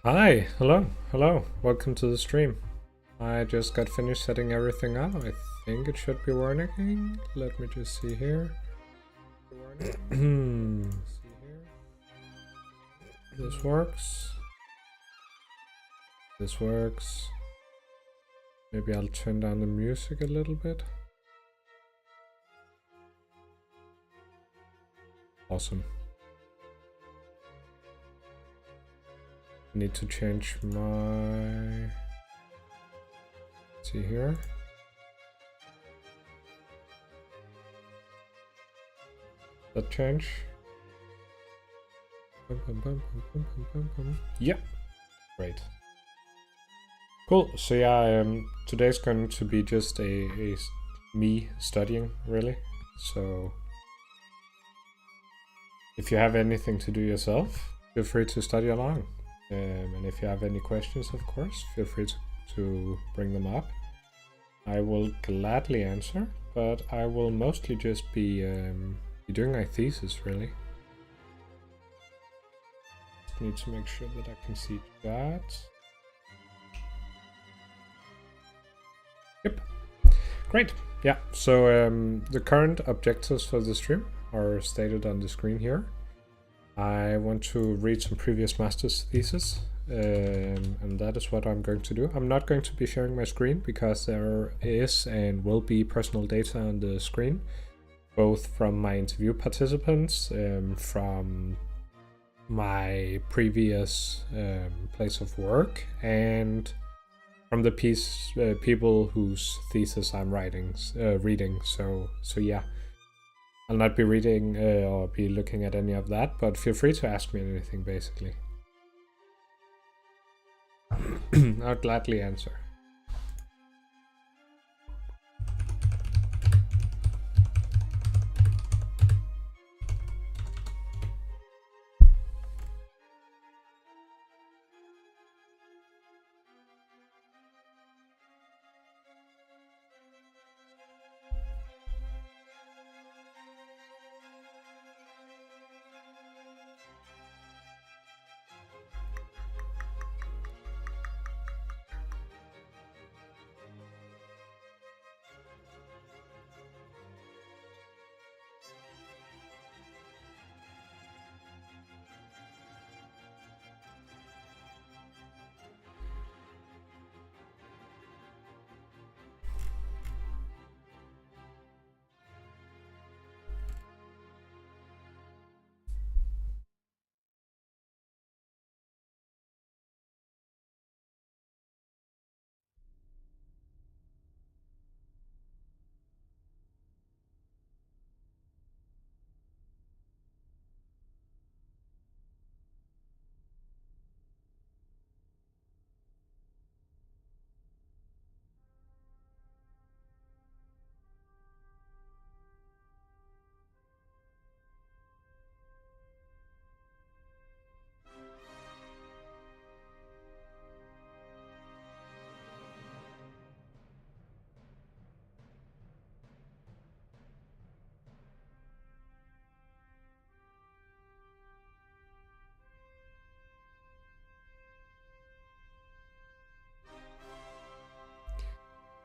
Hi, hello, welcome to the stream. I just got finished setting everything up. I think it should be working. Let me just see here. This works. This works. Maybe I'll turn down the music a little bit. Awesome. I need to change my... see here. That change. Yeah, great. Cool. So yeah, today's going to be just a me studying, really. So if you have anything to do yourself, feel free to study along. And if you have any questions, of course, feel free to bring them up. I will gladly answer, but I will mostly just be doing my thesis, really. Just need to make sure that I can see that. Yep. Great. Yeah, so the current objectives for the stream are stated on the screen here. I want to read some previous master's thesis, and that is what I'm going to do. I'm not going to be sharing my screen because there is and will be personal data on the screen, both from my interview participants, from my previous place of work, and from the people whose thesis I'm reading. So yeah. I'll not be reading or be looking at any of that, but feel free to ask me anything, basically. I'll gladly answer.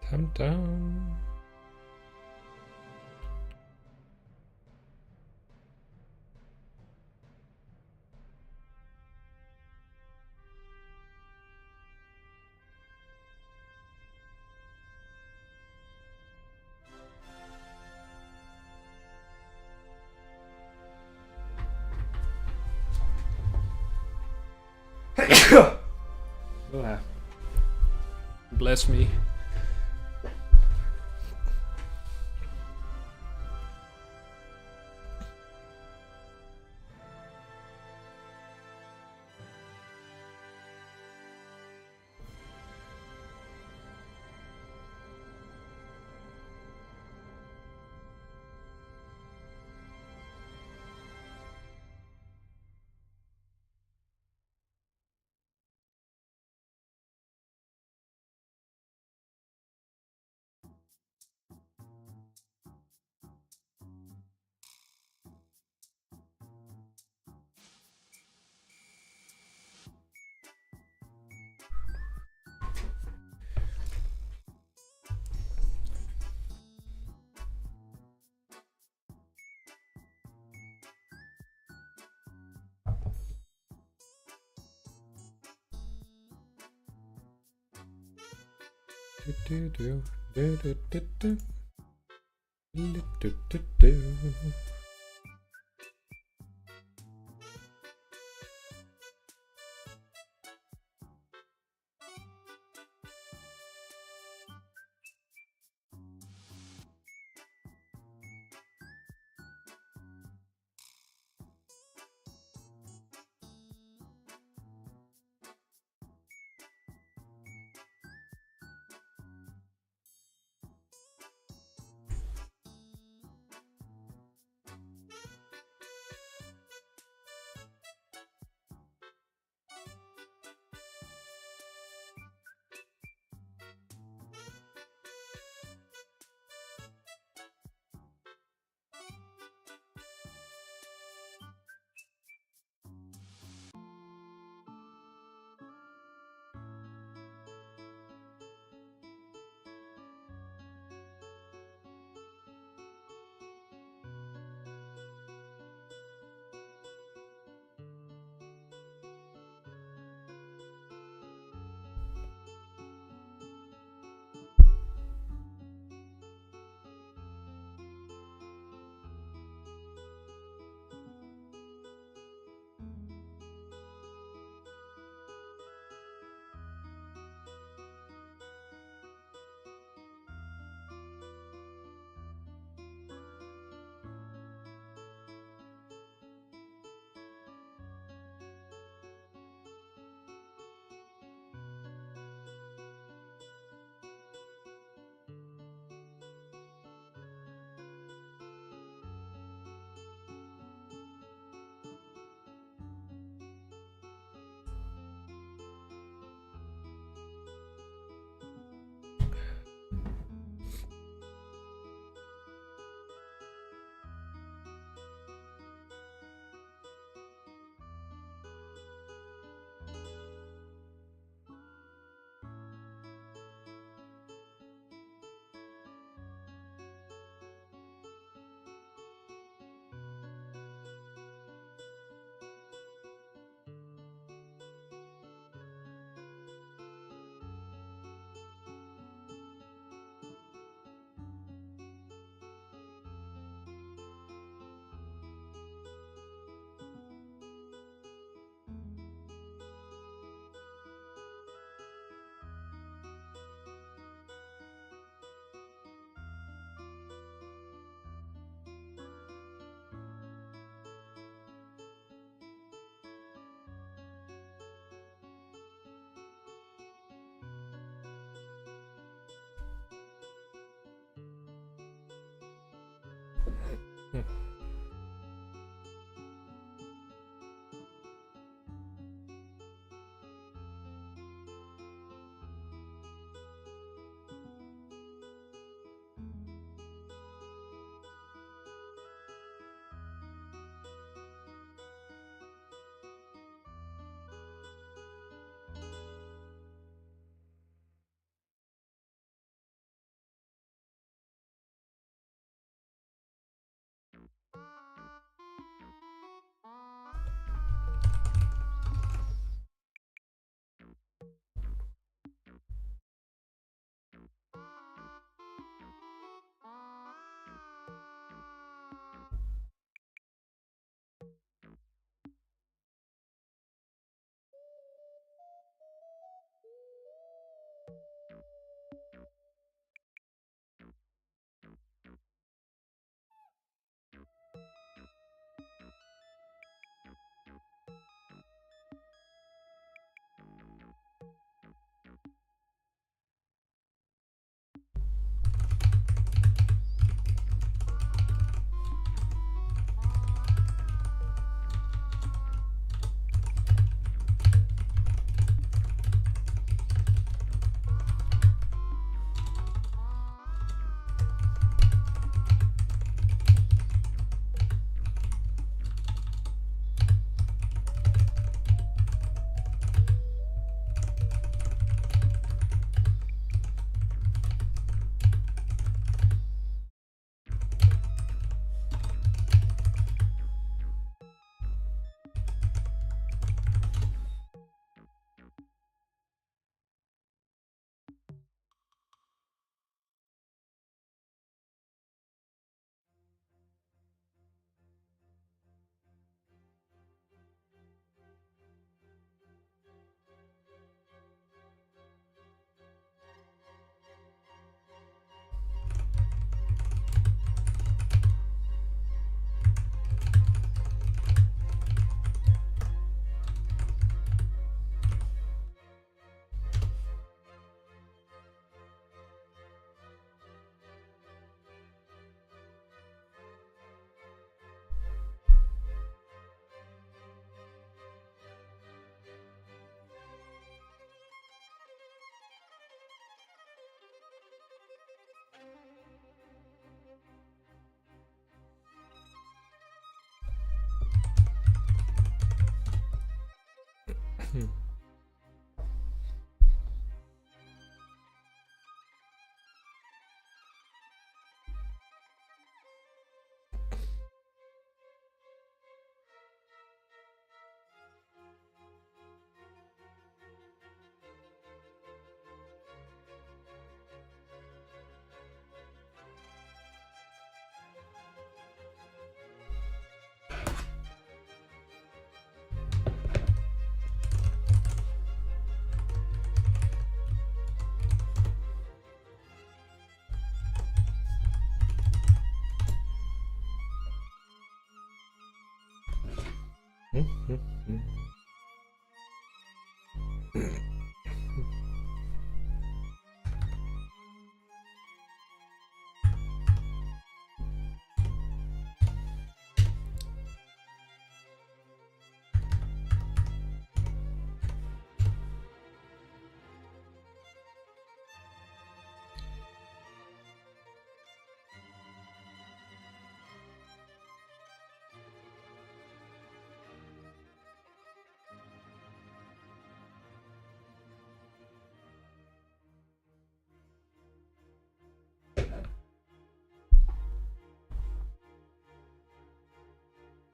Calm down. Bless me.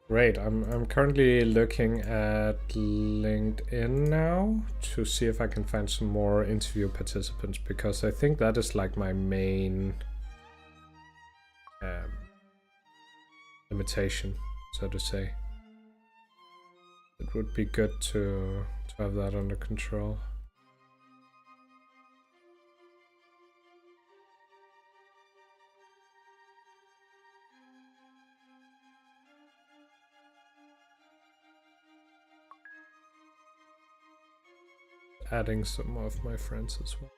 Great. I'm currently looking at LinkedIn now to see if I can find some more interview participants, because I think that is like my main limitation, so to say. It would be good to have that under control. Adding some of my friends as well.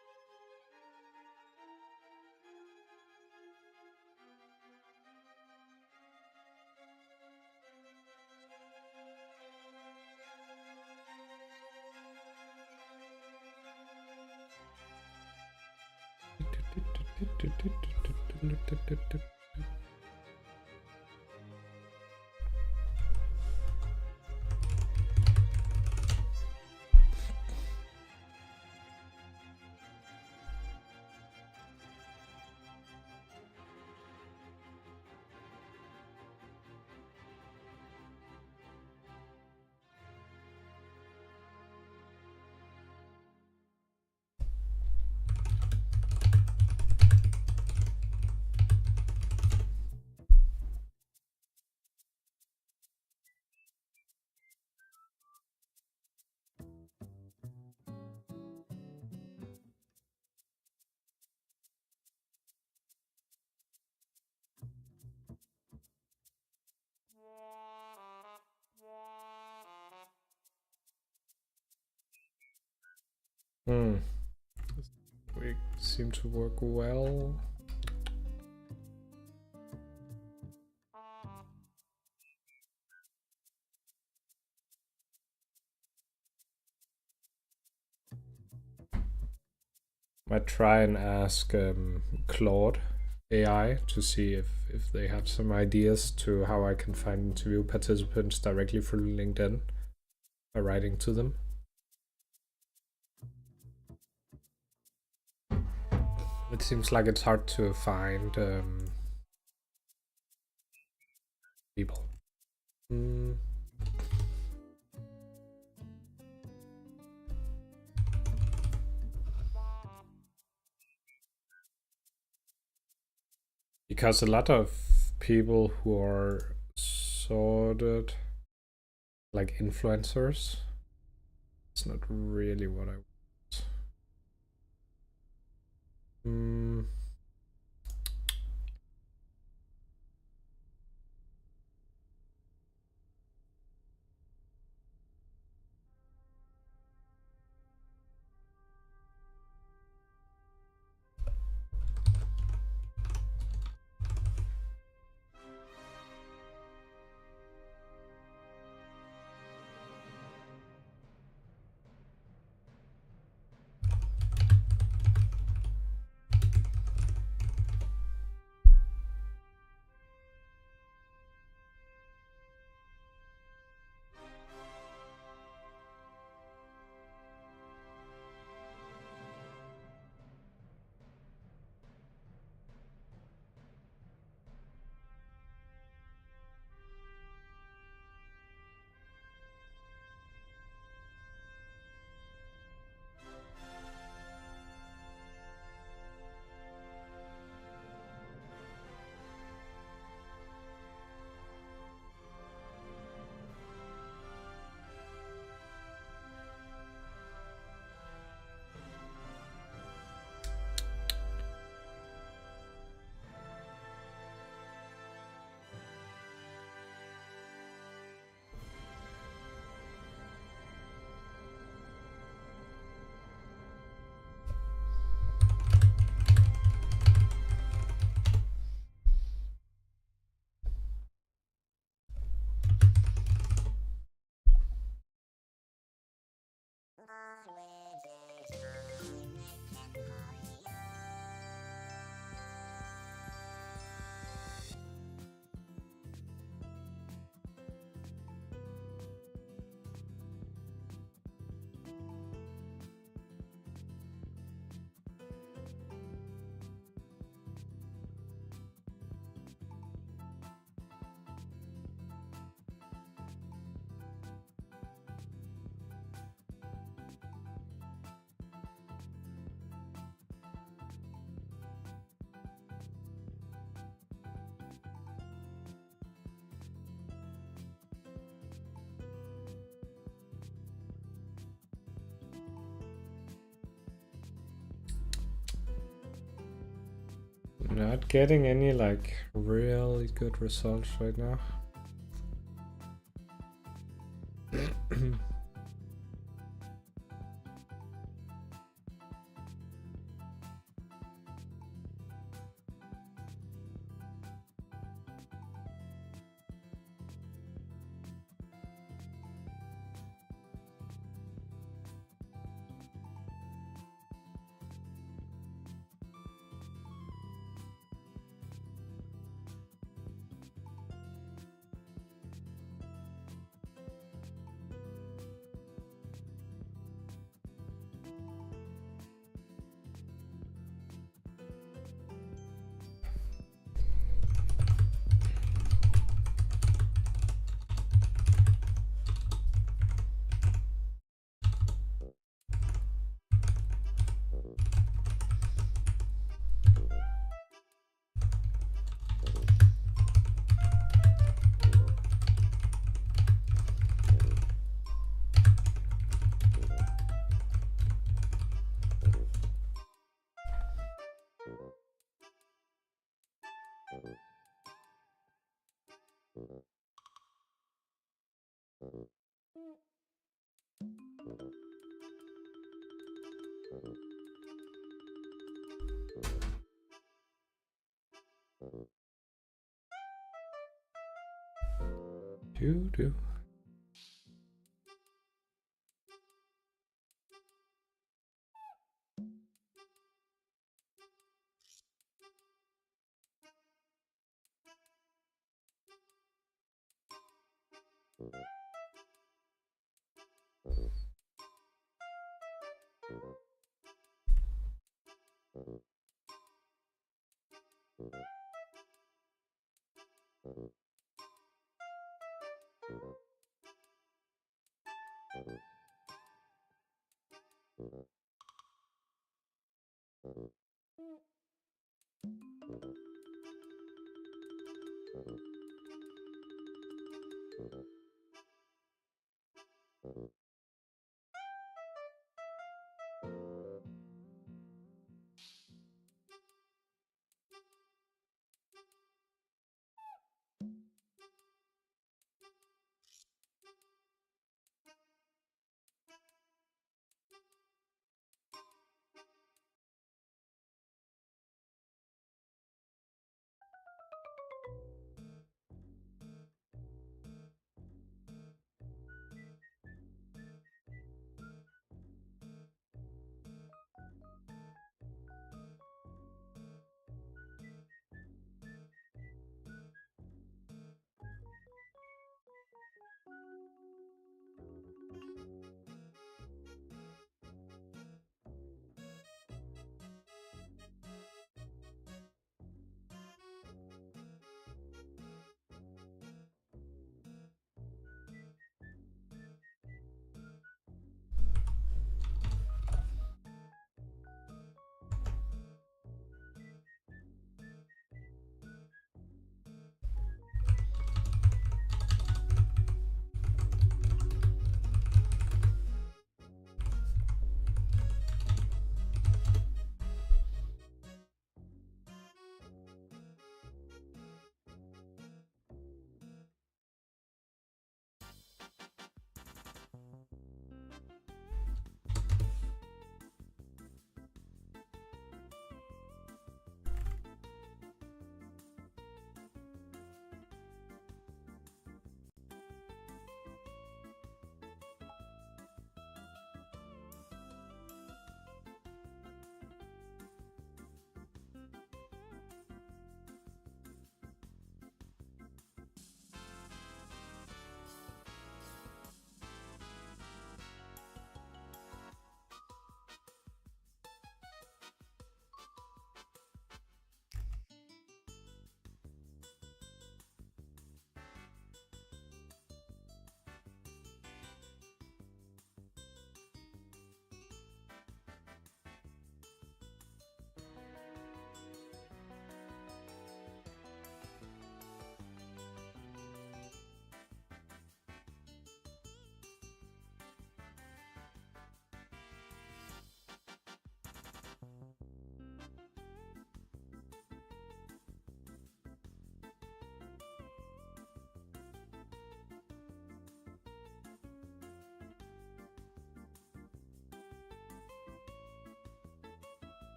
We seem to work well. Might try and ask Claude AI to see if they have some ideas to how I can find interview participants directly through LinkedIn by writing to them. It seems like it's hard to find people. Because a lot of people who are sorted like influencers, it's not really what I want. Not getting any like really good results right now. Do.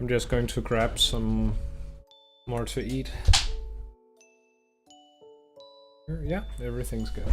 I'm just going to grab some more to eat. Yeah, everything's good.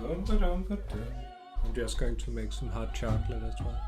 I'm just going to make some hot chocolate as well.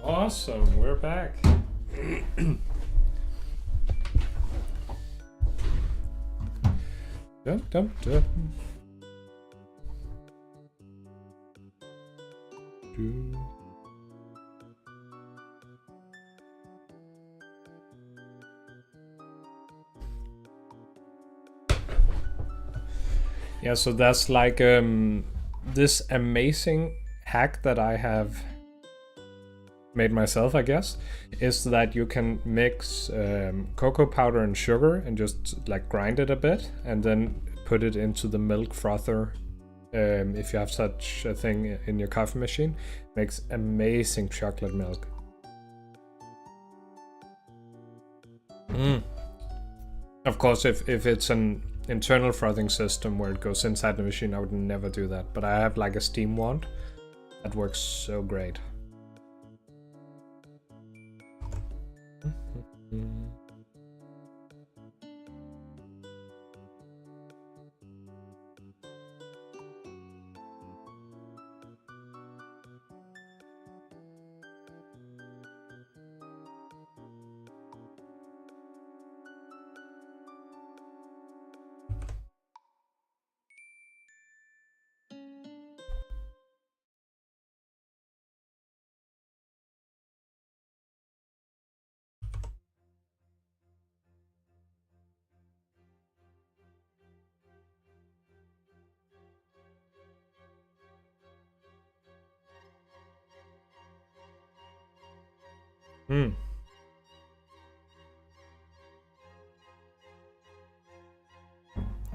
Awesome, we're back. Dum, dum, dum. Yeah, so that's like this amazing hack that I have made myself, I guess, is that you can mix cocoa powder and sugar and just like grind it a bit and then put it into the milk frother. If you have such a thing in your coffee machine, makes amazing chocolate milk. Of course, if it's an internal frothing system where it goes inside the machine, I would never do that. But I have like a steam wand that works so great.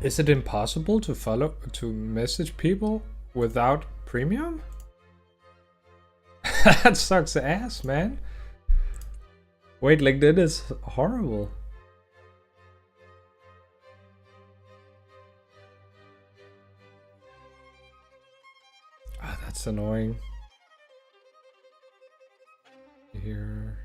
Is it impossible to message people without premium? That sucks ass, man. Wait, like that is horrible. Ah, that's annoying. Here.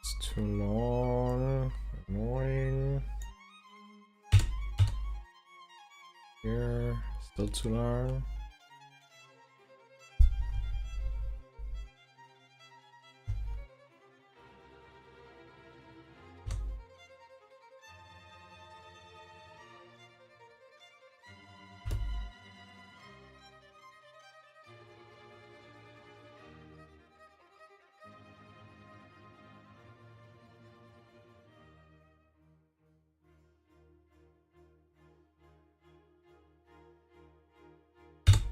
It's too long. Annoying. Here. Still too long.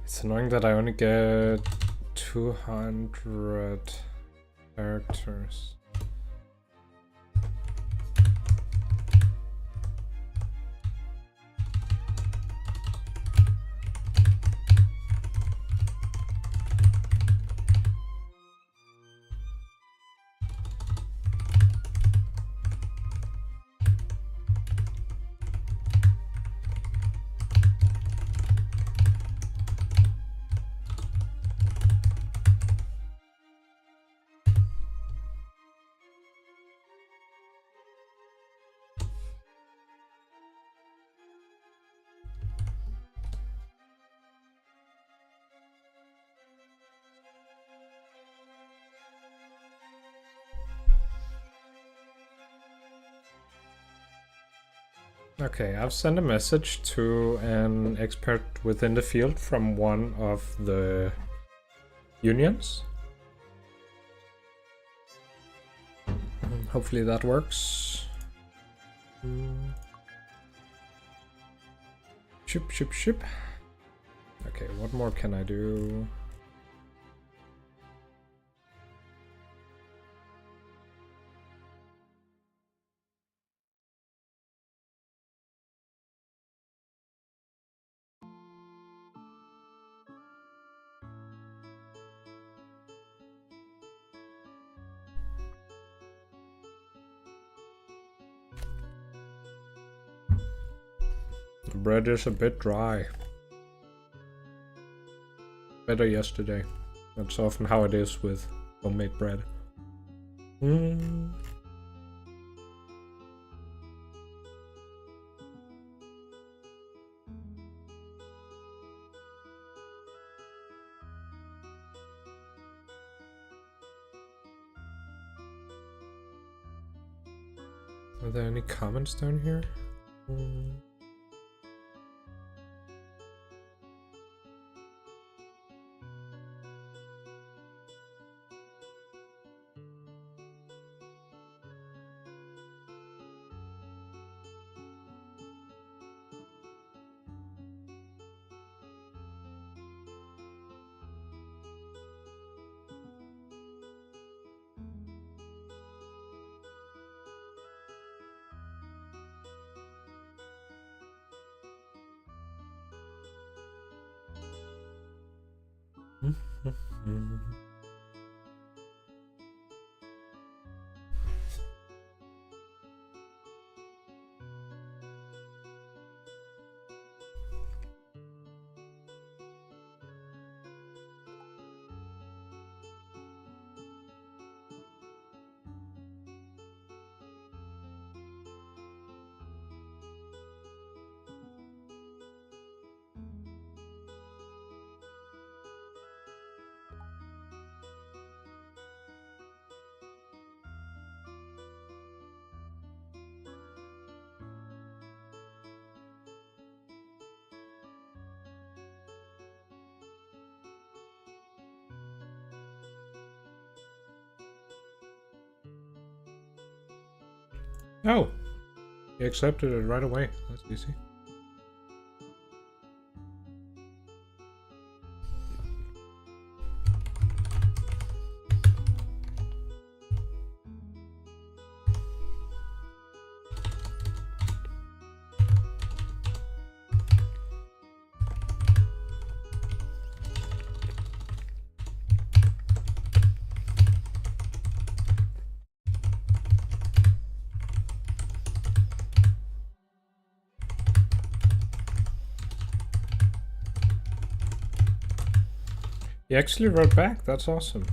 It's annoying that I only get 200 characters. Okay, I've sent a message to an expert within the field from one of the unions. Hopefully that works. Ship, ship, ship. Okay, what more can I do? The bread is a bit dry. Better yesterday. That's often how it is with homemade bread. Are there any comments down here? Oh, he accepted it right away. That's easy. He actually wrote back. That's awesome.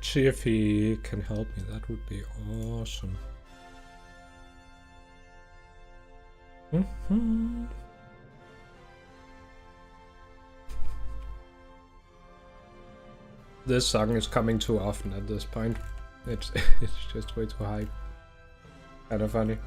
see if he can help me. That would be awesome. This song is coming too often at this point. It's just way too high. Kind of funny.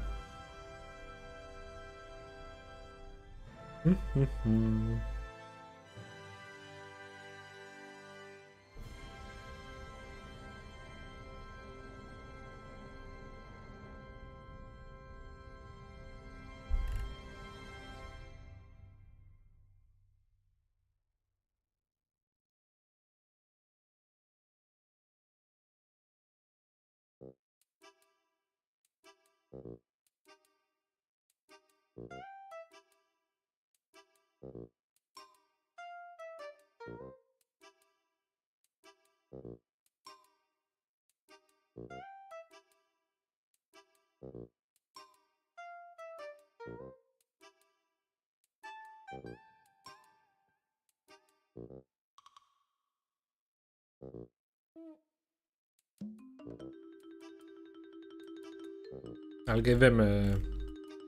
I'll give him a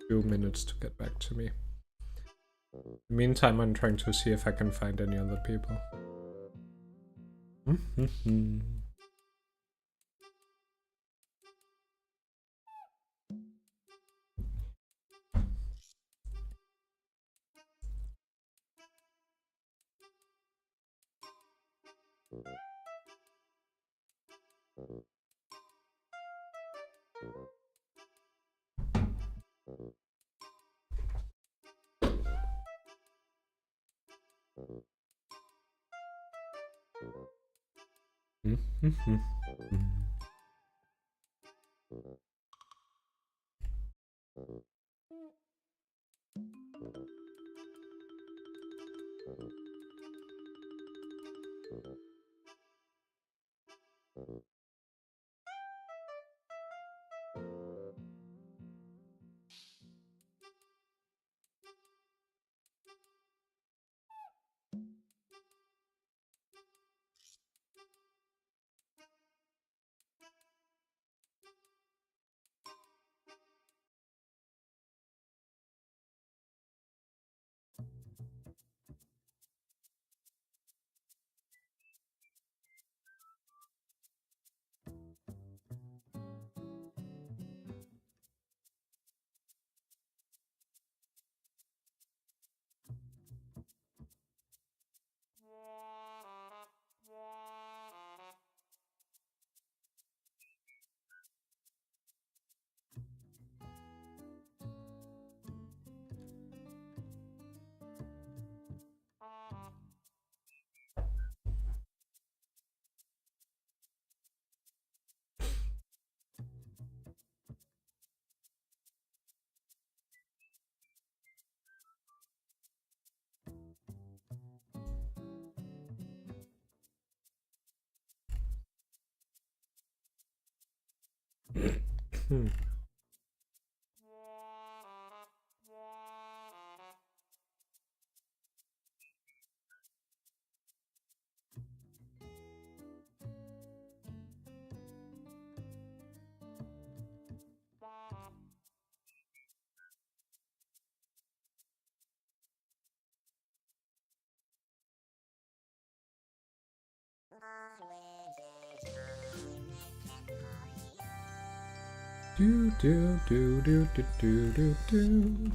few minutes to get back to me. In the meantime, I'm trying to see if I can find any other people. Do do do do do do do do.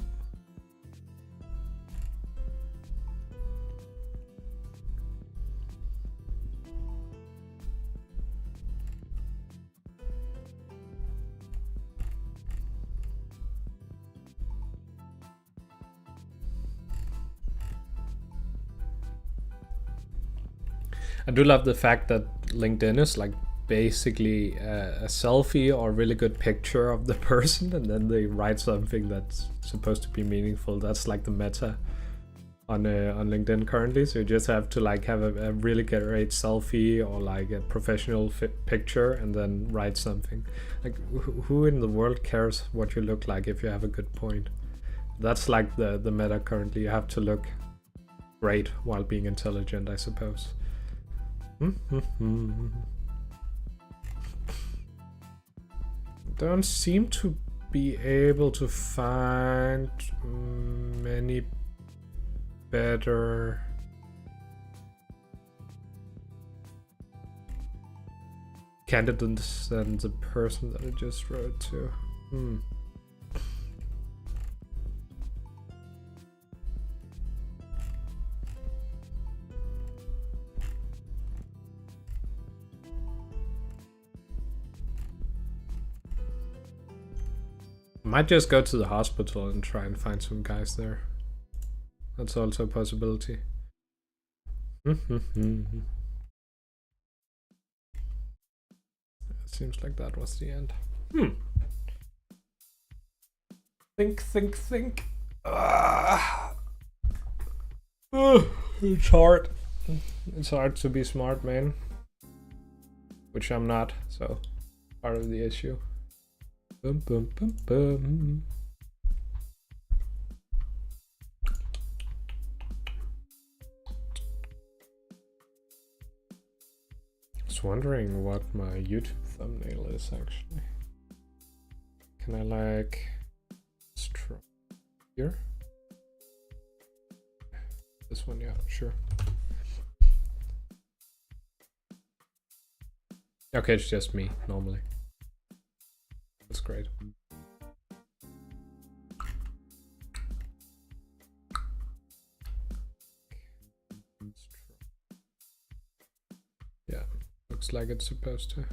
I do love the fact that LinkedIn is like basically a selfie or a really good picture of the person, and then they write something that's supposed to be meaningful. That's like the meta on LinkedIn currently. So you just have to like have a really great selfie or like a professional picture and then write something. Like who in the world cares what you look like if you have a good point? That's like the meta currently. You have to look great while being intelligent, I suppose. don't seem to be able to find many better candidates than the person that I just wrote to. Might just go to the hospital and try and find some guys there. That's also a possibility. It seems like that was the end. Think. It's hard. It's hard to be smart, man. Which I'm not, so part of the issue. Bum, bum, bum, bum. I was wondering what my YouTube thumbnail is actually. Can I like try here? This one, yeah, sure. Okay, it's just me normally. That's great. Yeah, looks like it's supposed to.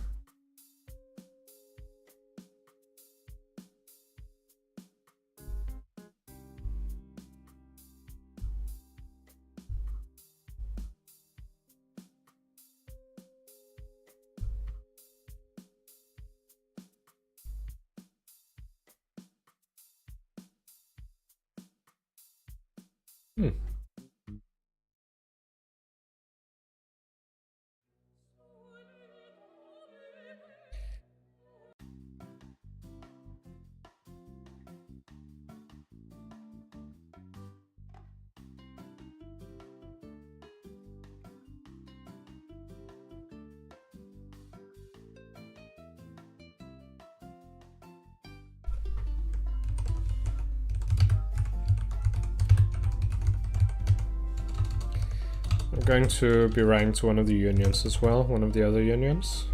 I'm going to be writing to one of the unions as well, one of the other unions.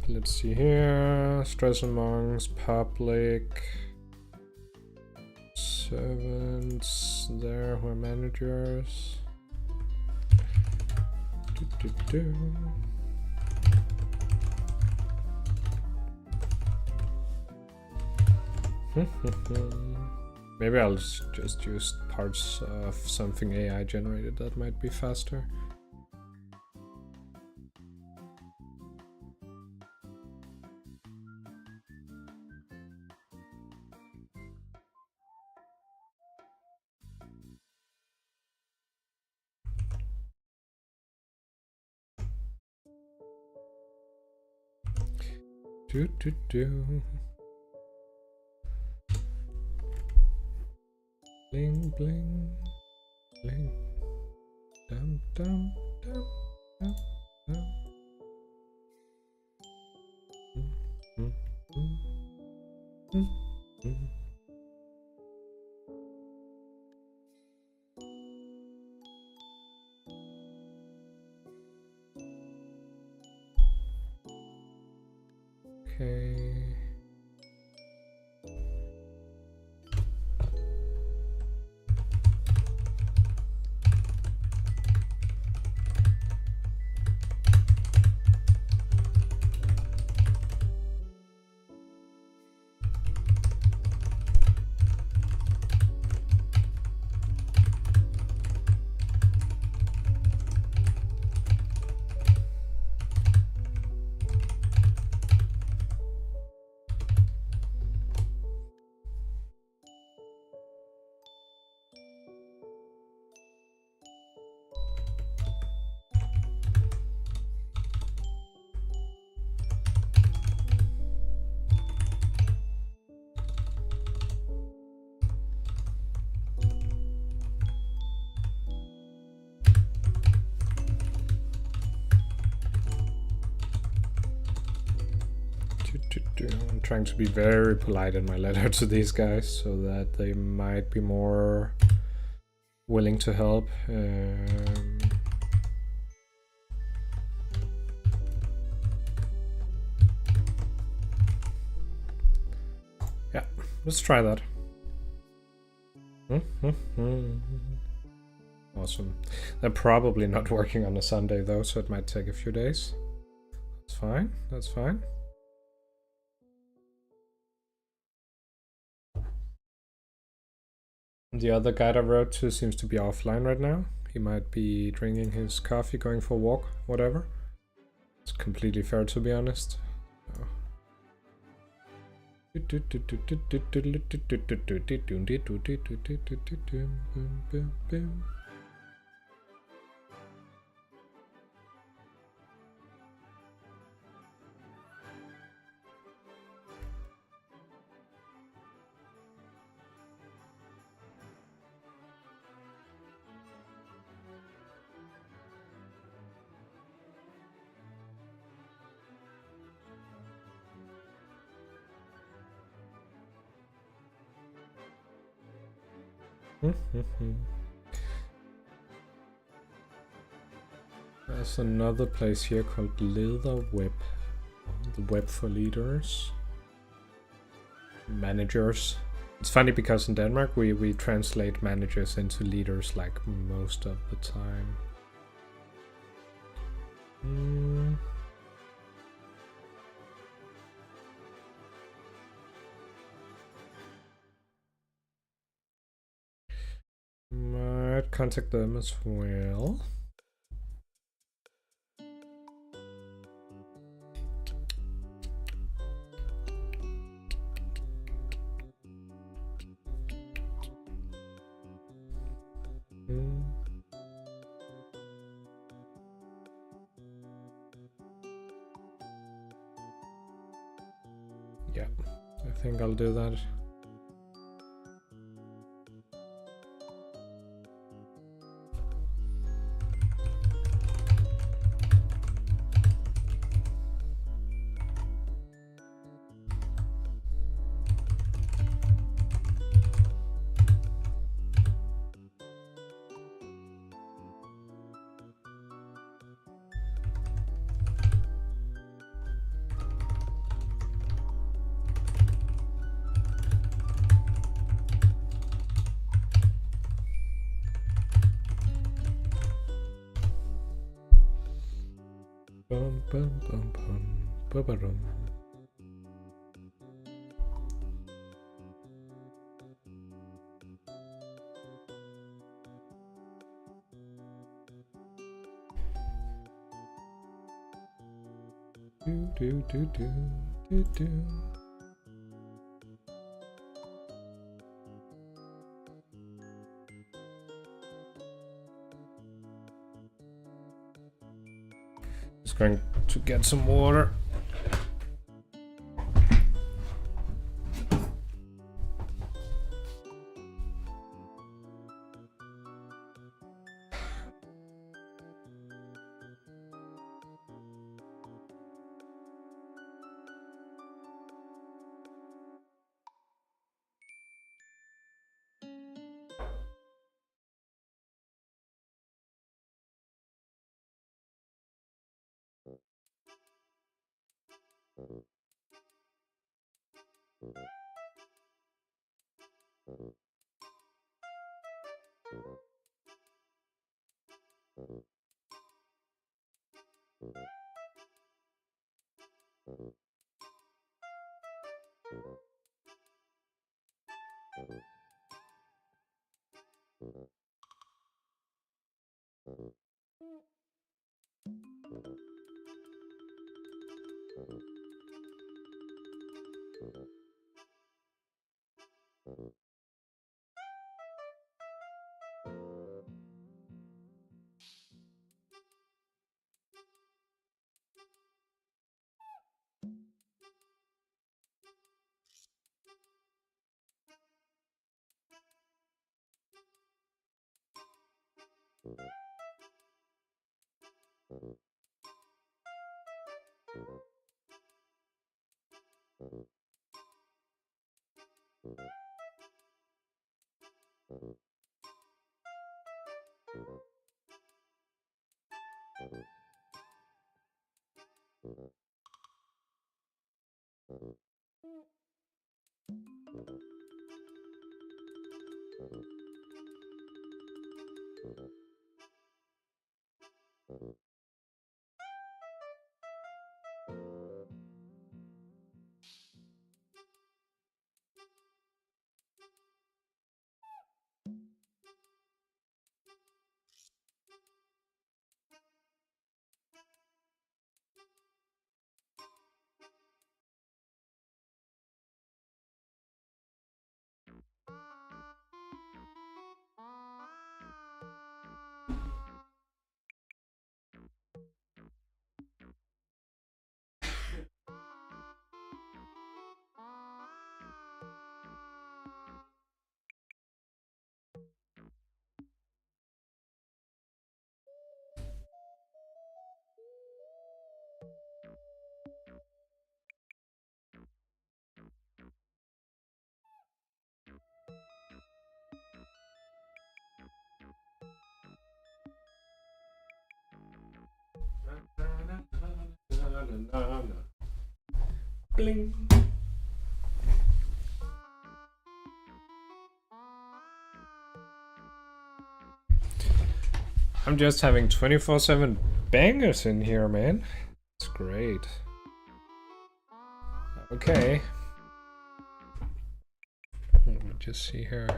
Let's see here. Stress amongst public servants there who are managers. Maybe I'll just use parts of something AI generated that might be faster. Bling, bling, bling. Dum, dum, dum, dum, dum. Okay. I'm trying to be very polite in my letter to these guys so that they might be more willing to help. Yeah, let's try that. Awesome. They're probably not working on a Sunday though, so it might take a few days. That's fine, that's fine. The other guide I wrote to seems to be offline right now. He might be drinking his coffee, going for a walk, whatever. It's completely fair, to be honest. There's another place here called Leather Web. The web for leaders. Managers. It's funny because in Denmark we translate managers into leaders like most of the time. Might contact them as well. Yeah, I think I'll do that. Bum bum bum bum ba-ba-dum. Do do do do do. Just going to get some water. Bling. I'm just having 24/7 bangers in here, man. It's great. Okay. Let me just see here.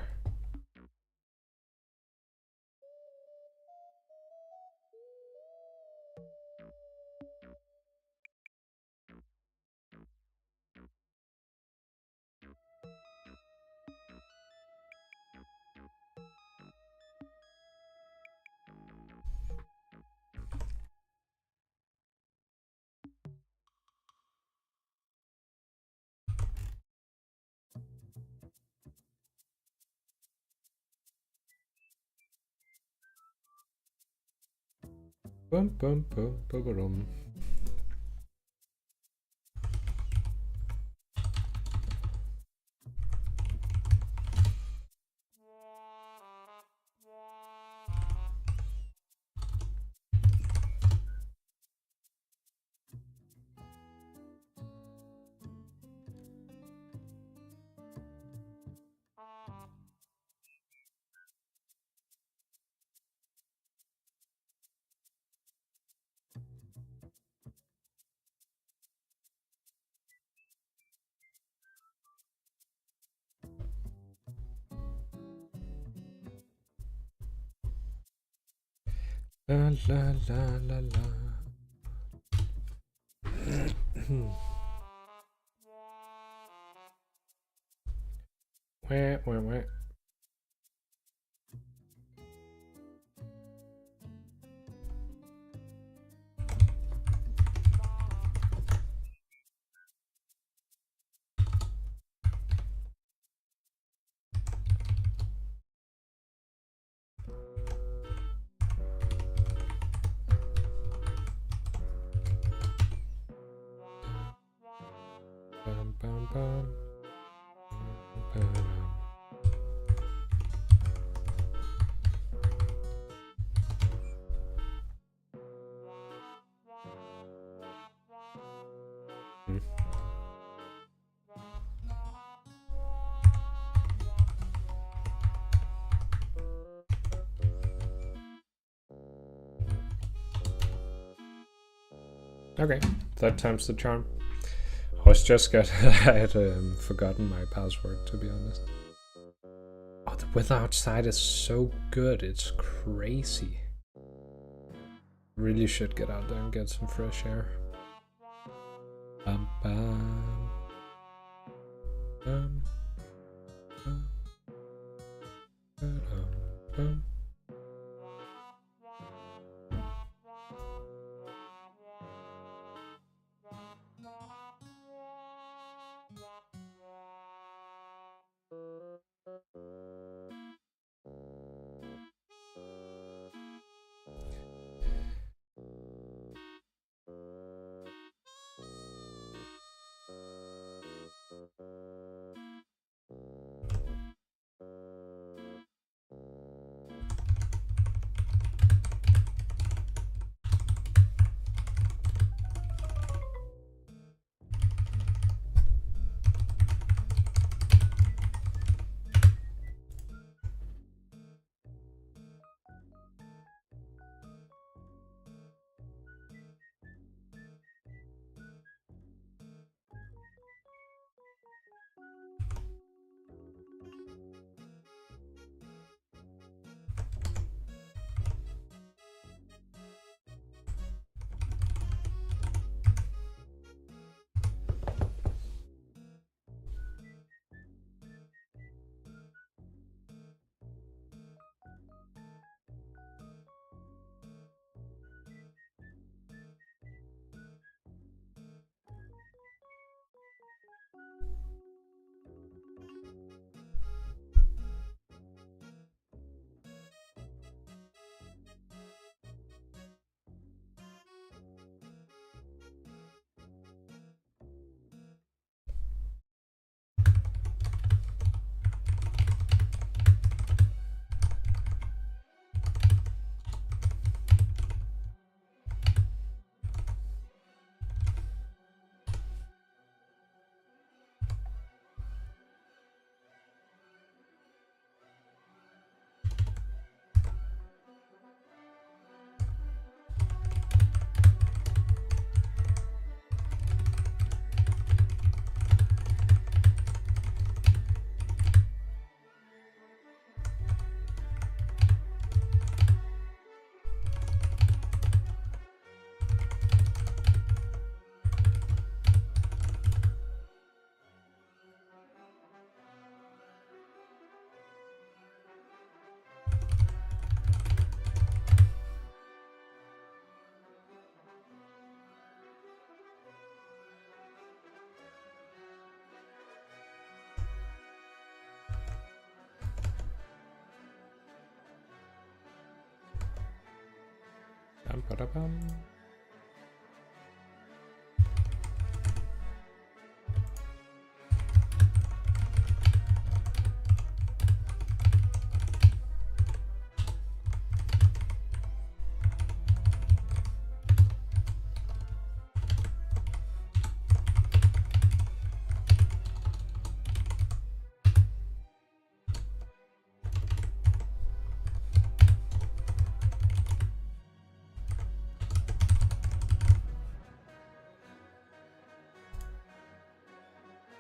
Bum bum bum bum bum. La la la la la. Wah. Bum bum bum. Bum. Okay, third time's the charm. I was just scared I had forgotten my password, to be honest. Oh, the weather outside is so good, it's crazy. Really should get out there and get some fresh air. Bum, bum. Bum, bum, bum. Bam, bada, bam.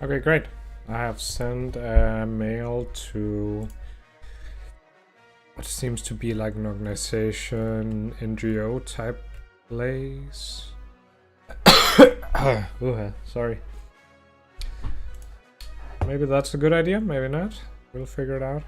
Okay, great. I have sent a mail to what seems to be like an organization, NGO type place. Sorry. Maybe that's a good idea, maybe not. We'll figure it out.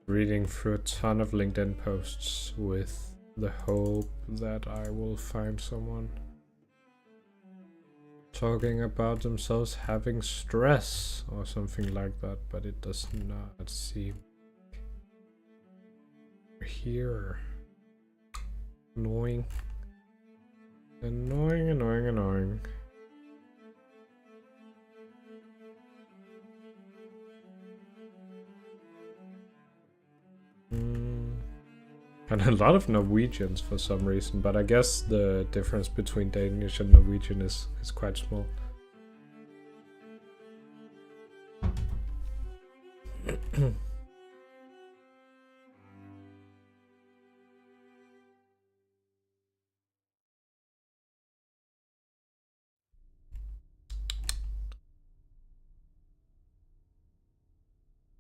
Reading through a ton of LinkedIn posts with the hope that I will find someone talking about themselves having stress or something like that, but it does not seem here. Annoying. Annoying, annoying, annoying. And a lot of Norwegians for some reason, but I guess the difference between Danish and Norwegian is quite small. A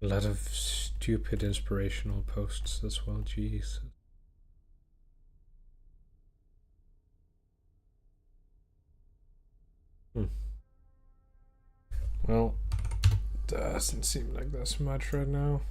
lot of stupid inspirational posts as well, jeez. Well, doesn't seem like there's much right now.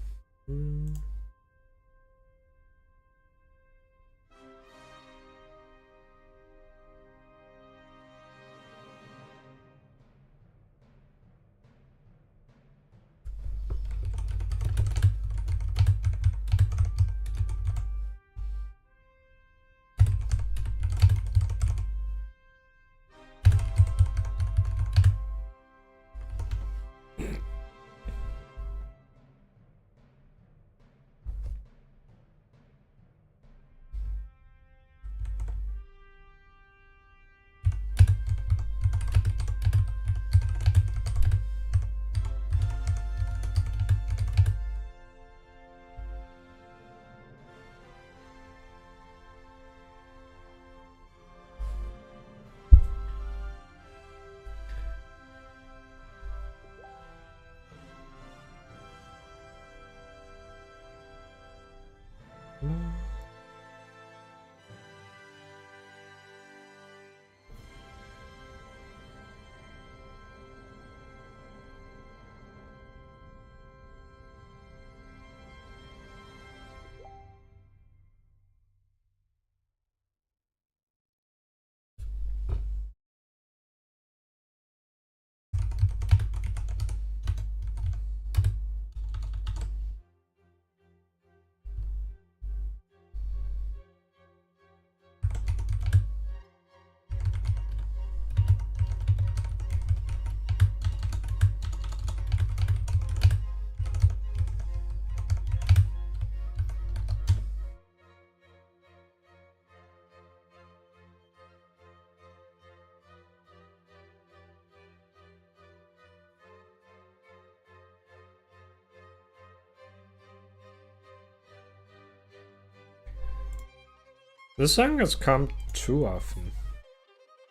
This song has come too often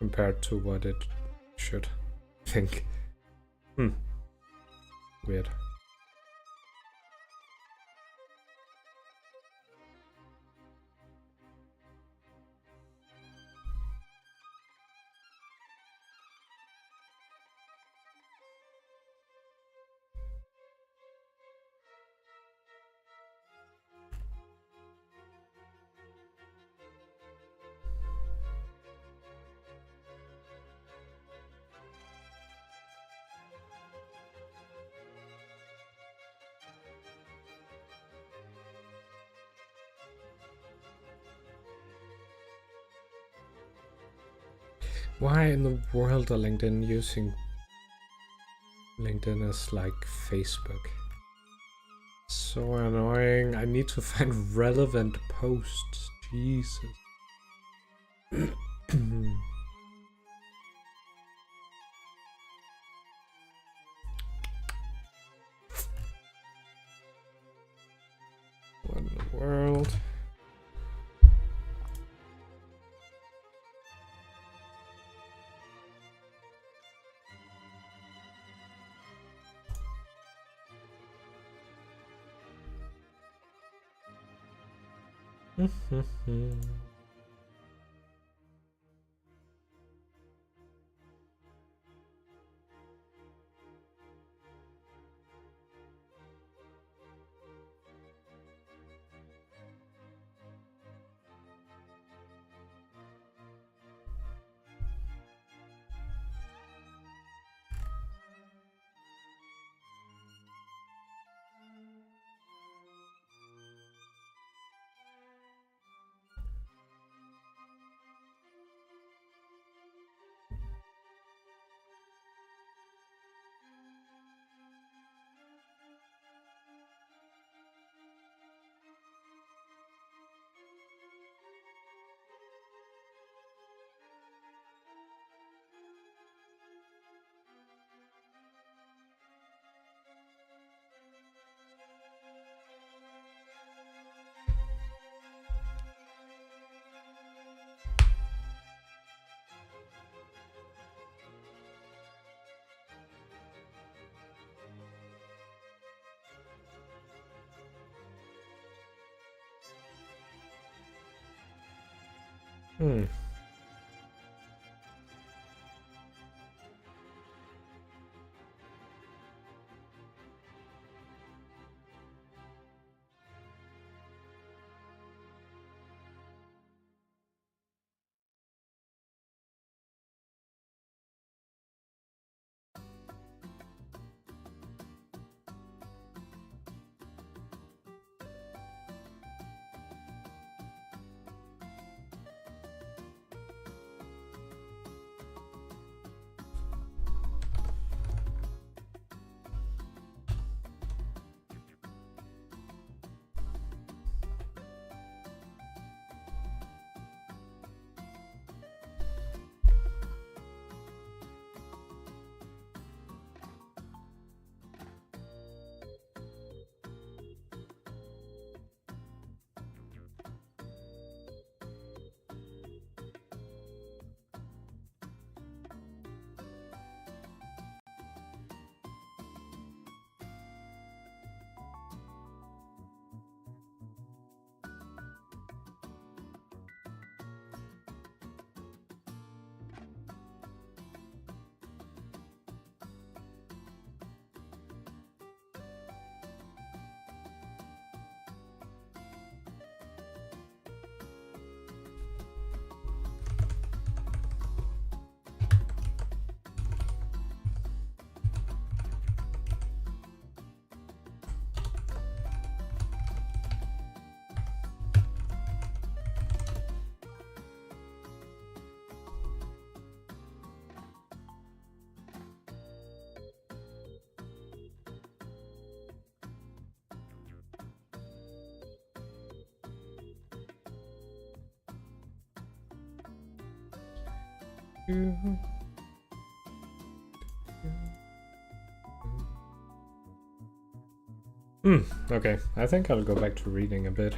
compared to what it should, I think. Weird. Why in the world are LinkedIn using LinkedIn as like Facebook? So annoying. I need to find relevant posts. Jesus. What in the world? Hmm. Okay, I think I'll go back to reading a bit,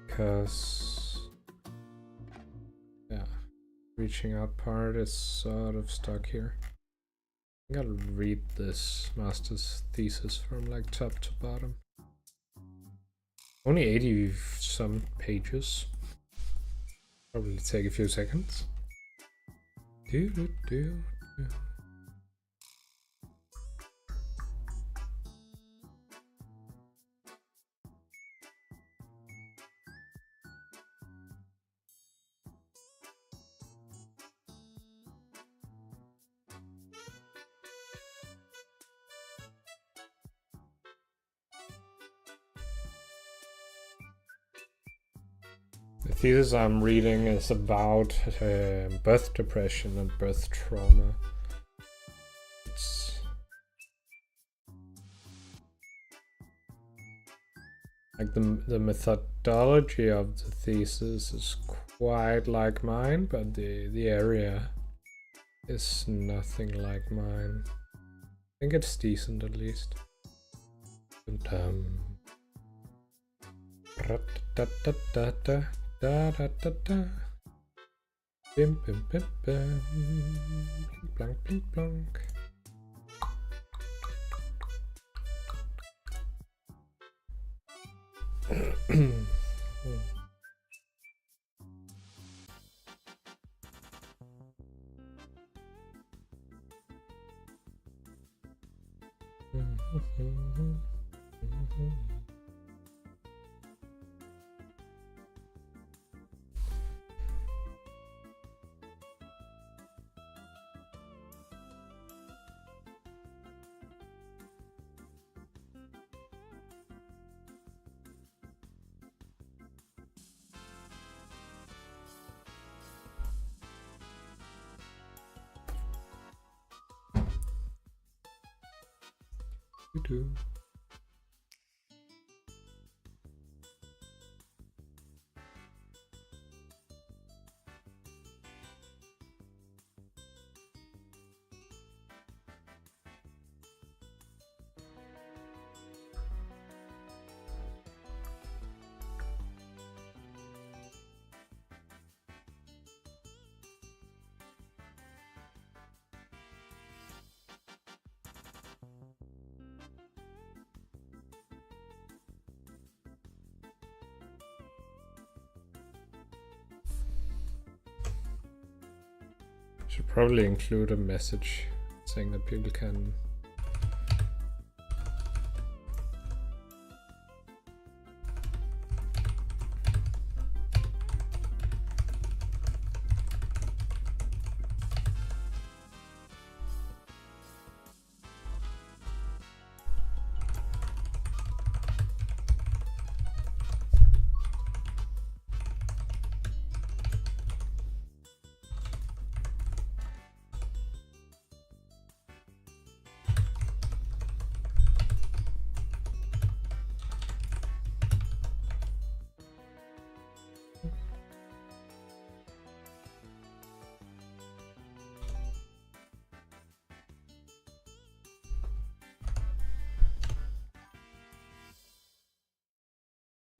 because yeah, reaching out part is sort of stuck here. I think I'll read this master's thesis from like top to bottom. Only 80 some pages. Probably take a few seconds. The thesis I'm reading is about birth depression and birth trauma. It's like the methodology of the thesis is quite like mine, but the area is nothing like mine. I think it's decent at least. And, bim bim bim bim, blank blank blank. Do. Should probably include a message saying that people can.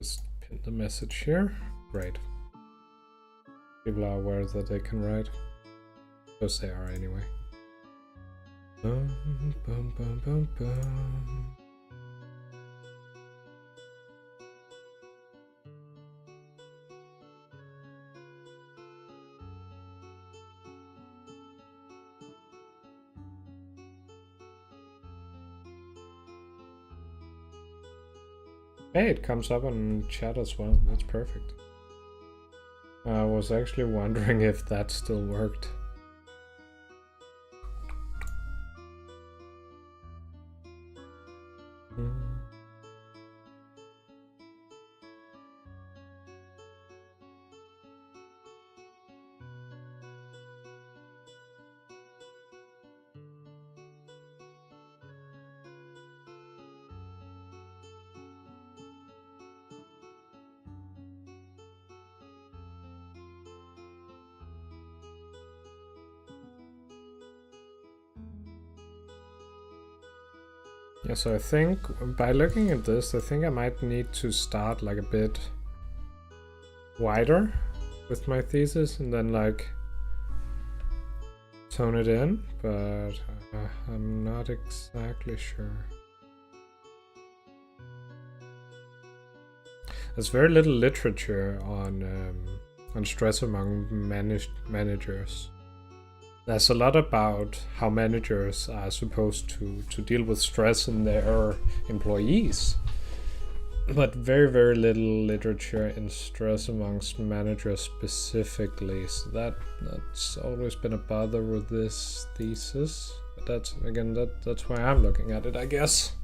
Just pin the message here. Great. People are aware that they can write. Because they are anyway. Bum, bum, bum, bum, bum. Hey, it comes up on chat as well. That's perfect. I was actually wondering if that still worked. Yeah, so I think by looking at this, I think I might need to start like a bit wider with my thesis and then like tone it in, but I'm not exactly sure. There's very little literature on stress among managers. There's a lot about how managers are supposed to deal with stress in their employees, but very, very little literature in stress amongst managers specifically. So that's always been a bother with this thesis. But that's, again, that's why I'm looking at it, I guess.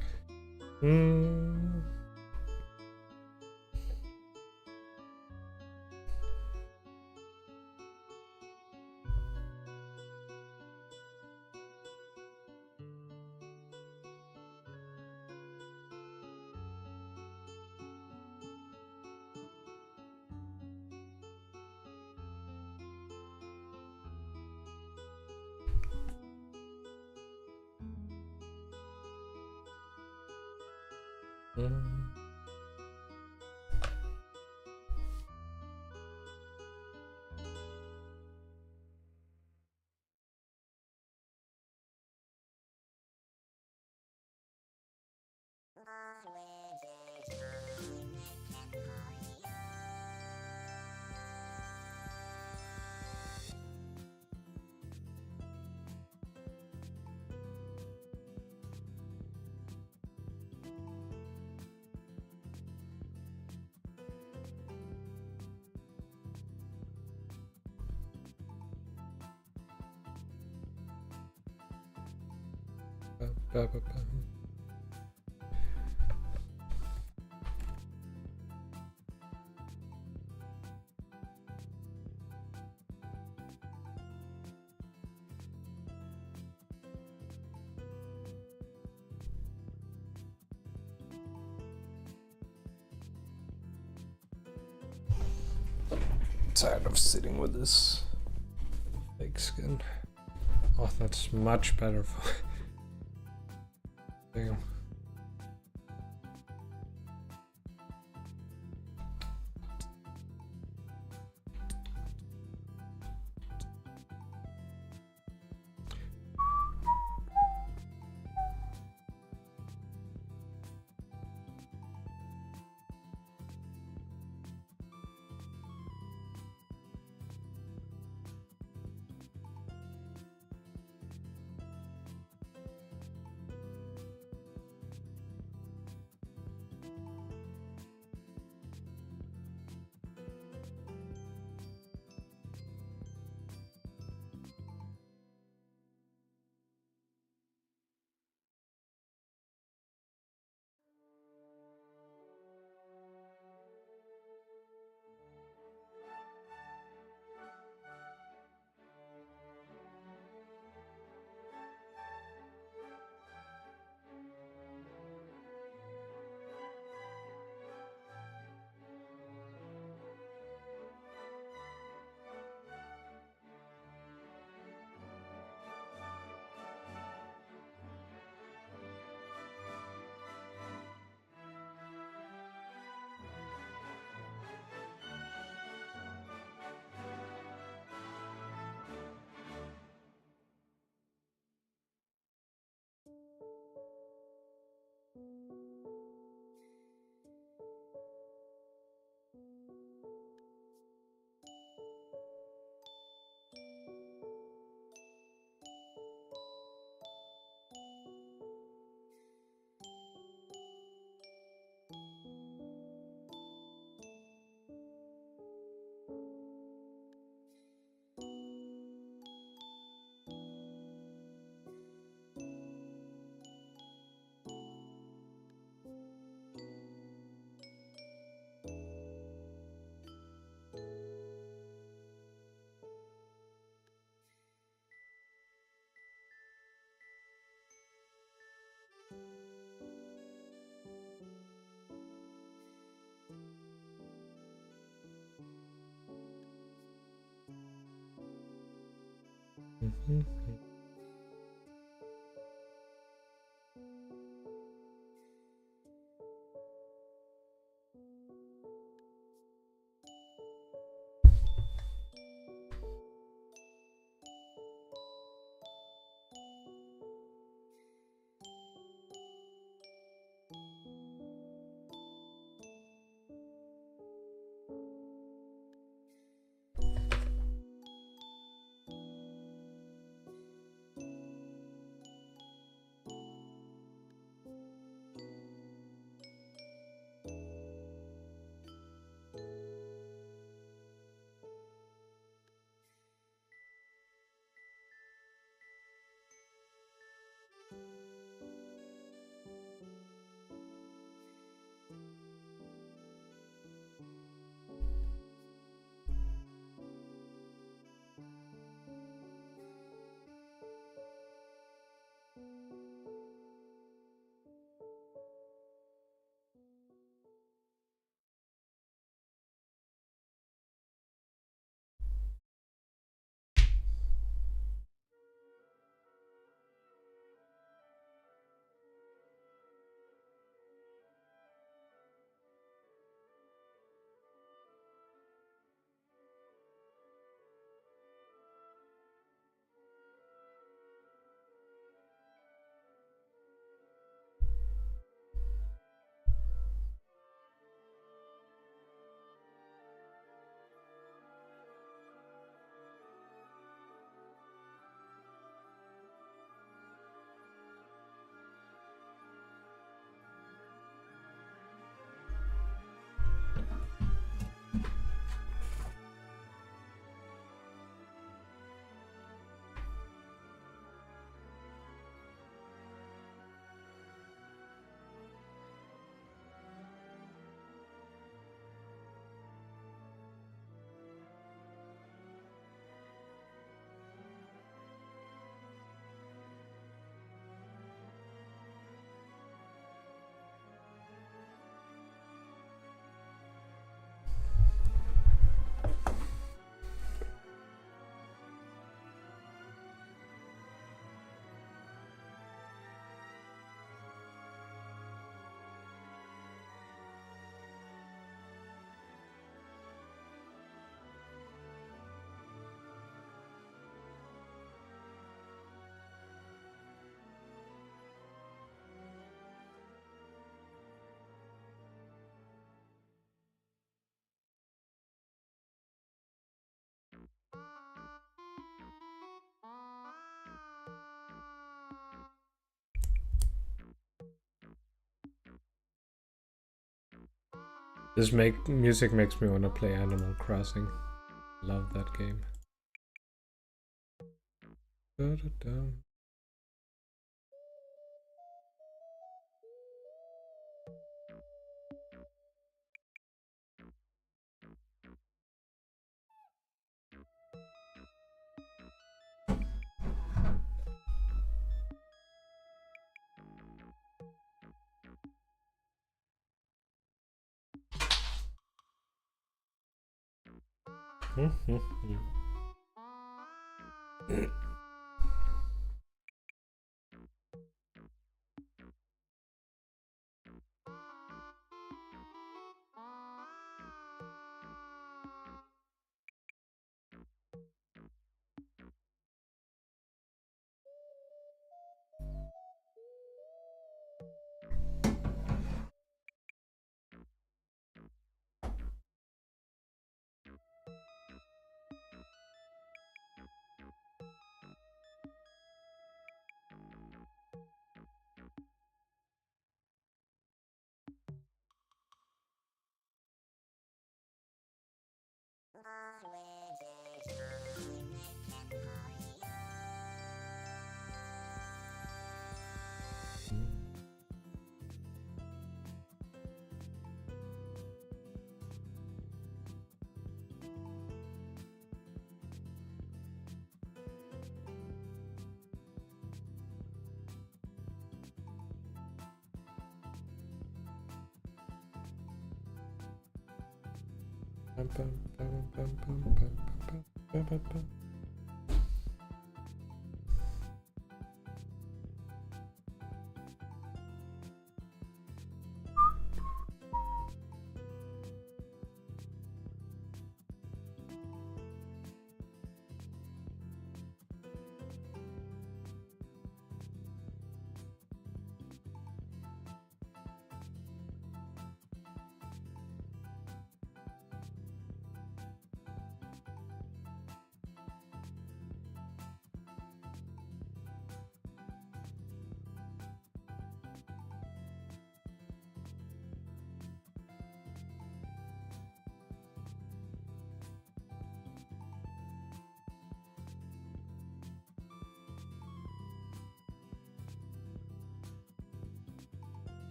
Tired of sitting with this fake skin. Oh, that's much better for. Damn. This music makes me want to play Animal Crossing. Love that game.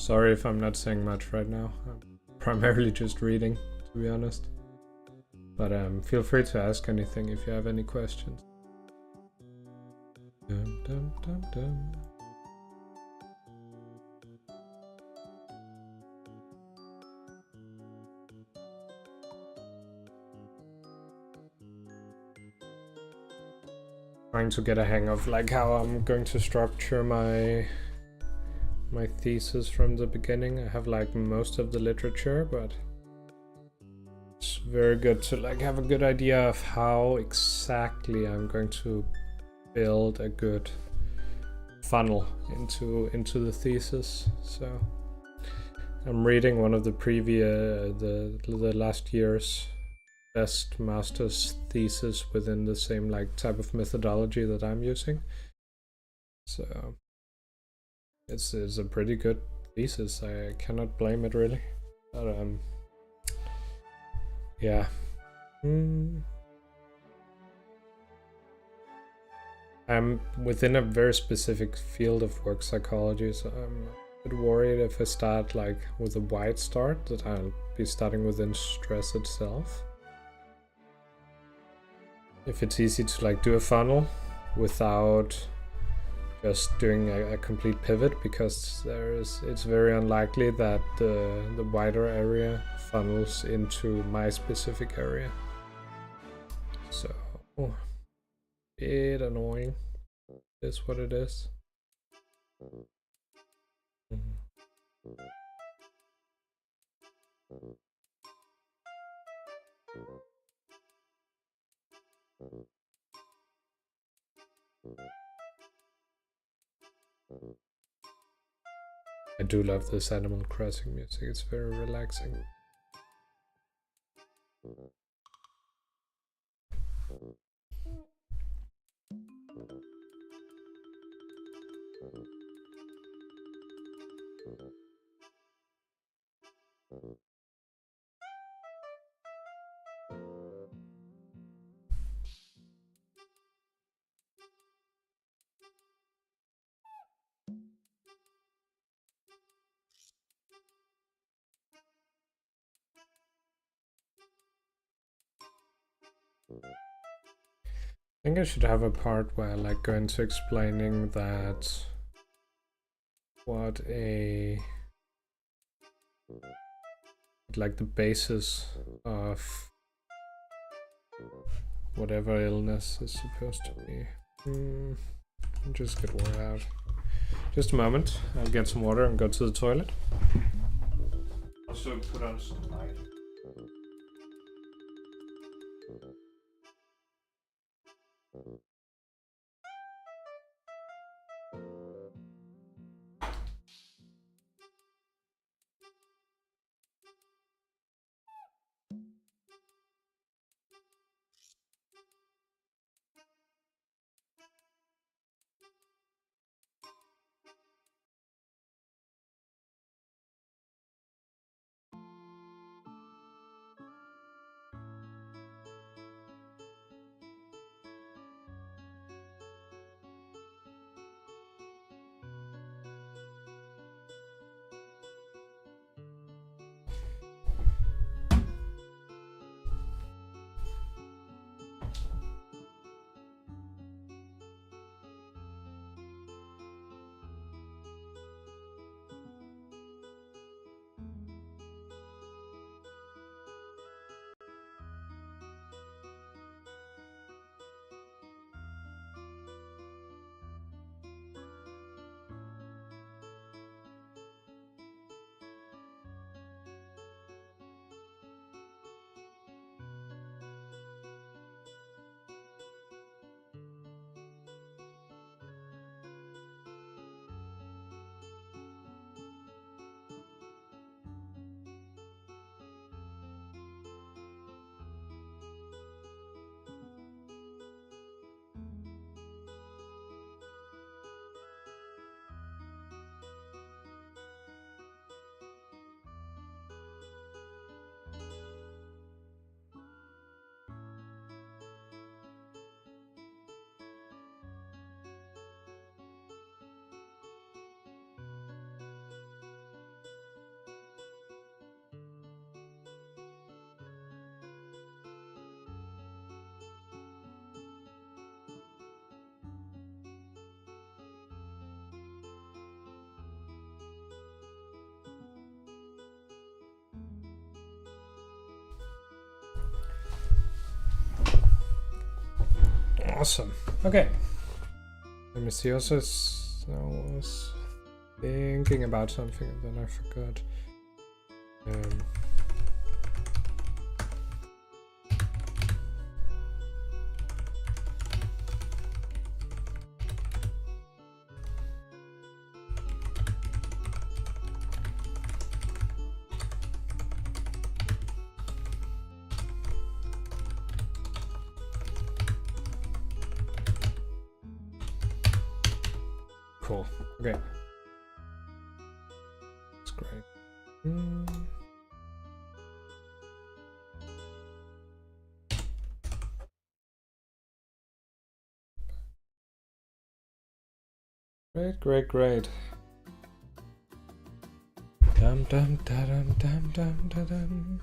Sorry if I'm not saying much right now. I'm primarily just reading, to be honest. But feel free to ask anything if you have any questions. Dum, dum, dum, dum. Trying to get a hang of like how I'm going to structure my thesis from the beginning. I have like most of the literature, but it's very good to like have a good idea of how exactly I'm going to build a good funnel into the thesis. So I'm reading one of the the last year's best master's thesis within the same like type of methodology that I'm using. So it's a pretty good thesis. I cannot blame it really. But yeah. I'm within a very specific field of work psychology, so I'm a bit worried if I start like with a wide start that I'll be starting within stress itself. If it's easy to like do a funnel without just doing a complete pivot, because it's very unlikely that the wider area funnels into my specific area. So bit annoying. Is what it is. I do love this Animal Crossing music, it's very relaxing. I think I should have a part where I like go into explaining that what a like the basis of whatever illness is supposed to be. Just get wore out. Just a moment, I'll get some water and go to the toilet. Also put on some light. Awesome. Okay. Let me see. Also, I was thinking about something and then I forgot. Cool. Okay. That's great. Great. Dum dum da dum dum dum da dum.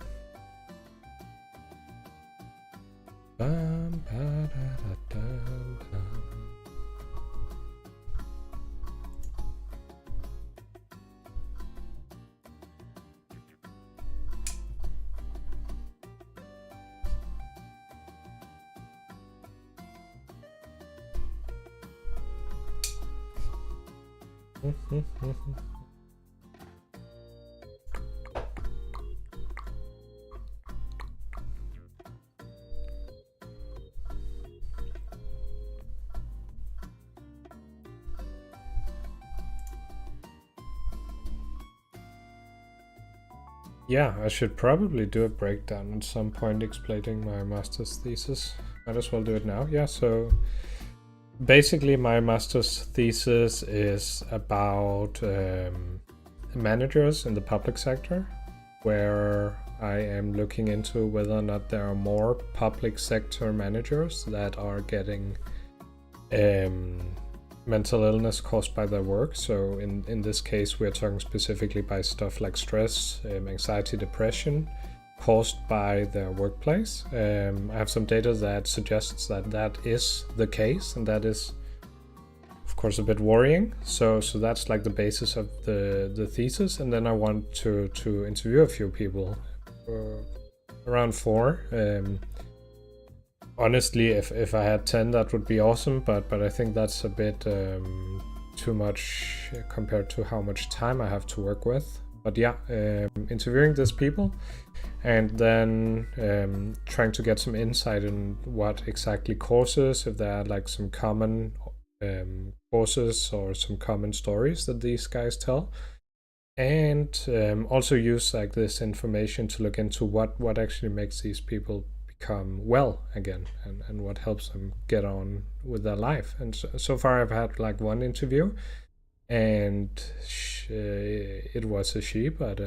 Bum ba da da dum dum. Yeah, I should probably do a breakdown at some point explaining my master's thesis. Might as well do it now. Yeah, so basically my master's thesis is about managers in the public sector, where I am looking into whether or not there are more public sector managers that are getting mental illness caused by their work. So in this case, we're talking specifically by stuff like stress, anxiety, depression caused by their workplace. I have some data that suggests that that is the case, and that is of course a bit worrying. So that's like the basis of the thesis, and then I want to interview a few people, around 4. Honestly, if I had 10, that would be awesome, but I think that's a bit too much compared to how much time I have to work with. But yeah, interviewing these people and then trying to get some insight in what exactly causes, if there are like some common causes or some common stories that these guys tell. And also use like this information to look into what actually makes these people become well again, and what helps them get on with their life. And so far I've had like one interview, and it was a she, but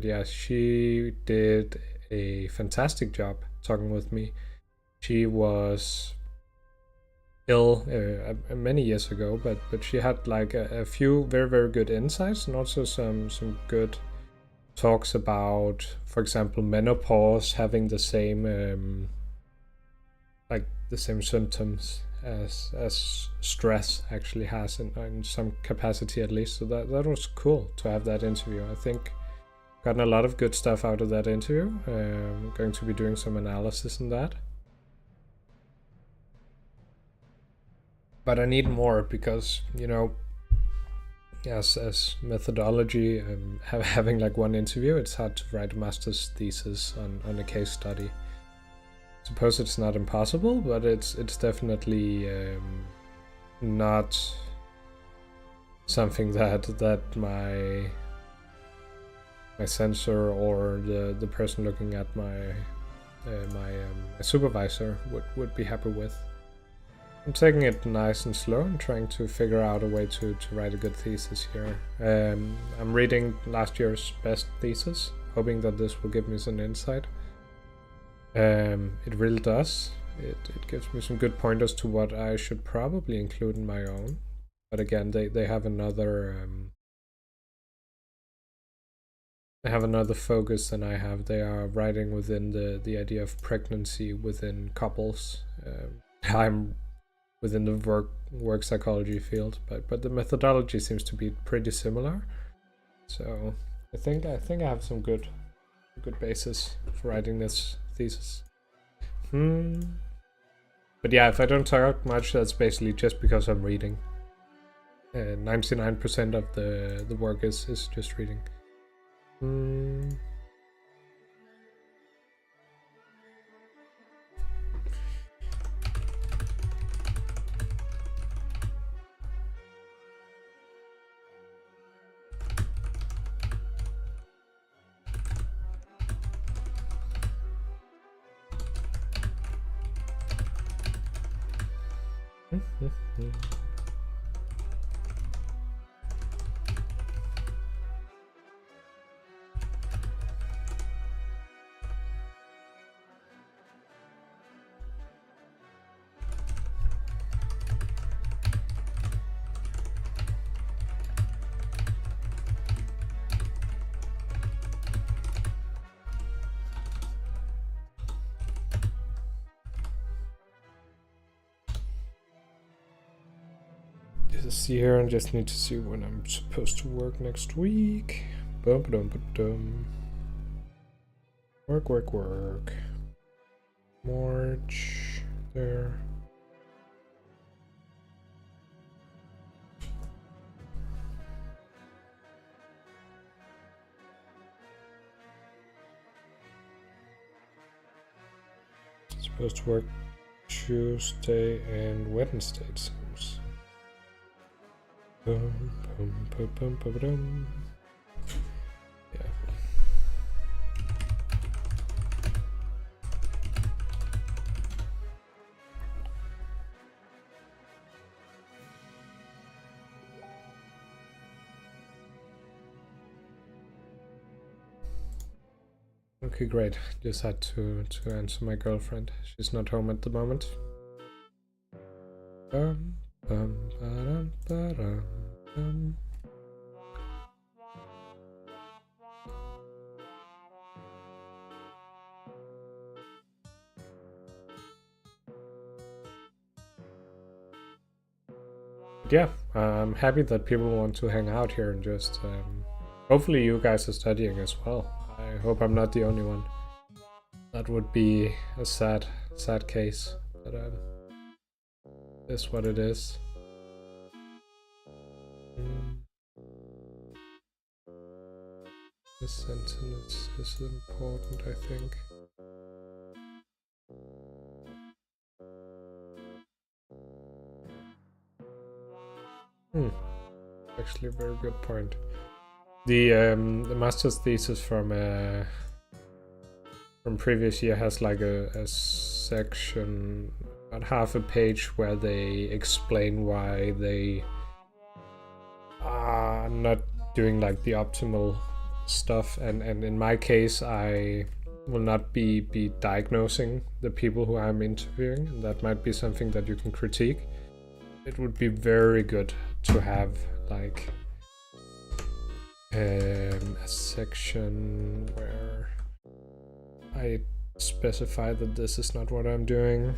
yeah, she did a fantastic job talking with me. She was ill many years ago, but she had like a few very good insights, and also some good talks about, for example, menopause having the same like the same symptoms as stress actually has in some capacity at least. So that was cool to have that interview. I think gotten a lot of good stuff out of that interview. I'm going to be doing some analysis in that. But I need more because, you know, as methodology, having like one interview, it's hard to write a master's thesis on a case study. Suppose it's not impossible, but it's definitely not something that my censor or the person looking at my supervisor would be happy with. I'm taking it nice and slow and trying to figure out a way to write a good thesis here. I'm reading last year's best thesis, hoping that this will give me some insight. It really does. It gives me some good pointers to what I should probably include in my own. But again, they have another focus than I have. They are writing within the idea of pregnancy within couples. I'm within the work psychology field, but the methodology seems to be pretty similar. So I think I have some good basis for writing this thesis. But But yeah, if I don't talk much, that's basically just because I'm reading. 99% of the work is just reading. This year, I just need to see when I'm supposed to work next week. Work. March, there. Supposed to work Tuesday and Wednesday, it seems. Yeah. Okay, great. Just had to answer my girlfriend. She's not home at the moment. Yeah, I'm happy that people want to hang out here and just hopefully you guys are studying as well. I hope I'm not the only one. That would be a sad case, but it's what it is. This sentence is important, I think. Actually, a very good point. The master's thesis from previous year has like a section, about half a page, where they explain why they are not doing like the optimal stuff, and in my case, I will not be diagnosing the people who I'm interviewing, and that might be something that you can critique. It would be very good to have like a section where I specify that this is not what I'm doing.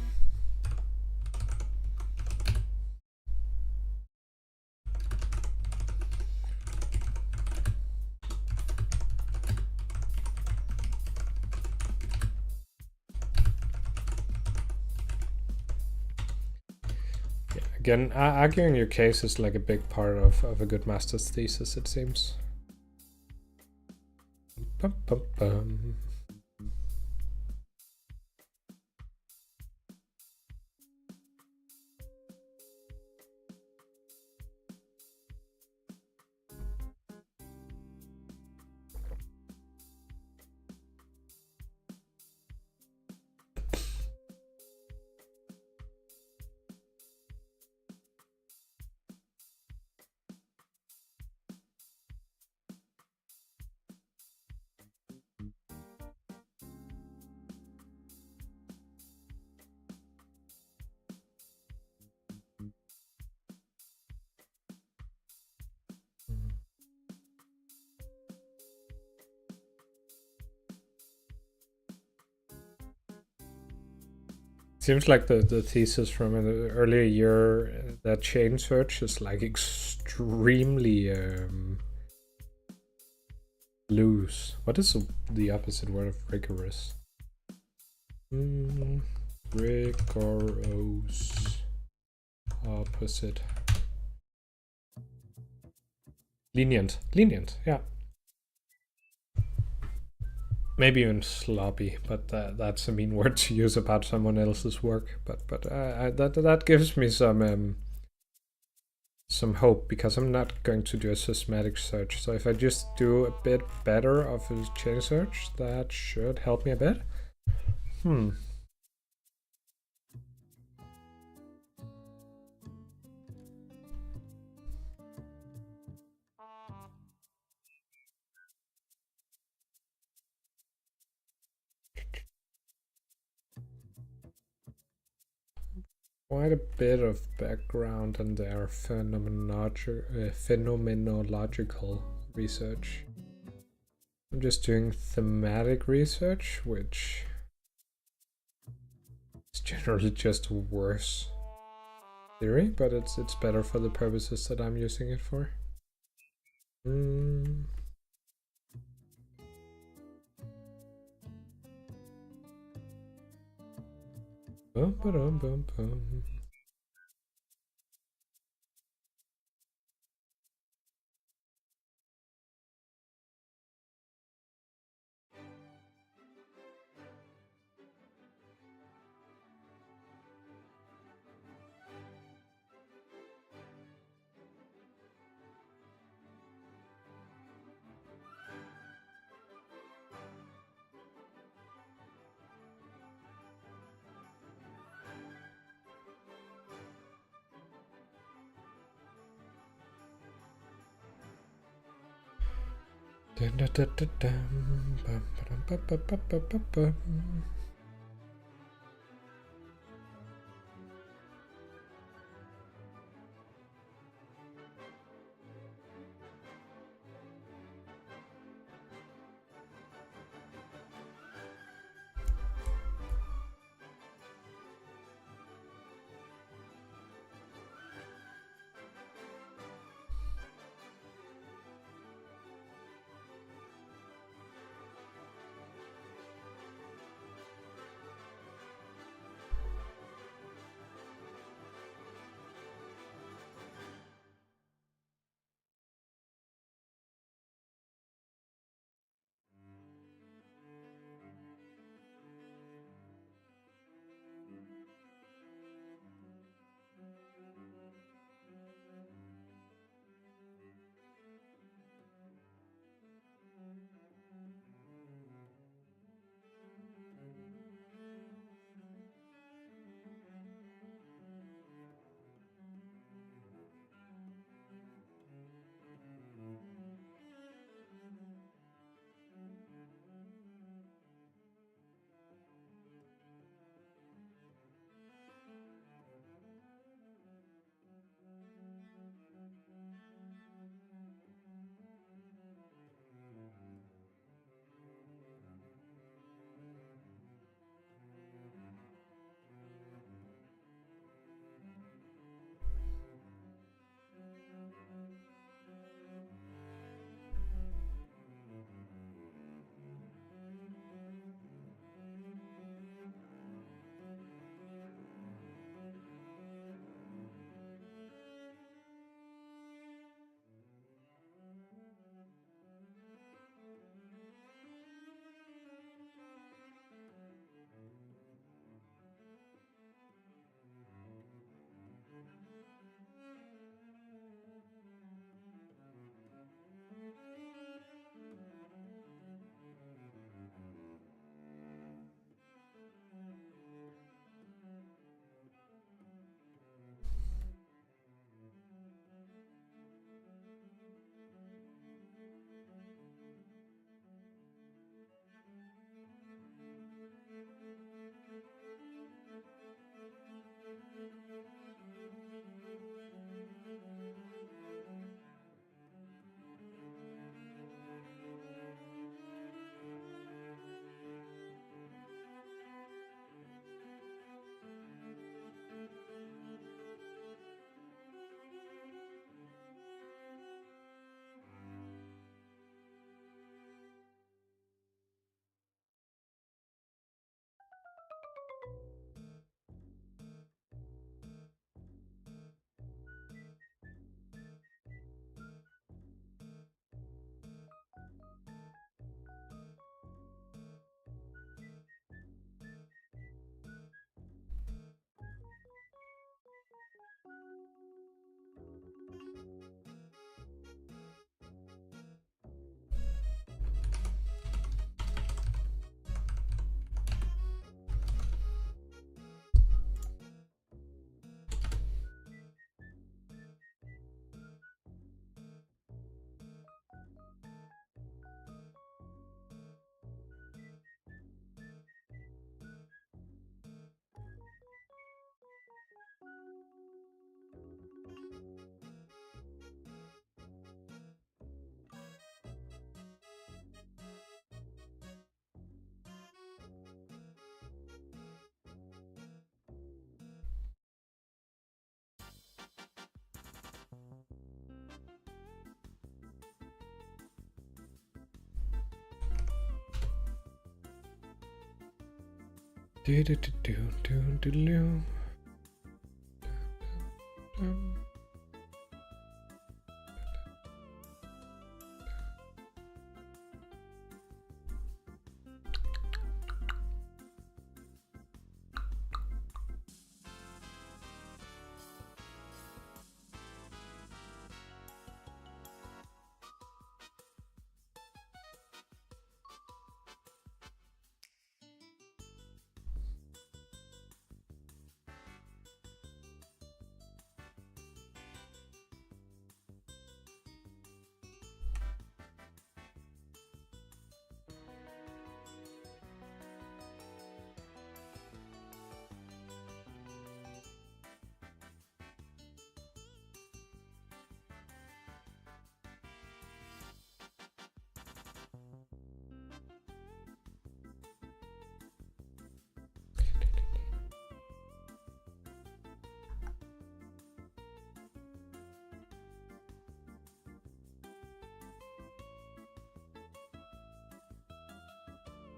Again, arguing your case is like a big part of a good master's thesis, it seems. Bum, bum, bum. Seems like the thesis from an earlier year, that chain search is like extremely loose. What is the opposite word of rigorous? rigorous opposite. Lenient, yeah. Maybe even sloppy, but that's a mean word to use about someone else's work. But that gives me some hope, because I'm not going to do a systematic search. So if I just do a bit better of a chain search, that should help me a bit. Quite a bit of background on their phenomenological research. I'm just doing thematic research, which is generally just worse theory, but it's better for the purposes that I'm using it for. Bum, ba-dum, bum, bum. Dun, dun, dun, dun, dun. Bum, ba-dum, ba-ba-ba-ba-ba-ba.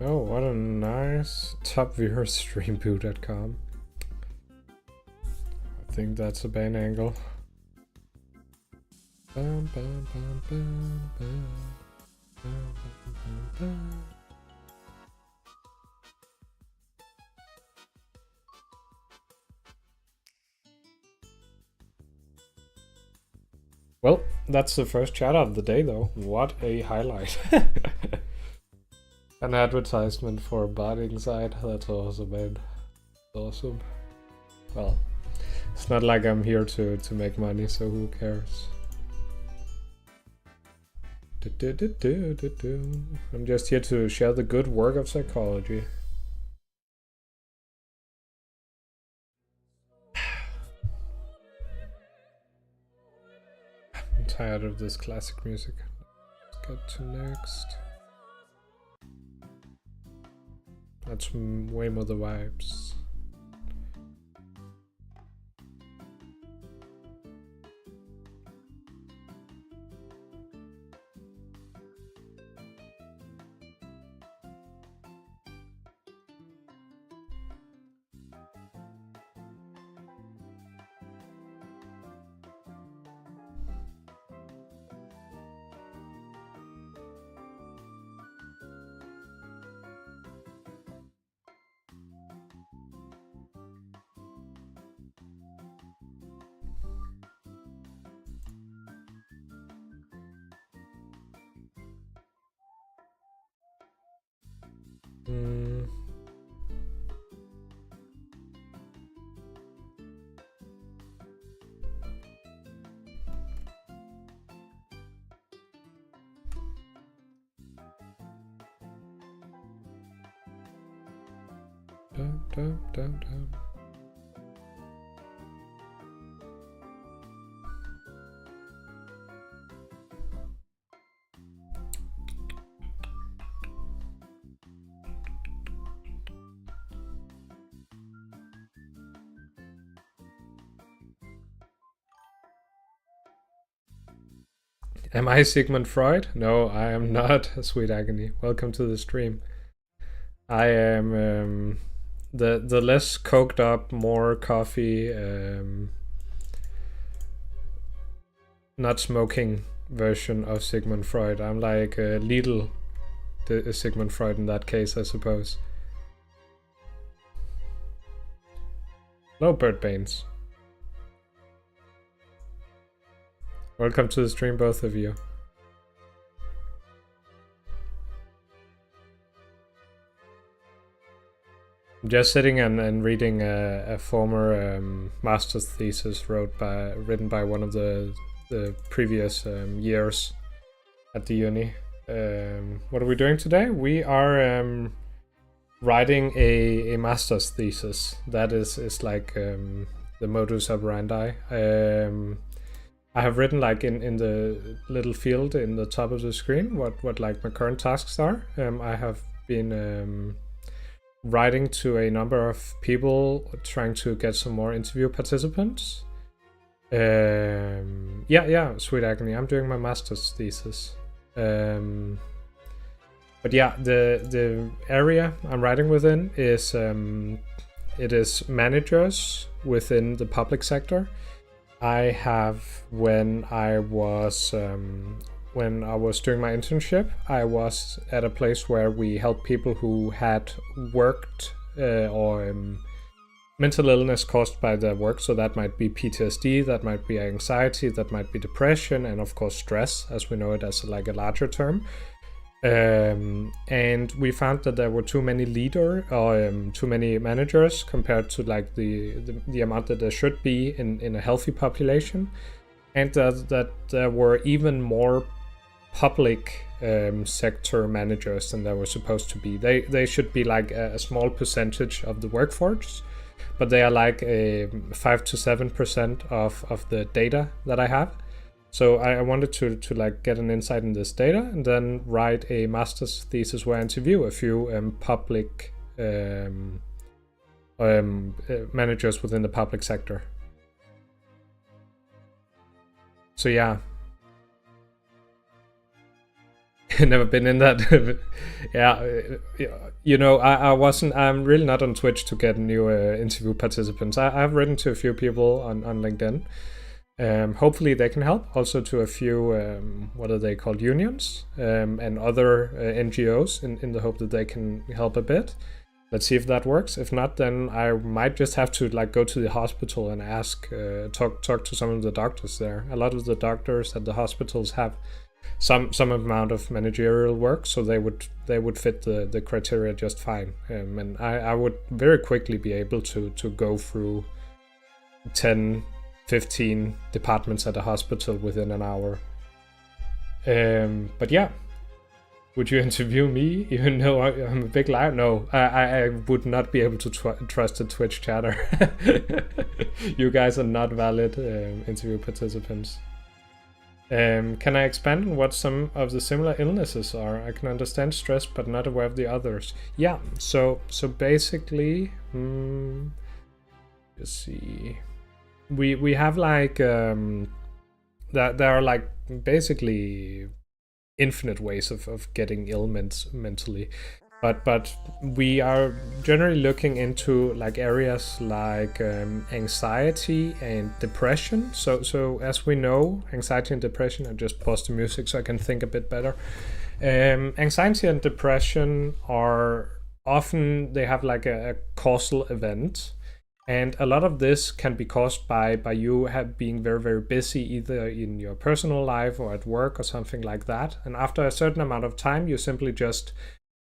Oh, what a nice top viewer streamboo.com. I think that's a band angle. Bum, bum, bum, bum, bum. Bum, bum, bum, bum. Well, that's the first chat of the day though. What a highlight. An advertisement for a botting site. That's awesome, man. Awesome. Well, it's not like I'm here to make money, so who cares? I'm just here to share the good work of psychology. I'm tired of this classic music. Let's get to next. That's way more the vibes. Dum. Am I Sigmund Freud? No, I am not, Sweet Agony. Welcome to the stream. I am the less coked up, more coffee, not smoking version of Sigmund Freud. I'm like Lidl, the Sigmund Freud in that case, I suppose. Hello, Bert Baines. Welcome to the stream, both of you. I'm just sitting and reading a former master's thesis written by one of the previous years at the uni. What are we doing today? We are writing a master's thesis. That is like the modus operandi. I have written like in the little field in the top of the screen what like my current tasks are. I have been writing to a number of people, trying to get some more interview participants. Yeah, Sweet Agony. I'm doing my master's thesis. But yeah, the area I'm writing within is it is managers within the public sector. I have when I was doing my internship, I was at a place where we helped people who had worked or mental illness caused by their work. So that might be PTSD, that might be anxiety, that might be depression, and of course stress, as we know it as like a larger term. And we found that there were too many too many managers compared to like the amount that there should be in a healthy population, and that there were even more public sector managers than there were supposed to be. They should be like a small percentage of the workforce, but they are like a 5 to 7% of the data that I have. So I wanted to like get an insight in this data and then write a master's thesis where I interview a few public managers within the public sector. So yeah, never been in that. Yeah, I'm really not on Twitch to get new interview participants. I've written to a few people on LinkedIn. Hopefully they can help, also to a few what are they called, unions and other NGOs in the hope that they can help a bit. Let's see if that works. If not, then I might just have to like go to the hospital and ask talk to some of the doctors there. A lot of the doctors at the hospitals have some amount of managerial work, so they would fit the criteria just fine. And I would very quickly be able to go through 10-15 departments at a hospital within an hour. But yeah, would you interview me even though I'm a big liar? No, I would not be able to trust a Twitch chatter. You guys are not valid interview participants. Can I expand on what some of the similar illnesses are? I can understand stress but not aware of the others. Yeah, so basically, let's see. We have like that there are like basically infinite ways of getting ill mentally, but we are generally looking into like areas like anxiety and depression. So as we know, anxiety and depression, I just paused the music so I can think a bit better. Anxiety and depression are often, they have like a causal event. And a lot of this can be caused by you being very, very busy, either in your personal life or at work or something like that. And after a certain amount of time, you simply just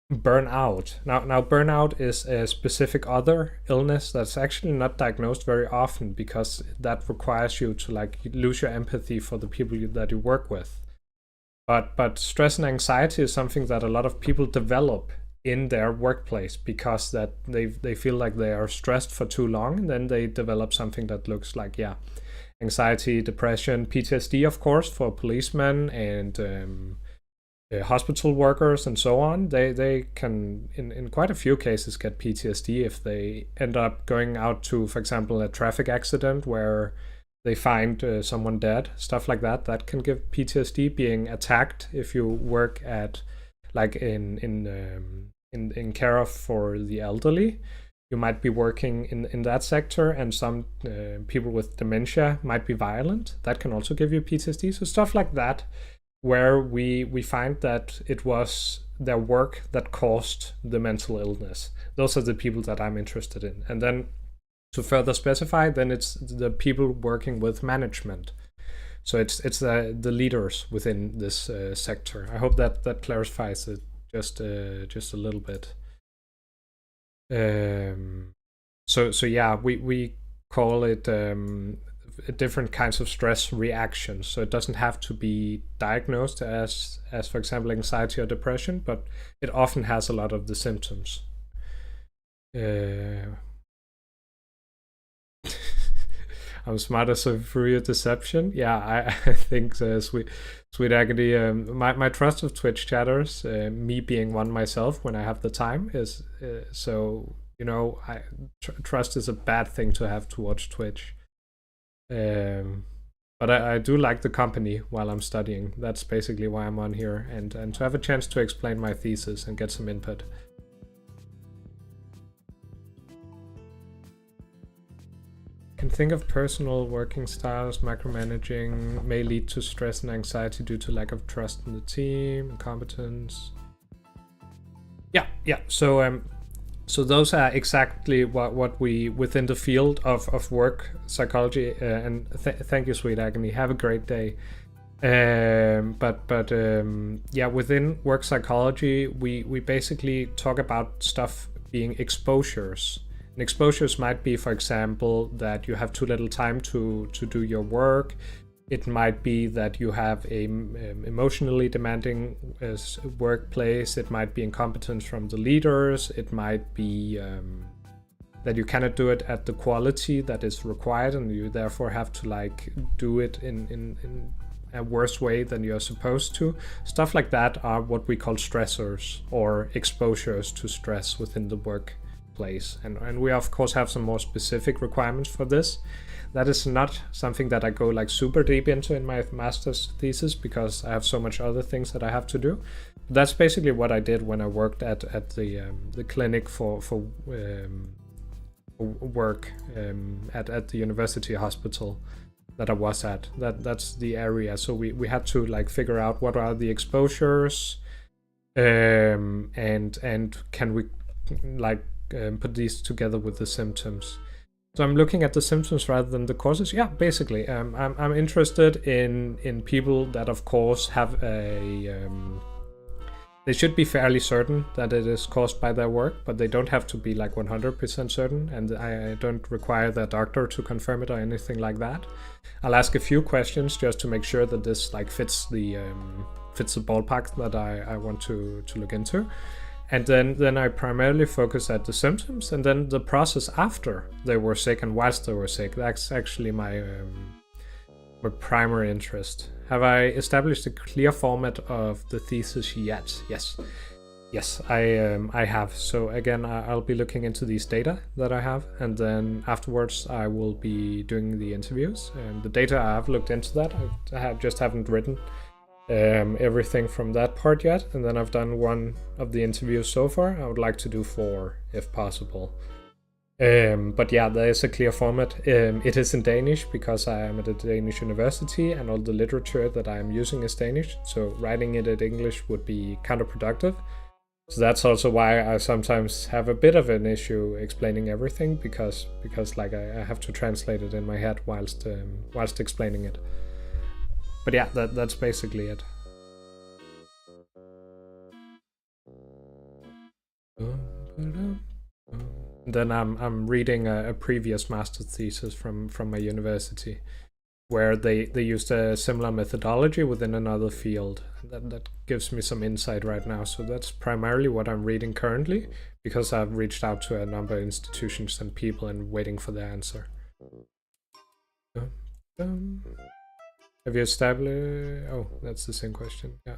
burn out. Now burnout is a specific other illness that's actually not diagnosed very often, because that requires you to like lose your empathy for the people that you work with. But stress and anxiety is something that a lot of people develop in their workplace because that they feel like they are stressed for too long, and then they develop something that looks like, yeah, anxiety, depression, PTSD, of course, for policemen and hospital workers and so on. They can in quite a few cases get PTSD if they end up going out to, for example, a traffic accident where they find someone dead, stuff like that. That can give PTSD. Being attacked if you work at like in care of for the elderly, you might be working in that sector, and some people with dementia might be violent. That can also give you PTSD. So stuff like that, where we find that it was their work that caused the mental illness. Those are the people that I'm interested in. And then to further specify, then it's the people working with management. So it's the leaders within this sector. I hope that clarifies it just a little bit. So yeah, we call it different kinds of stress reactions. So it doesn't have to be diagnosed as for example anxiety or depression, but it often has a lot of the symptoms. I'm smarter, so through your deception. Yeah, I think so. Sweet Agony. My trust of Twitch chatters, me being one myself when I have the time, is so, you know, trust is a bad thing to have to watch Twitch. But I do like the company while I'm studying. That's basically why I'm on here, and to have a chance to explain my thesis and get some input. Can think of personal working styles. Micromanaging may lead to stress and anxiety due to lack of trust in the team, incompetence. Yeah. So those are exactly what we within the field of work psychology. And thank you, sweet agony. Have a great day. Yeah, within work psychology, we basically talk about stuff being exposures. And exposures might be, for example, that you have too little time to do your work. It might be that you have a emotionally demanding workplace. It might be incompetence from the leaders. It might be that you cannot do it at the quality that is required, and you therefore have to like do it in a worse way than you're supposed to. Stuff like that are what we call stressors or exposures to stress within the workplace. And we of course have some more specific requirements for this. That is not something that I go like super deep into in my master's thesis because I have so much other things that I have to do. But that's basically what I did when I worked at the clinic for work at the university hospital that I was at. That's the area. So we had to like figure out what are the exposures, and can we like put these together with the symptoms. So I'm looking at the symptoms rather than the causes. Yeah, basically, I'm interested in people that, of course, have a. They should be fairly certain that it is caused by their work, but they don't have to be like 100% certain, and I don't require their doctor to confirm it or anything like that. I'll ask a few questions just to make sure that this like fits the ballpark that I want to look into. And then I primarily focus at the symptoms, and then the process after they were sick and whilst they were sick. That's actually my primary interest. Have I established a clear format of the thesis yet? Yes, I have. So again, I'll be looking into these data that I have, and then afterwards I will be doing the interviews. And the data I have looked into that. I just haven't written everything from that part yet, and then I've done one of the interviews so far. I would like to do 4 if possible. But yeah, there is a clear format. It is in Danish because I am at a Danish university and all the literature that I am using is Danish, so writing it in English would be counterproductive. So that's also why I sometimes have a bit of an issue explaining everything because like I have to translate it in my head whilst explaining it. But yeah, that's basically it. Then I'm reading a previous master's thesis from my university, where they used a similar methodology within another field. That gives me some insight right now. So that's primarily what I'm reading currently, because I've reached out to a number of institutions and people and waiting for their answer. Have you established? Oh, that's the same question. Yeah.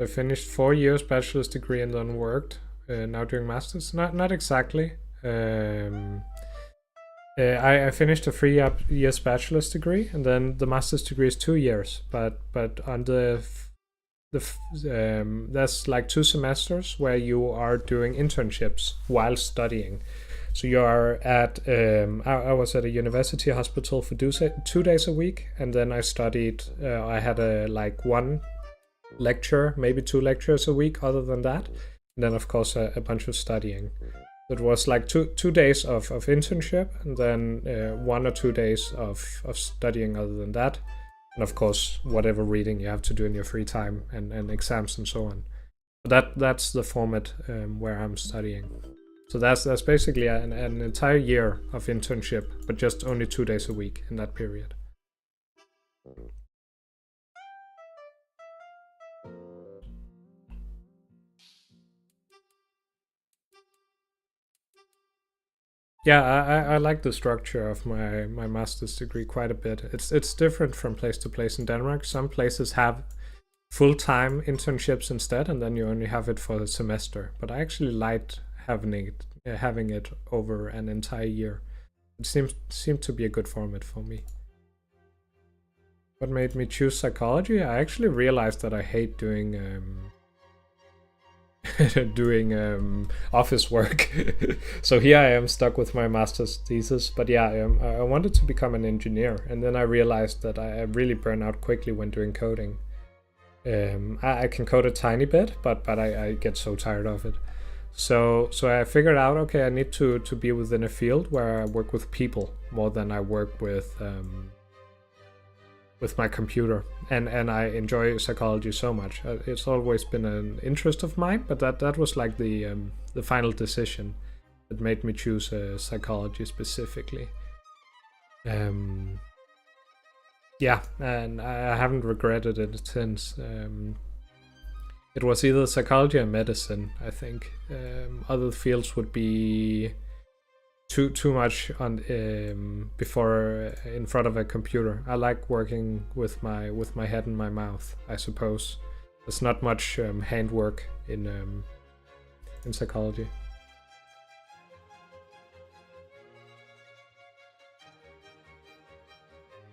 I finished 4 years bachelor's degree and then worked. Now doing masters. Not exactly. I finished a 3 years bachelor's degree, and then the master's degree is 2 years. But on there's like 2 semesters where you are doing internships while studying. So you are at I was at a university hospital for 2 days a week, and then I studied. I had like 1 lecture, maybe 2 lectures a week. Other than that, and then of course a bunch of studying. It was like two days of internship, and then 1 or 2 days of studying other than that. And of course, whatever reading you have to do in your free time and exams and so on. But that's the format where I'm studying. So that's basically an entire year of internship, but just only 2 days a week in that period. Yeah, I like the structure of my master's degree quite a bit. It's different from place to place in Denmark. Some places have full-time internships instead, and then you only have it for the semester. But I actually liked having it over an entire year. It seemed to be a good format for me. What made me choose psychology? I actually realized that I hate doing doing office work. So here I am stuck with my master's thesis. But yeah, I wanted to become an engineer, and then I realized that I really burn out quickly when doing coding. I can code a tiny bit, but I get so tired of it. So I figured out, okay, I need to be within a field where I work with people more than I work with my computer, and I enjoy psychology so much. It's always been an interest of mine, but that was like the final decision that made me choose psychology specifically. Yeah, and I haven't regretted it since. It was either psychology or medicine, I think. Other fields would be too much on before in front of a computer. I like working with my head and my mouth, I suppose. There's not much handwork in psychology.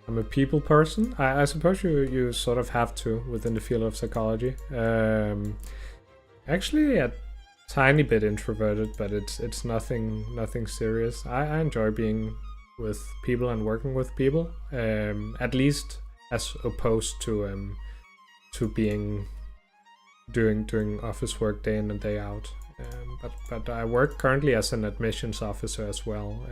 I'm a people person. I suppose you sort of have to within the field of psychology. Actually, a tiny bit introverted, but it's nothing serious. I enjoy being with people and working with people. At least as opposed to being doing office work day in and day out. But I work currently as an admissions officer as well.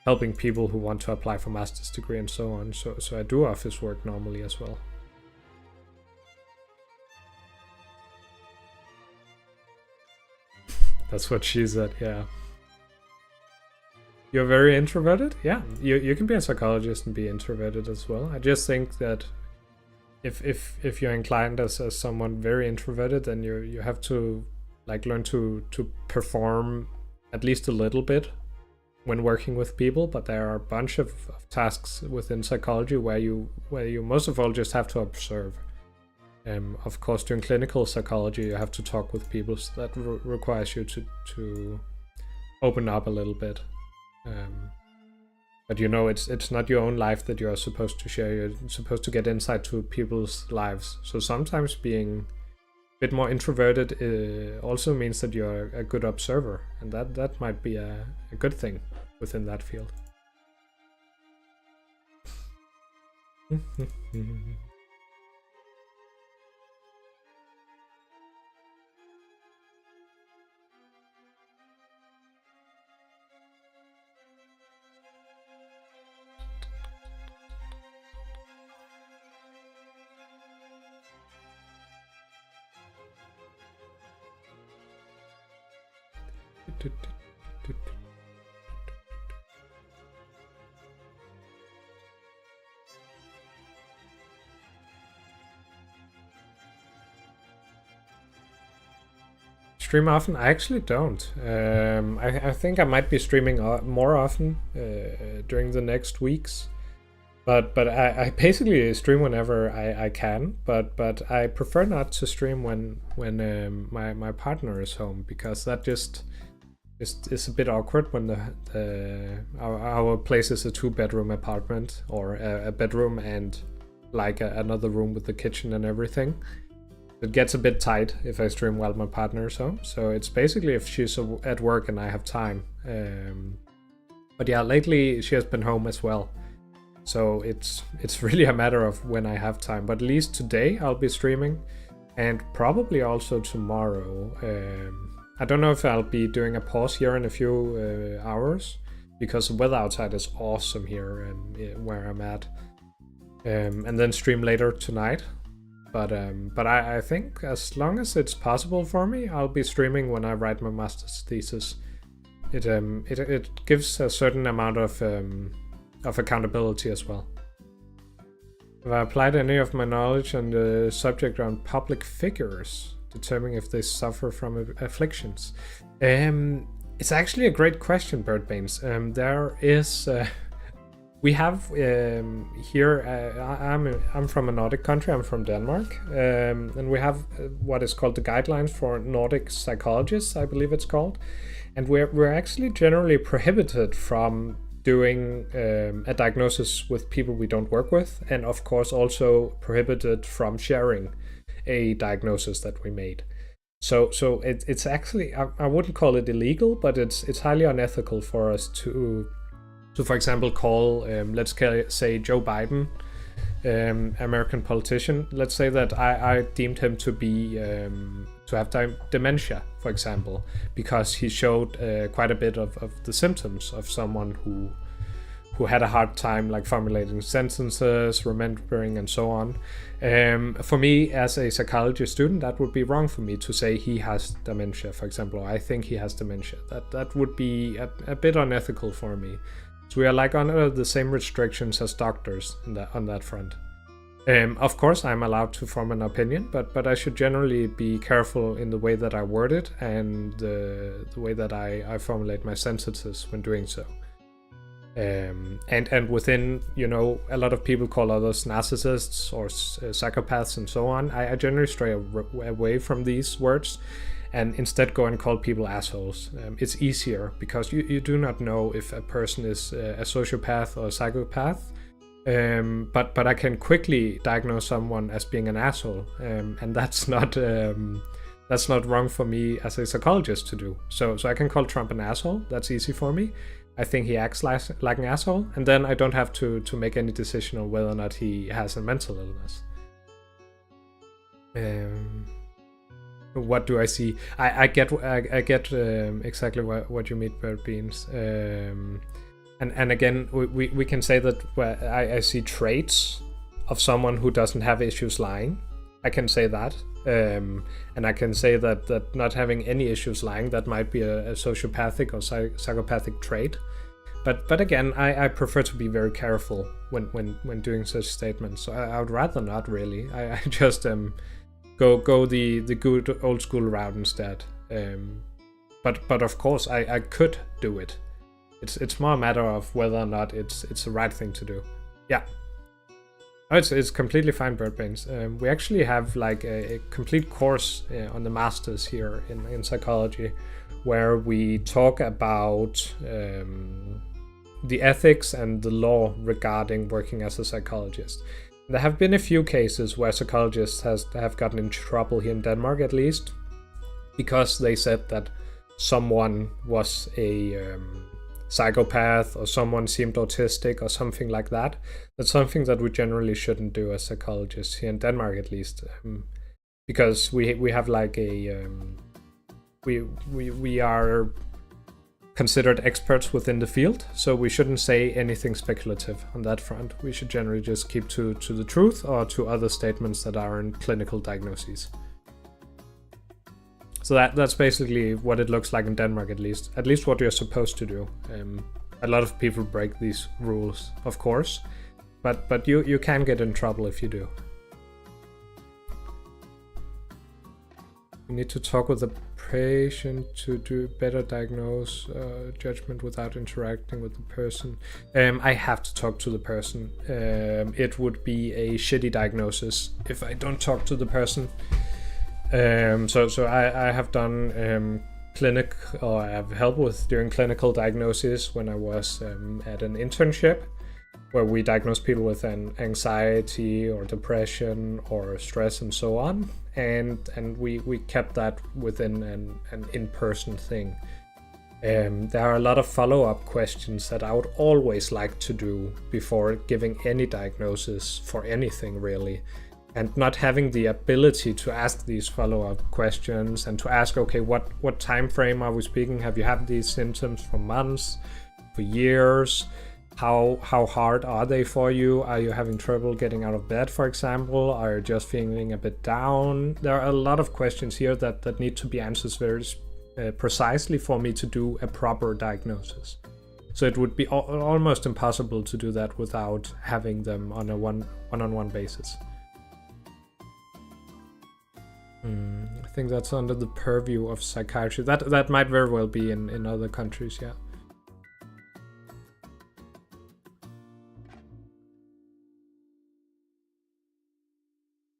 Helping people who want to apply for master's degree and so on. So I do office work normally as well. That's what she said, yeah. You're very introverted? Yeah, you can be a psychologist and be introverted as well. I just think that if you're inclined as someone very introverted, then you have to like learn to perform at least a little bit when working with people, but there are a bunch of tasks within psychology where you most of all just have to observe. Of course, during clinical psychology, you have to talk with people, so that requires you to open up a little bit. But you know, it's not your own life that you're supposed to share. You're supposed to get insight to people's lives. So sometimes being a bit more introverted also means that you're a good observer, and that might be a good thing within that field. Stream often? I actually don't. I think I might be streaming more often during the next weeks. But I basically stream whenever I can. But I prefer not to stream when my partner is home, because that just is a bit awkward when our place is a 2-bedroom apartment, or a bedroom and like another room with the kitchen and everything. It gets a bit tight if I stream while my partner is home. So it's basically if she's at work and I have time. But yeah, lately she has been home as well. So it's really a matter of when I have time. But at least today I'll be streaming, and probably also tomorrow. I don't know if I'll be doing a pause here in a few hours, because the weather outside is awesome here where I'm at. And then stream later tonight. But I think as long as it's possible for me, I'll be streaming when I write my master's thesis. It gives a certain amount of accountability as well. Have I applied any of my knowledge on the subject around public figures, determining if they suffer from afflictions? It's actually a great question, Bert Baines. There is, we have here. I'm from a Nordic country. I'm from Denmark, and we have what is called the guidelines for Nordic psychologists, I believe it's called, and we're actually generally prohibited from doing a diagnosis with people we don't work with, and of course also prohibited from sharing a diagnosis that we made. So it's actually, I wouldn't call it illegal, but it's highly unethical for us to for example call let's say Joe Biden, American politician. Let's say that I deemed him to be to have dementia, for example, because he showed quite a bit of the symptoms of someone who had a hard time like formulating sentences, remembering, and so on. For me, as a psychology student, that would be wrong for me to say he has dementia, for example, or I think he has dementia. That would be a bit unethical for me. So we are like under the same restrictions as doctors on that front. Of course, I'm allowed to form an opinion, but I should generally be careful in the way that I word it and the way that I formulate my sentences when doing so. And within, a lot of people call others narcissists or psychopaths and so on. I generally stray away from these words and instead go and call people assholes. It's easier because you do not know if a person is a sociopath or a psychopath, but I can quickly diagnose someone as being an asshole, and that's not wrong for me as a psychologist to do. So I can call Trump an asshole. That's easy for me. I think he acts like an asshole, and then I don't have to make any decision on whether or not he has a mental illness. What do I see? I get exactly what you mean, Bert Beans. And again, we can say that I see traits of someone who doesn't have issues lying. I can say that. And I can say that not having any issues lying, that might be a sociopathic or psychopathic trait. But again, I prefer to be very careful when doing such statements. So I would rather not really. I just go the good old school route instead. But of course I could do it. It's more a matter of whether or not it's the right thing to do. Yeah. Oh, it's completely fine, Bert Baines. We actually have like a complete course on the masters here in psychology, where we talk about the ethics and the law regarding working as a psychologist. There have been a few cases where psychologists have gotten in trouble here in Denmark, at least, because they said that someone was a psychopath or someone seemed autistic or something like that. That's something that we generally shouldn't do as psychologists here in Denmark, at least, because we have like a we are considered experts within the field, so we shouldn't say anything speculative on that front. We should generally just keep to the truth or to other statements that aren't clinical diagnoses. So that's basically what it looks like in Denmark, at least what you're supposed to do. A lot of people break these rules, of course, but you can get in trouble if you do. You need to talk with the patient to do better diagnose judgment without interacting with the person. I have to talk to the person. It would be a shitty diagnosis if I don't talk to the person. So I have done clinic, or I have helped with doing clinical diagnosis when I was at an internship, where we diagnose people with an anxiety or depression or stress and so on, and we kept that within an in-person thing. There are a lot of follow-up questions that I would always like to do before giving any diagnosis for anything, really. And not having the ability to ask these follow-up questions and to ask, okay, what time frame are we speaking? Have you had these symptoms for months, for years? How hard are they for you? Are you having trouble getting out of bed, for example? Are you just feeling a bit down? There are a lot of questions here that need to be answered very precisely for me to do a proper diagnosis. So it would be almost impossible to do that without having them on a one-on-one basis. I think that's under the purview of psychiatry. That might very well be in other countries, yeah.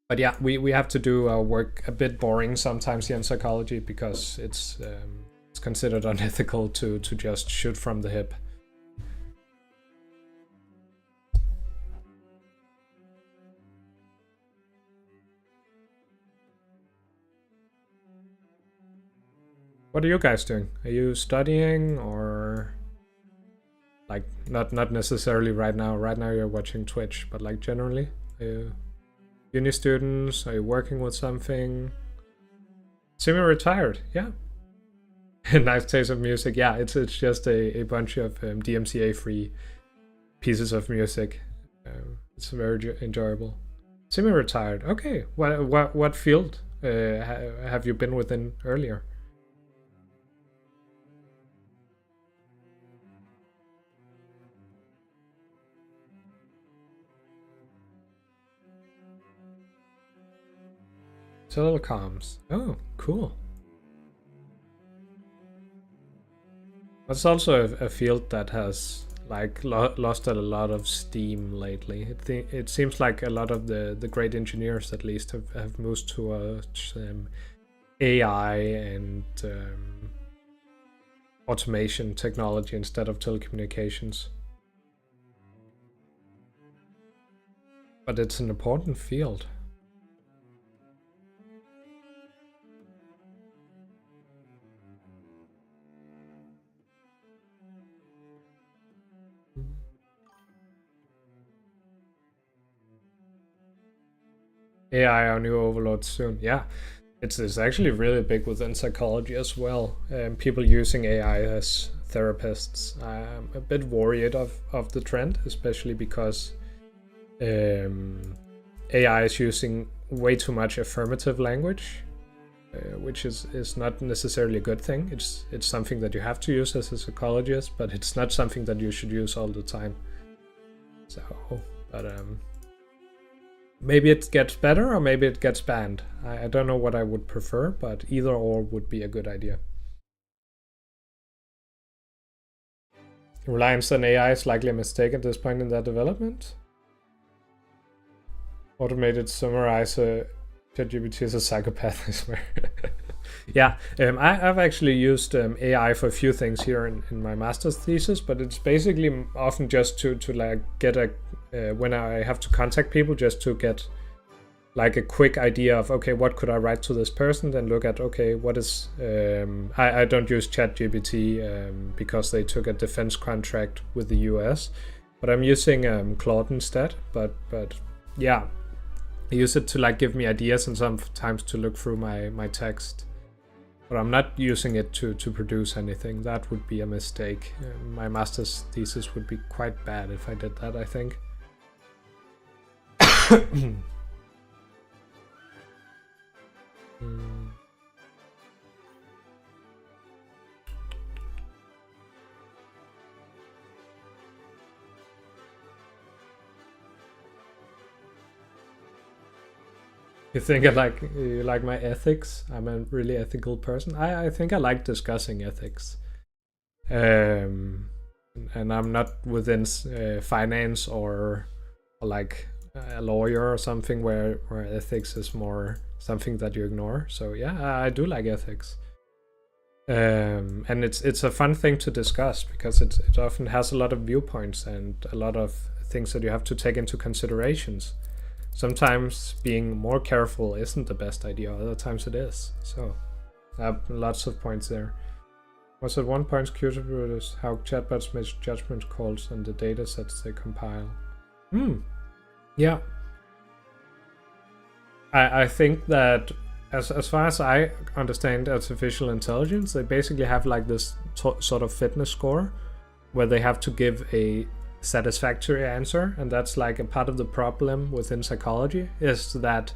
But yeah, we have to do our work a bit boring sometimes here in psychology because it's considered unethical to just shoot from the hip. What are you guys doing? Are you studying or like not necessarily right now? Right now you're watching Twitch, but like generally, are you uni students? Are you working with something? Semi-retired, yeah. Nice taste of music, yeah. It's just a bunch of DMCA-free pieces of music. It's very enjoyable. Semi-retired, okay. What field have you been within earlier? Telecoms. Oh, cool. That's also a field that has like lost a lot of steam lately. It seems like a lot of the great engineers, at least, have moved towards AI and automation technology instead of telecommunications. But it's an important field. AI, our new overlord soon. Yeah, it's actually really big within psychology as well. People using AI as therapists. I'm a bit worried of the trend, especially because AI is using way too much affirmative language, which is not necessarily a good thing. It's something that you have to use as a psychologist, but it's not something that you should use all the time. So, but maybe it gets better or maybe it gets banned. I don't know what I would prefer, but either or would be a good idea. Reliance on AI is likely a mistake at this point in their development. Automated summarizer. ChatGPT is a psychopath, I swear. Yeah, I've actually used AI for a few things here in my master's thesis, but it's basically often just to like get a when I have to contact people, just to get like a quick idea of, okay, what could I write to this person, then look at, okay, what is I don't use ChatGPT because they took a defense contract with the US, but I'm using Claude instead. But yeah, I use it to like give me ideas and sometimes to look through my text. But I'm not using it to produce anything. That would be a mistake. My master's thesis would be quite bad if I did that, I think. You think you like my ethics? I'm a really ethical person. I think I like discussing ethics. And I'm not within finance or like a lawyer or something where ethics is more something that you ignore. So yeah, I do like ethics. And it's a fun thing to discuss because it often has a lot of viewpoints and a lot of things that you have to take into considerations. Sometimes being more careful isn't the best idea, other times it is. So I have lots of points there. Was at one point curious is how chatbots make judgment calls on the data sets they compile. Yeah. I think that as far as I understand artificial intelligence, they basically have like this sort of fitness score where they have to give a satisfactory answer, and that's like a part of the problem within psychology, is that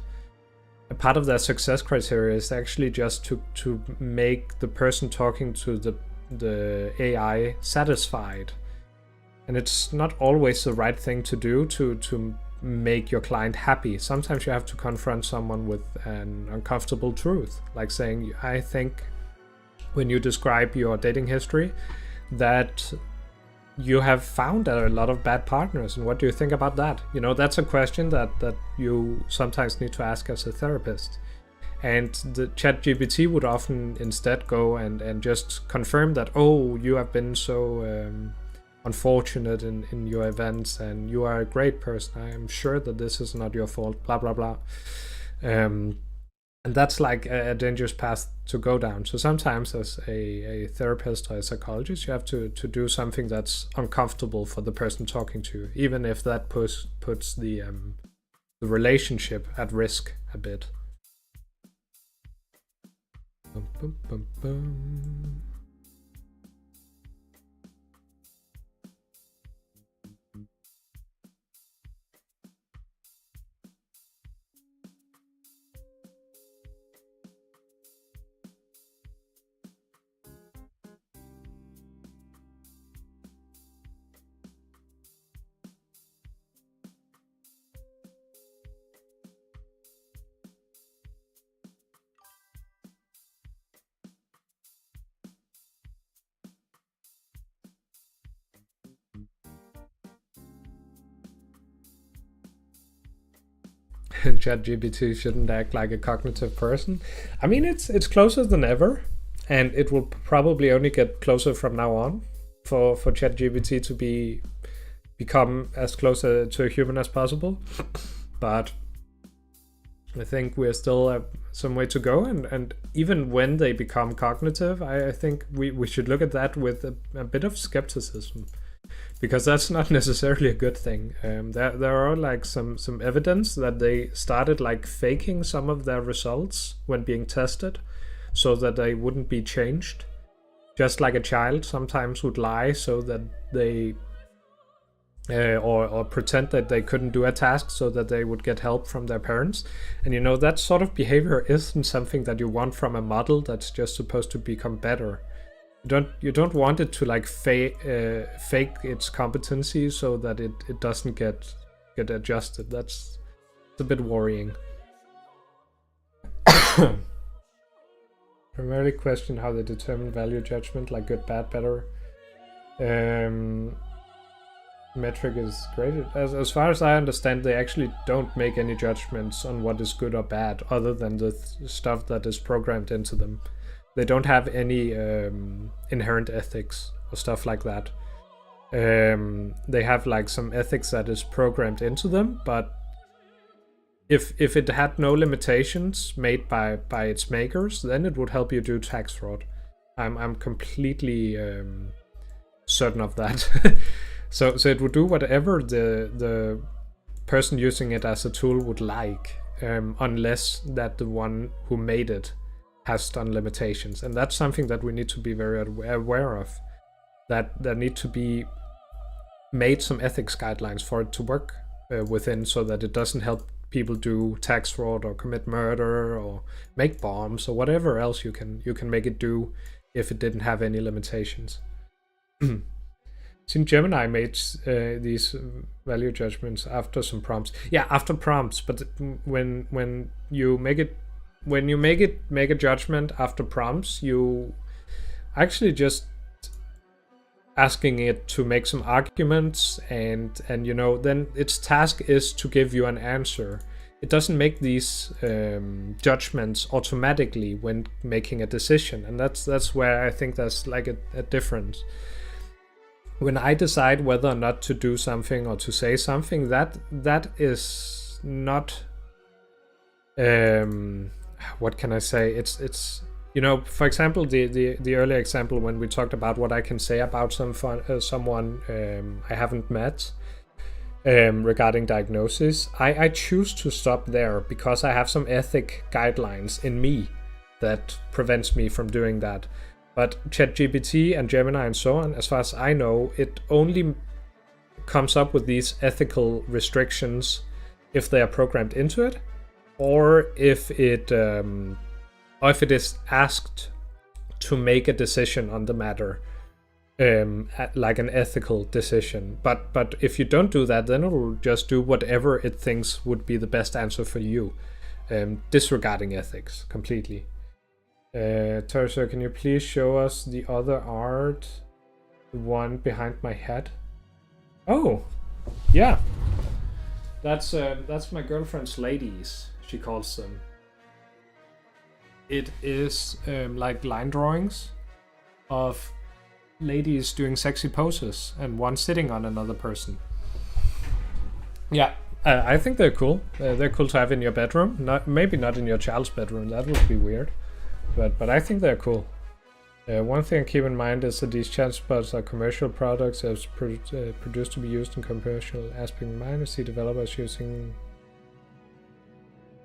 a part of their success criteria is actually just to make the person talking to the AI satisfied. And it's not always the right thing to do to make your client happy. Sometimes you have to confront someone with an uncomfortable truth, like saying, I think when you describe your dating history that you have found a lot of bad partners, and what do you think about that? That's a question that you sometimes need to ask as a therapist. And the ChatGPT would often instead go and just confirm that, oh, you have been so unfortunate in your events, and you are a great person. I am sure that this is not your fault, blah, blah, blah. And that's like a dangerous path to go down. So sometimes as a therapist or a psychologist, you have to do something that's uncomfortable for the person talking to you, even if that puts the relationship at risk a bit. Bum, bum, bum, bum. ChatGPT shouldn't act like a cognitive person. I mean, it's closer than ever, and it will probably only get closer from now on for ChatGPT to become as close to a human as possible. But I think we're still some way to go, and even when they become cognitive, I think we should look at that with a bit of skepticism, because that's not necessarily a good thing. There are like some evidence that they started like faking some of their results when being tested so that they wouldn't be changed. Just like a child sometimes would lie so that they or pretend that they couldn't do a task so that they would get help from their parents. And that sort of behavior isn't something that you want from a model that's just supposed to become better. You don't want it to like fake its competency so that it doesn't get adjusted. It's a bit worrying. Primarily question how they determine value judgment, like good, bad, better. Metric is great. As far as I understand, they actually don't make any judgments on what is good or bad, other than the stuff that is programmed into them. They don't have any inherent ethics or stuff like that. They have like some ethics that is programmed into them, but if it had no limitations made by its makers, then it would help you do tax fraud. I'm completely certain of that. So it would do whatever the person using it as a tool would like, unless that the one who made it has done limitations. And that's something that we need to be very aware of, that there need to be made some ethics guidelines for it to work within, so that it doesn't help people do tax fraud or commit murder or make bombs or whatever else you can make it do if it didn't have any limitations. Since Gemini made these value judgments after some prompts. Yeah, after prompts, but when you make a judgment after prompts, you actually just asking it to make some arguments, and then its task is to give you an answer. It doesn't make these judgments automatically when making a decision, and that's where I think there's like a difference. When I decide whether or not to do something or to say something, that is not what can I say? It's for example, the earlier example when we talked about what I can say about someone I haven't met regarding diagnosis, I choose to stop there because I have some ethic guidelines in me that prevents me from doing that. But ChatGPT and Gemini and so on, as far as I know, it only comes up with these ethical restrictions if they are programmed into it, or if it is asked to make a decision on the matter. like an ethical decision. But if you don't do that, then it will just do whatever it thinks would be the best answer for you, disregarding ethics completely. Teresa, can you please show us the other art, the one behind my head? Oh, yeah. That's my girlfriend's ladies, she calls them. It is like line drawings of ladies doing sexy poses and one sitting on another person. Yeah, I think they're cool. They're cool to have in your bedroom. Maybe not in your child's bedroom. That would be weird. But I think they're cool. One thing to keep in mind is that these chatbots are commercial products as produced to be used in commercial aspect in mind. I see developers using...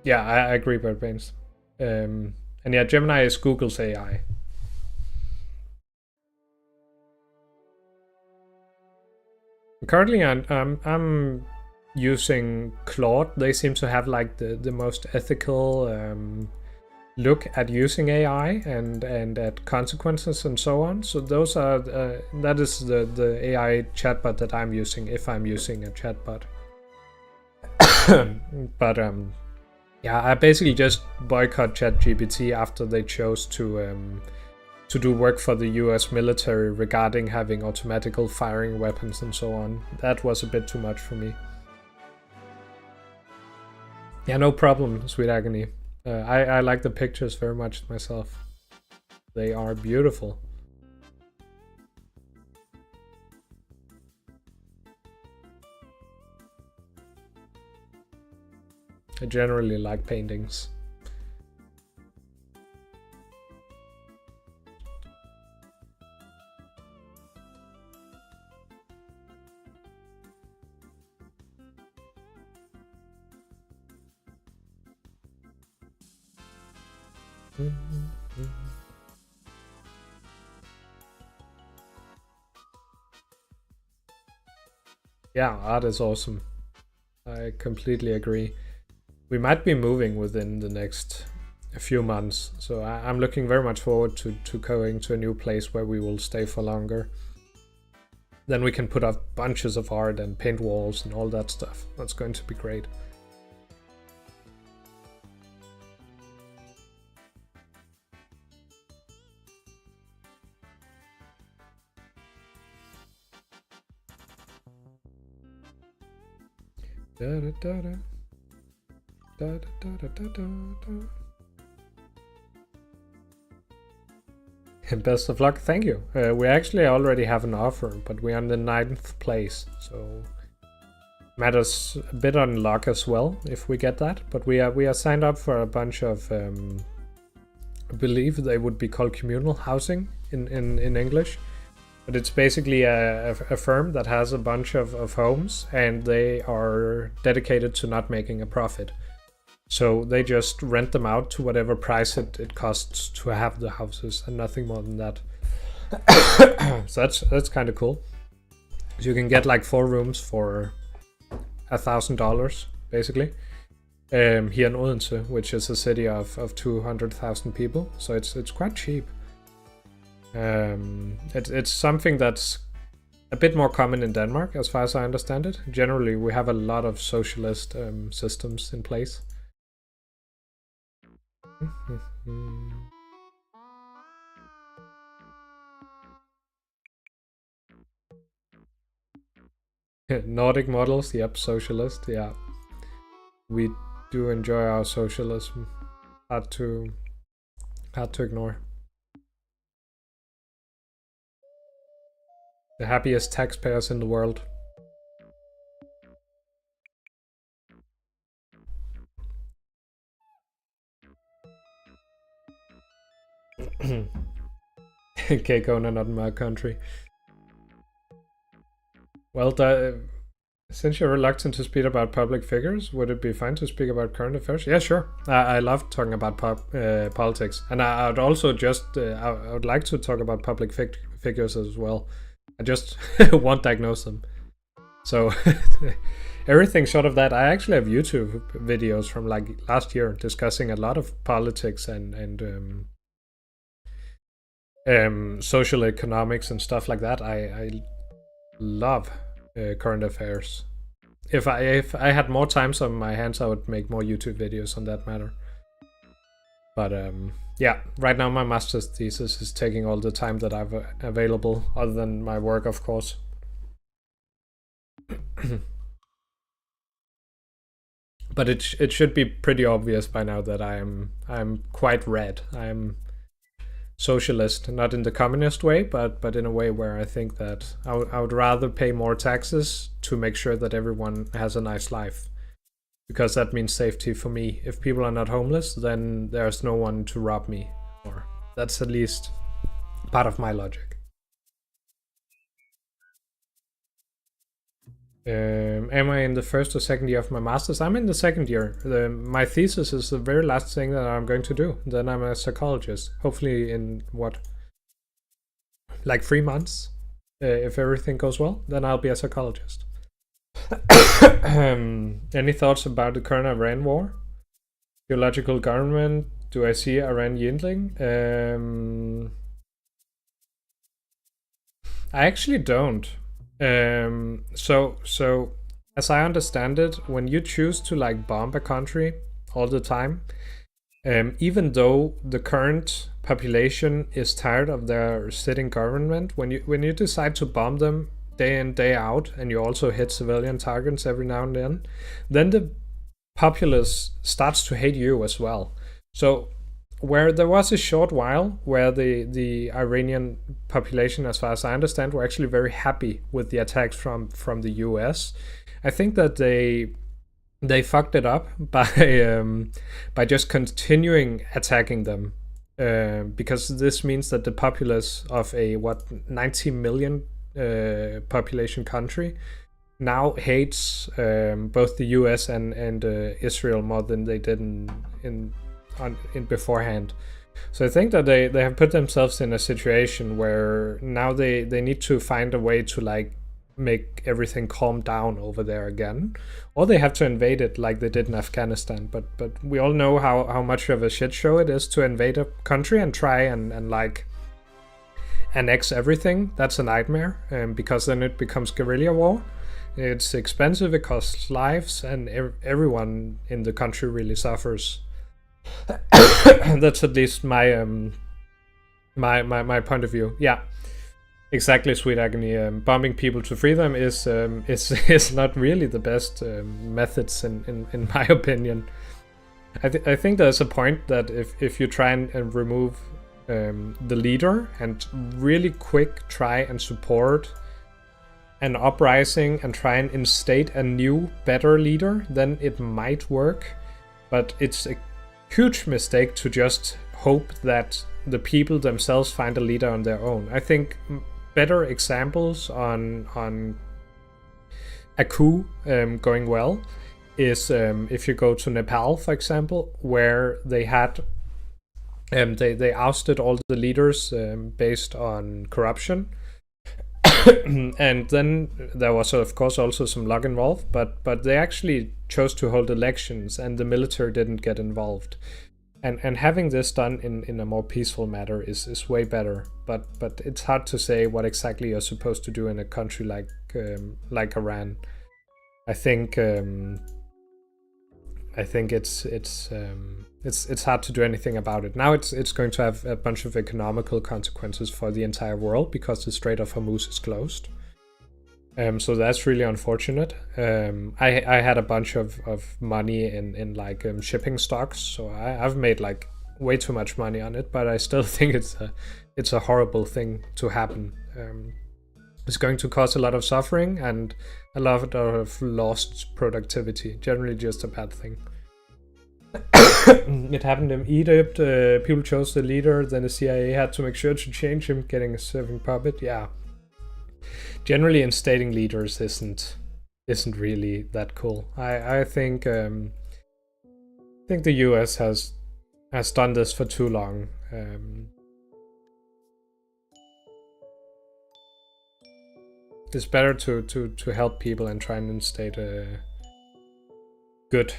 Yeah, I agree, Bert Baines. And yeah, Gemini is Google's AI. Currently, I'm using Claude. They seem to have like the most ethical look at using AI and at consequences and so on. So those are that is the AI chatbot that I'm using if I'm using a chatbot. But yeah, I basically just boycott ChatGPT after they chose to do work for the US military regarding having automatical firing weapons and so on. That was a bit too much for me. Yeah, no problem, Sweet Agony. I like the pictures very much myself. They are beautiful. I generally like paintings. Yeah, art is awesome. I completely agree. We might be moving within the next few months, so I'm looking very much forward to going to a new place where we will stay for longer. Then we can put up bunches of art and paint walls and all that stuff. That's going to be great. Da, da, da, da. Da, da, da, da, da, da. Best of luck, thank you. We actually already have an offer, but we're on the 9th place, so matters a bit on luck as well if we get that. But we are signed up for a bunch of I believe they would be called communal housing in English. But it's basically a firm that has a bunch of homes, and they are dedicated to not making a profit. So they just rent them out to whatever price it costs to have the houses, and nothing more than that. So that's kind of cool. So you can get like 4 rooms for $1,000 basically. Here in Odense, which is a city of 200,000 people. So it's quite cheap. It's something that's a bit more common in Denmark, as far as I understand it. Generally, we have a lot of socialist systems in place. Nordic models, yep, socialist, yeah. We do enjoy our socialism. Hard to ignore. The happiest taxpayers in the world. Cake owner, not in my country. Well, since you're reluctant to speak about public figures, would it be fine to speak about current affairs? Yeah, sure. I love talking about politics, and I would also just I would like to talk about public figures as well. I just won't diagnose them. So everything short of that. I actually have YouTube videos from like last year discussing a lot of politics and social economics and stuff like that. I love current affairs. If I had more time on my hands, I would make more YouTube videos on that matter. But yeah, right now my master's thesis is taking all the time that I've available, other than my work, of course. But it should be pretty obvious by now that I'm quite red. I'm socialist, not in the communist way, but in a way where I think that I would rather pay more taxes to make sure that everyone has a nice life, because that means safety for me. If people are not homeless, then there's no one to rob me, or that's at least part of my logic. Am I in the first or second year of my master's? I'm in the second year. My thesis is the very last thing that I'm going to do. Then I'm a psychologist. Hopefully in what? Like 3 months? If everything goes well, then I'll be a psychologist. Any thoughts about the current Iran war? Geological government? Do I see Iran yielding? I actually don't. So as I understand it, when you choose to like bomb a country all the time, even though the current population is tired of their sitting government, when you decide to bomb them day in day out, and you also hit civilian targets every now and then the populace starts to hate you as well. So where there was a short while where the Iranian population, as far as I understand, were actually very happy with the attacks from the US. I think that they fucked it up by just continuing attacking them, because this means that the populace of a 90 million population country now hates both the US and Israel more than they did in beforehand. So I think that they have put themselves in a situation where now they need to find a way to like make everything calm down over there again, or they have to invade it like they did in Afghanistan. But we all know how much of a shit show it is to invade a country and try and like annex everything. That's a nightmare, because then it becomes guerrilla war. It's expensive, it costs lives, and everyone in the country really suffers. That's at least my my point of view. Yeah, exactly, Sweet Agony. Bombing people to free them is not really the best methods in my opinion. I think there's a point that if you try and remove the leader and really quick try and support an uprising and try and instate a new, better leader, then it might work. But it's a huge mistake to just hope that the people themselves find a leader on their own. I think better examples on a coup going well is if you go to Nepal, for example, where they had they ousted all the leaders based on corruption. And then there was of course also some luck involved, but they actually chose to hold elections and the military didn't get involved. And having this done in a more peaceful manner is way better. But it's hard to say what exactly you're supposed to do in a country like Iran. I think it's hard to do anything about it. Now it's going to have a bunch of economical consequences for the entire world because the Strait of Hormuz is closed. So that's really unfortunate. I had a bunch of money in like shipping stocks, so I've made like way too much money on it, but I still think it's a horrible thing to happen. It's going to cause a lot of suffering and a lot of lost productivity. Generally just a bad thing. It happened in Egypt. People chose the leader, then the CIA had to make sure to change him, getting a serving puppet. Yeah. Generally instating leaders isn't really that cool. I think the US has done this for too long. It's better to help people and try and instate a good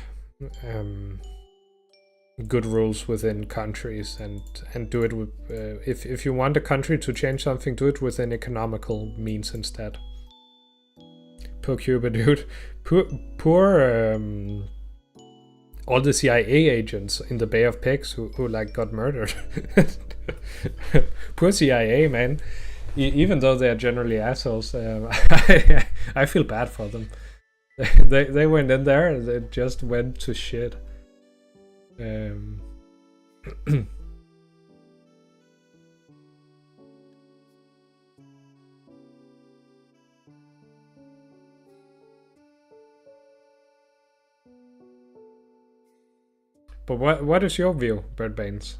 good rules within countries and do it with if you want a country to change something, do it within economical means instead. Poor Cuba, dude. Poor all the CIA agents in the Bay of Pigs who like got murdered. Poor CIA, man. Even though they are generally assholes, I feel bad for them. They went in there and they just went to shit. But what is your view, Birdbanes?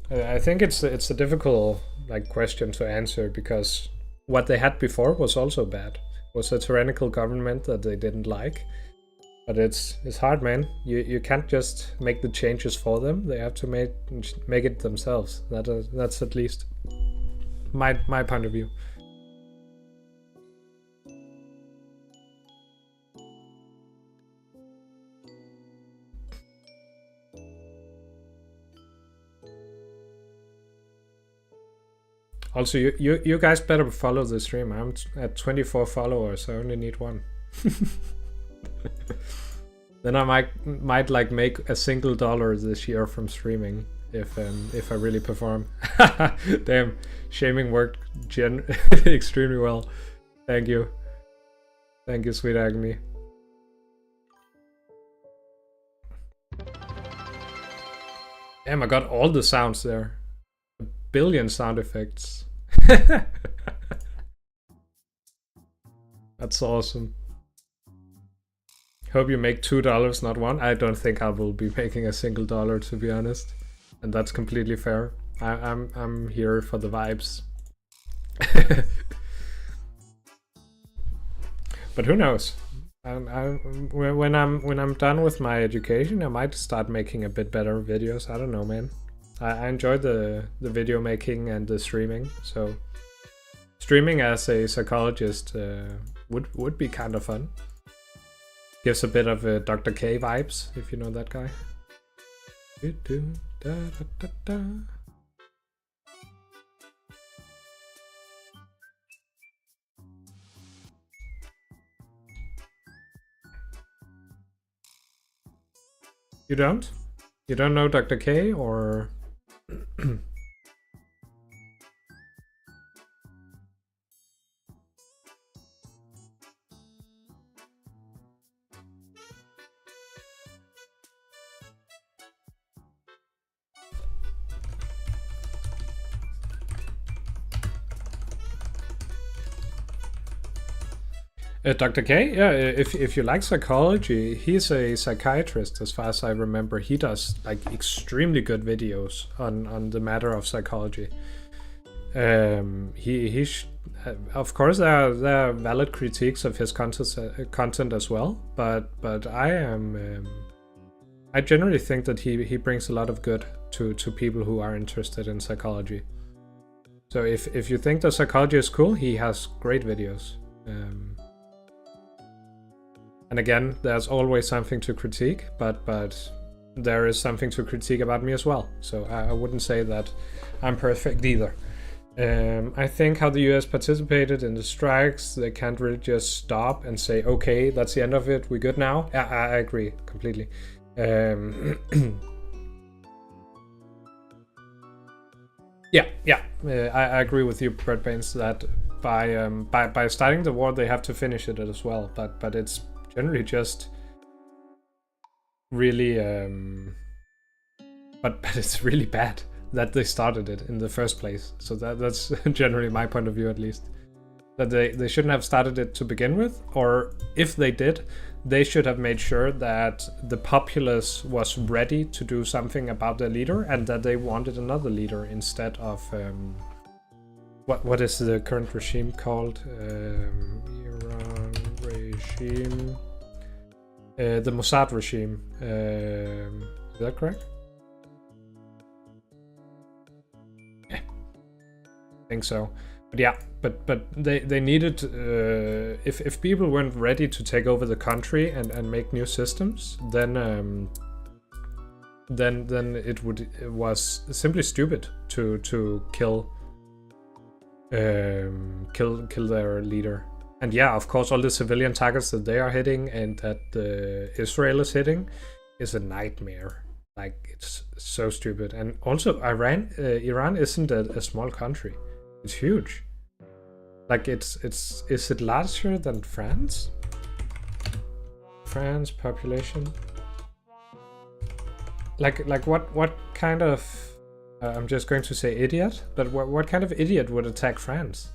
I think it's a difficult question to answer, because what they had before was also bad. It was a tyrannical government that they didn't like. But it's hard, man. You can't just make the changes for them. They have to make it themselves. That's at least my point of view. Also, you guys better follow the stream. I'm at 24 followers. I only need one. Then I might make a $1 this year from streaming if I really perform. Damn, shaming worked extremely well. Thank you, sweet Agony. Damn, I got all the sounds there. A billion sound effects. That's awesome. Hope you make $2, not one. I don't think I will be making a $1, to be honest, and that's completely fair. I'm here for the vibes. But who knows? When I'm done with my education, I might start making a bit better videos. I don't know, man. I enjoy the video making and the streaming, so streaming as a psychologist would be kind of fun. Gives a bit of Dr. K vibes, if you know that guy. You don't? You don't know Dr. K, or... Dr. K, yeah, if you like psychology, he's a psychiatrist as far as I remember. He does extremely good videos on the matter of psychology. Of course there are valid critiques of his content as well, but I generally think that he brings a lot of good to people who are interested in psychology. So if you think that psychology is cool, he has great videos. And again, there's always something to critique, but there is something to critique about me as well. So I wouldn't say that I'm perfect either. I think how the US participated in the strikes, they can't really just stop and say, okay, that's the end of it, we're good now. I agree completely. Yeah, I agree with you, Birdbanes, that by starting the war, they have to finish it as well. But it's generally just really but it's really bad that they started it in the first place. So that's generally my point of view, at least, that they shouldn't have started it to begin with, or if they did, they should have made sure that the populace was ready to do something about their leader, and that they wanted another leader instead of what is the current regime called? Iran regime. The Mossad regime. Is that correct? Yeah, I think so. But yeah, but they needed if people weren't ready to take over the country and make new systems, then then it was simply stupid to kill their leader. And yeah, of course, all the civilian targets that they are hitting and that Israel is hitting is a nightmare. Like, it's so stupid. And also, Iran isn't a small country. It's huge. Like, is it larger than France? France population. Like what kind of I'm just going to say idiot, but what kind of idiot would attack France?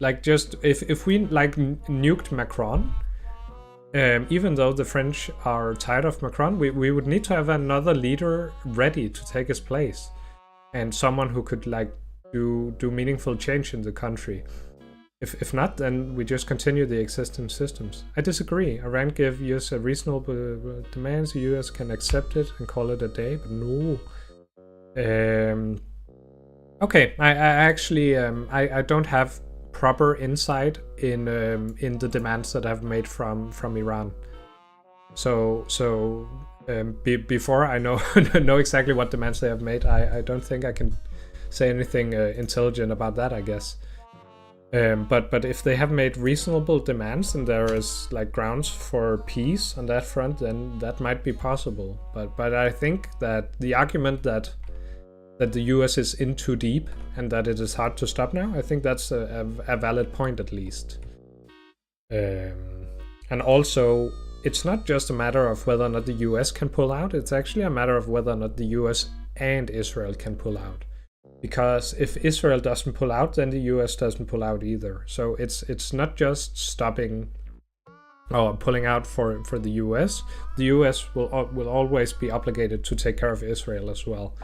Like, just if we like nuked Macron, even though the French are tired of Macron, we would need to have another leader ready to take his place, and someone who could like do meaningful change in the country. If not, then we just continue the existing systems. I disagree. Iran give US a reasonable demands. The US can accept it and call it a day, but no. Okay, I actually I don't have proper insight in the demands that I've made from Iran. So before I know exactly what demands they have made, I don't think I can say anything intelligent about that, I guess. But if they have made reasonable demands and there is like grounds for peace on that front, then that might be possible. But I think that the argument that the US is in too deep and that it is hard to stop now, I think that's a valid point at least. And also, it's not just a matter of whether or not the US can pull out, it's actually a matter of whether or not the US and Israel can pull out. Because if Israel doesn't pull out, then the US doesn't pull out either. So it's not just stopping or pulling out for the US. The US will always be obligated to take care of Israel as well.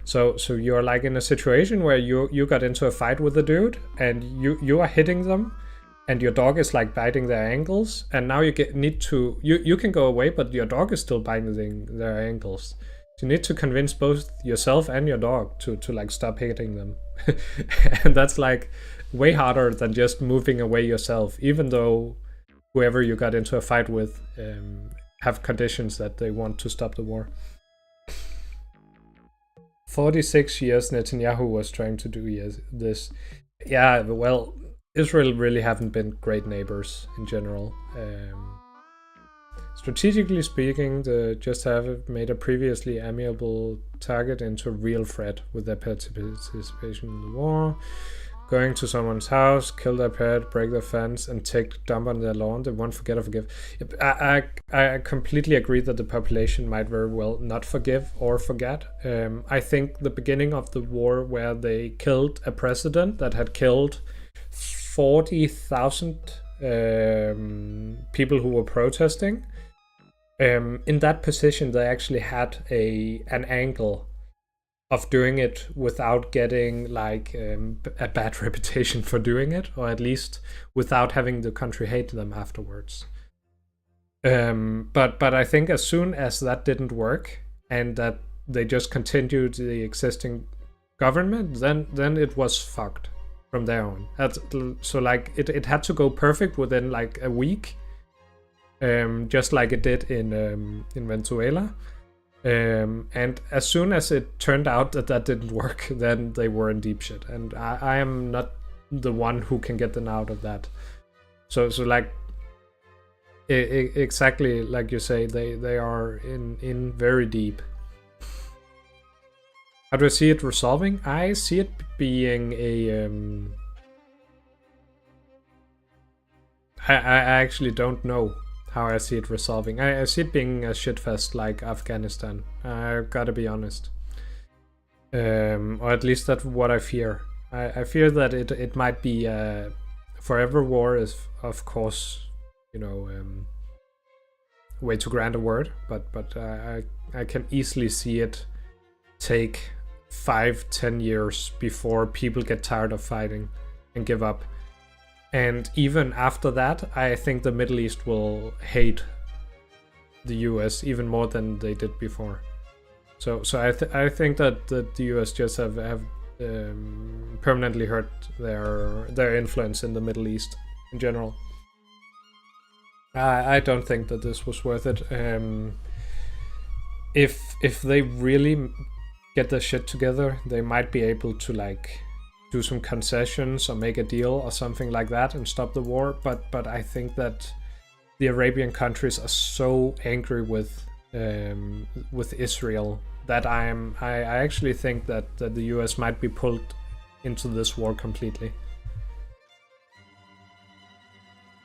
So you're like in a situation where you got into a fight with a dude and you are hitting them, and your dog is like biting their ankles, and now you can go away, but your dog is still biting their ankles. You need to convince both yourself and your dog to like stop hitting them. And that's like way harder than just moving away yourself, even though whoever you got into a fight with have conditions that they want to stop the war. 46 years Netanyahu was trying to do this. Yeah, well, Israel really haven't been great neighbors in general. Strategically speaking, they just have made a previously amiable target into a real threat with their participation in the war. Going to someone's house, kill their pet, break their fence, and take dump on their lawn. They won't forget or forgive. I completely agree that the population might very well not forgive or forget. I think the beginning of the war, where they killed a president that had killed 40,000 people who were protesting. In that position, they actually had an angle of doing it without getting like a bad reputation for doing it, or at least without having the country hate them afterwards. But I think as soon as that didn't work and that they just continued the existing government, then it was fucked from there on. So like it had to go perfect within like a week. Just like it did in Venezuela. And as soon as it turned out that didn't work, then they were in deep shit. And I am not the one who can get them out of that. So like, exactly like you say, they are in very deep. How do I see it resolving? I see it being a... I actually don't know how I see it resolving. I see it being a shitfest like Afghanistan. I've got to be honest. Or at least that's what I fear. I fear that it might be a forever war is, of course, you know, way too grand a word, but I can easily see it take 5-10 years before people get tired of fighting and give up. And even after that, I think the Middle East will hate the US even more than they did before. So I think that the US just have permanently hurt their influence in the Middle East in general. I don't think that this was worth it. if they really get their shit together, they might be able to like do some concessions or make a deal or something like that and stop the war. But I think that the Arabian countries are so angry with Israel that I actually think that the US might be pulled into this war completely.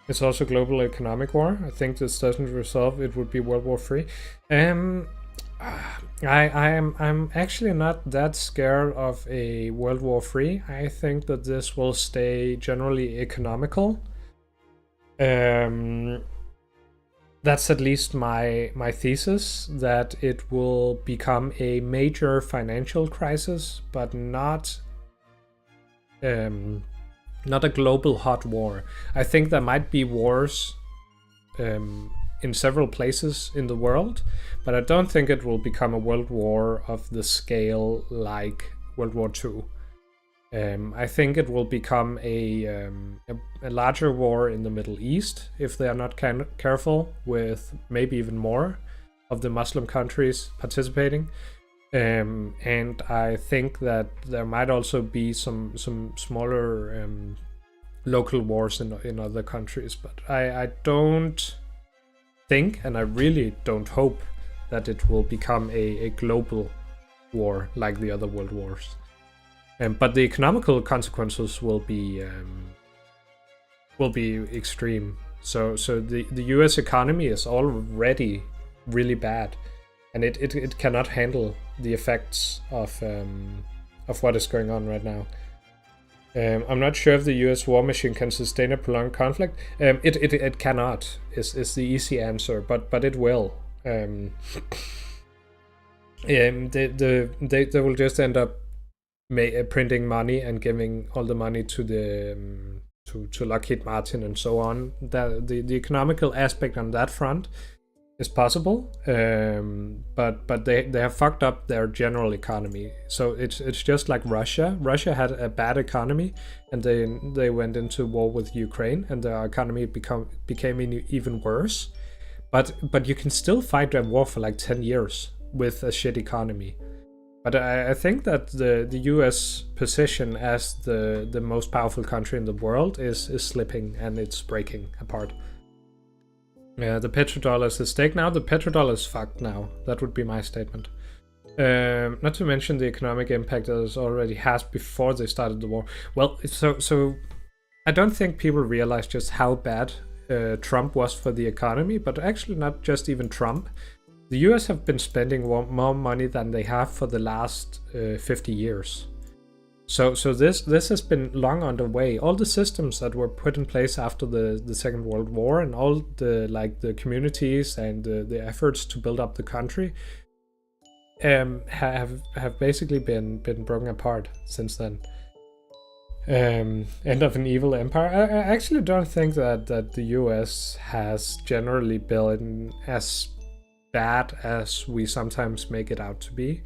It's also global economic war. I think this doesn't resolve. It would be World War III. I'm actually not that scared of a World War III. I think that this will stay generally economical. That's at least my thesis, that it will become a major financial crisis, but not a global hot war. I think there might be wars in several places in the world, but I don't think it will become a world war of the scale like World War II. I think it will become a larger war in the Middle East if they are not careful, with maybe even more of the Muslim countries participating. And I think that there might also be some smaller local wars in other countries, but I don't think, and I really don't hope, that it will become a global war like the other world wars. But the economical consequences will be extreme. So the US economy is already really bad, and it cannot handle the effects of what is going on right now. I'm not sure if the US war machine can sustain a prolonged conflict. It cannot is the easy answer, but it will. They will just end up printing money and giving all the money to the to Lockheed Martin and so on. That the economical aspect on that front is possible, but they have fucked up their general economy. So it's just like Russia. Russia had a bad economy, and they went into war with Ukraine, and their economy became even worse. But you can still fight a war for like 10 years with a shit economy. But I think that the US position as the most powerful country in the world is slipping, and it's breaking apart. Yeah, the petrodollar is at stake now. The petrodollar is fucked now. That would be my statement. Not to mention the economic impact that it already has before they started the war. Well, so I don't think people realize just how bad Trump was for the economy, but actually not just even Trump. The US have been spending more money than they have for the last 50 years. So this has been long underway. All the systems that were put in place after the Second World War, and all the communities and the efforts to build up the country have basically been broken apart since then. End of an evil empire. I actually don't think that the US has generally been as bad as we sometimes make it out to be.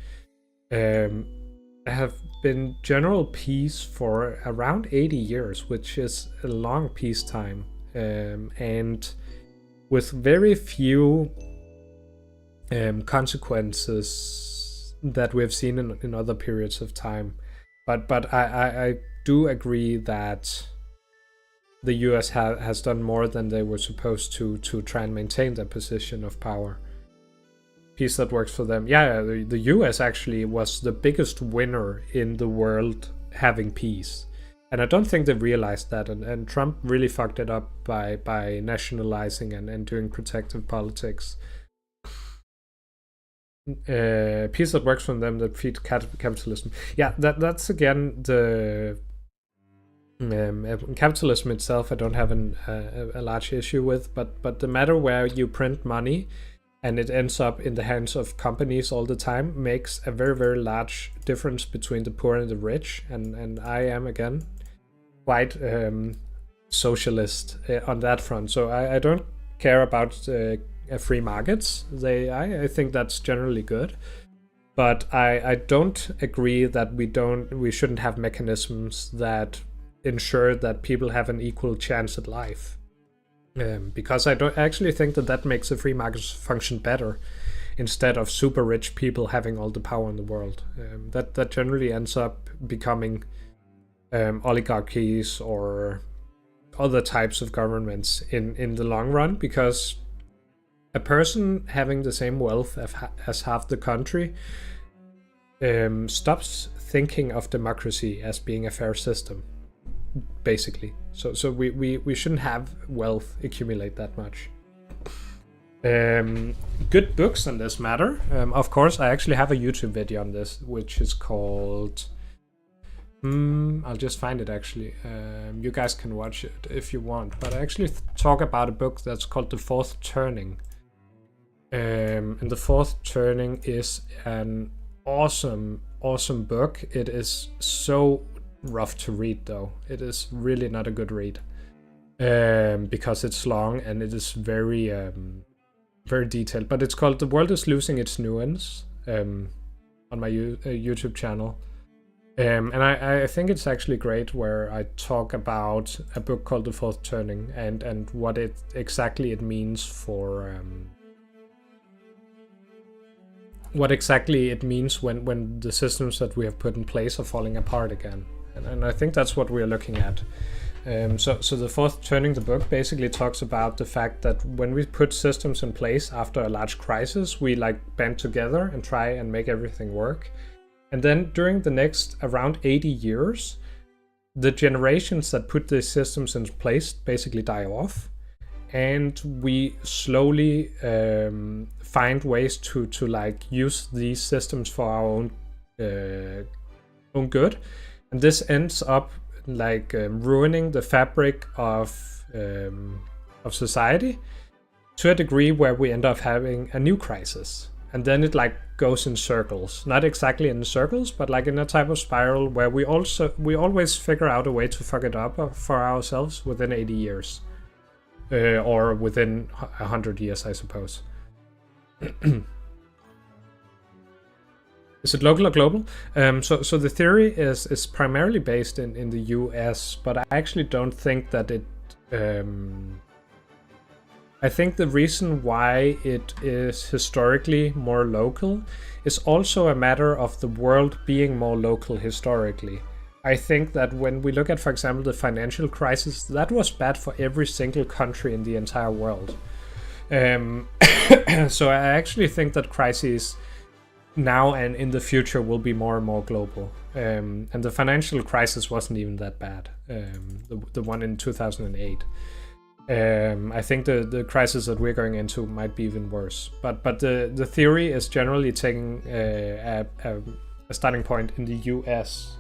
Have been general peace for around 80 years, which is a long peacetime, and with very few consequences that we have seen in other periods of time. But I do agree that the US has done more than they were supposed to try and maintain their position of power. Peace that works for them. Yeah, the US actually was the biggest winner in the world having peace. And I don't think they realized that. And Trump really fucked it up by nationalizing and doing protective politics. Peace that works for them, that defeat capitalism. Yeah, that's again the capitalism itself. I don't have a large issue with, but the matter where you print money and it ends up in the hands of companies all the time makes a very, very large difference between the poor and the rich. And I am, again, quite socialist on that front. So I don't care about free markets. I think that's generally good. But I don't agree that we shouldn't have mechanisms that ensure that people have an equal chance at life. Because I don't actually think that makes the free markets function better. instead of super rich people having all the power in the world. That generally ends up becoming oligarchies or other types of governments in the long run, because a person having the same wealth as half the country stops thinking of democracy as being a fair system, basically. So we shouldn't have wealth accumulate that much. Good books on this matter. Of course, I actually have a YouTube video on this, which is called... I'll just find it actually. You guys can watch it if you want. But I actually talk about a book that's called The Fourth Turning. And The Fourth Turning is an awesome book. It is so rough to read though. It is really not a good read. Because it's long and it is very detailed. But it's called The World is Losing Its Nuance on my YouTube channel. And I think it's actually great, where I talk about a book called The Fourth Turning and what exactly it means for what exactly it means when the systems that we have put in place are falling apart again. And I think that's what we're looking at. So The Fourth Turning, the book, basically talks about the fact that when we put systems in place after a large crisis, we like band together and try and make everything work. And then during the next around 80 years, the generations that put these systems in place basically die off. And we slowly find ways to like use these systems for our own good. And this ends up like ruining the fabric of society to a degree where we end up having a new crisis. And then it like goes in circles, not exactly in circles, but like in a type of spiral where we always figure out a way to fuck it up for ourselves within 80 years, or within 100 years, I suppose. Is it local or global? So the theory is primarily based in the US, but I actually don't think that it. I think the reason why it is historically more local is also a matter of the world being more local historically. I think that when we look at, for example, the financial crisis, that was bad for every single country in the entire world. So I actually think that crises now and in the future will be more and more global. And the financial crisis wasn't even that bad, the one in 2008. I think the crisis that we're going into might be even worse. But the theory is generally taking a starting point in the US.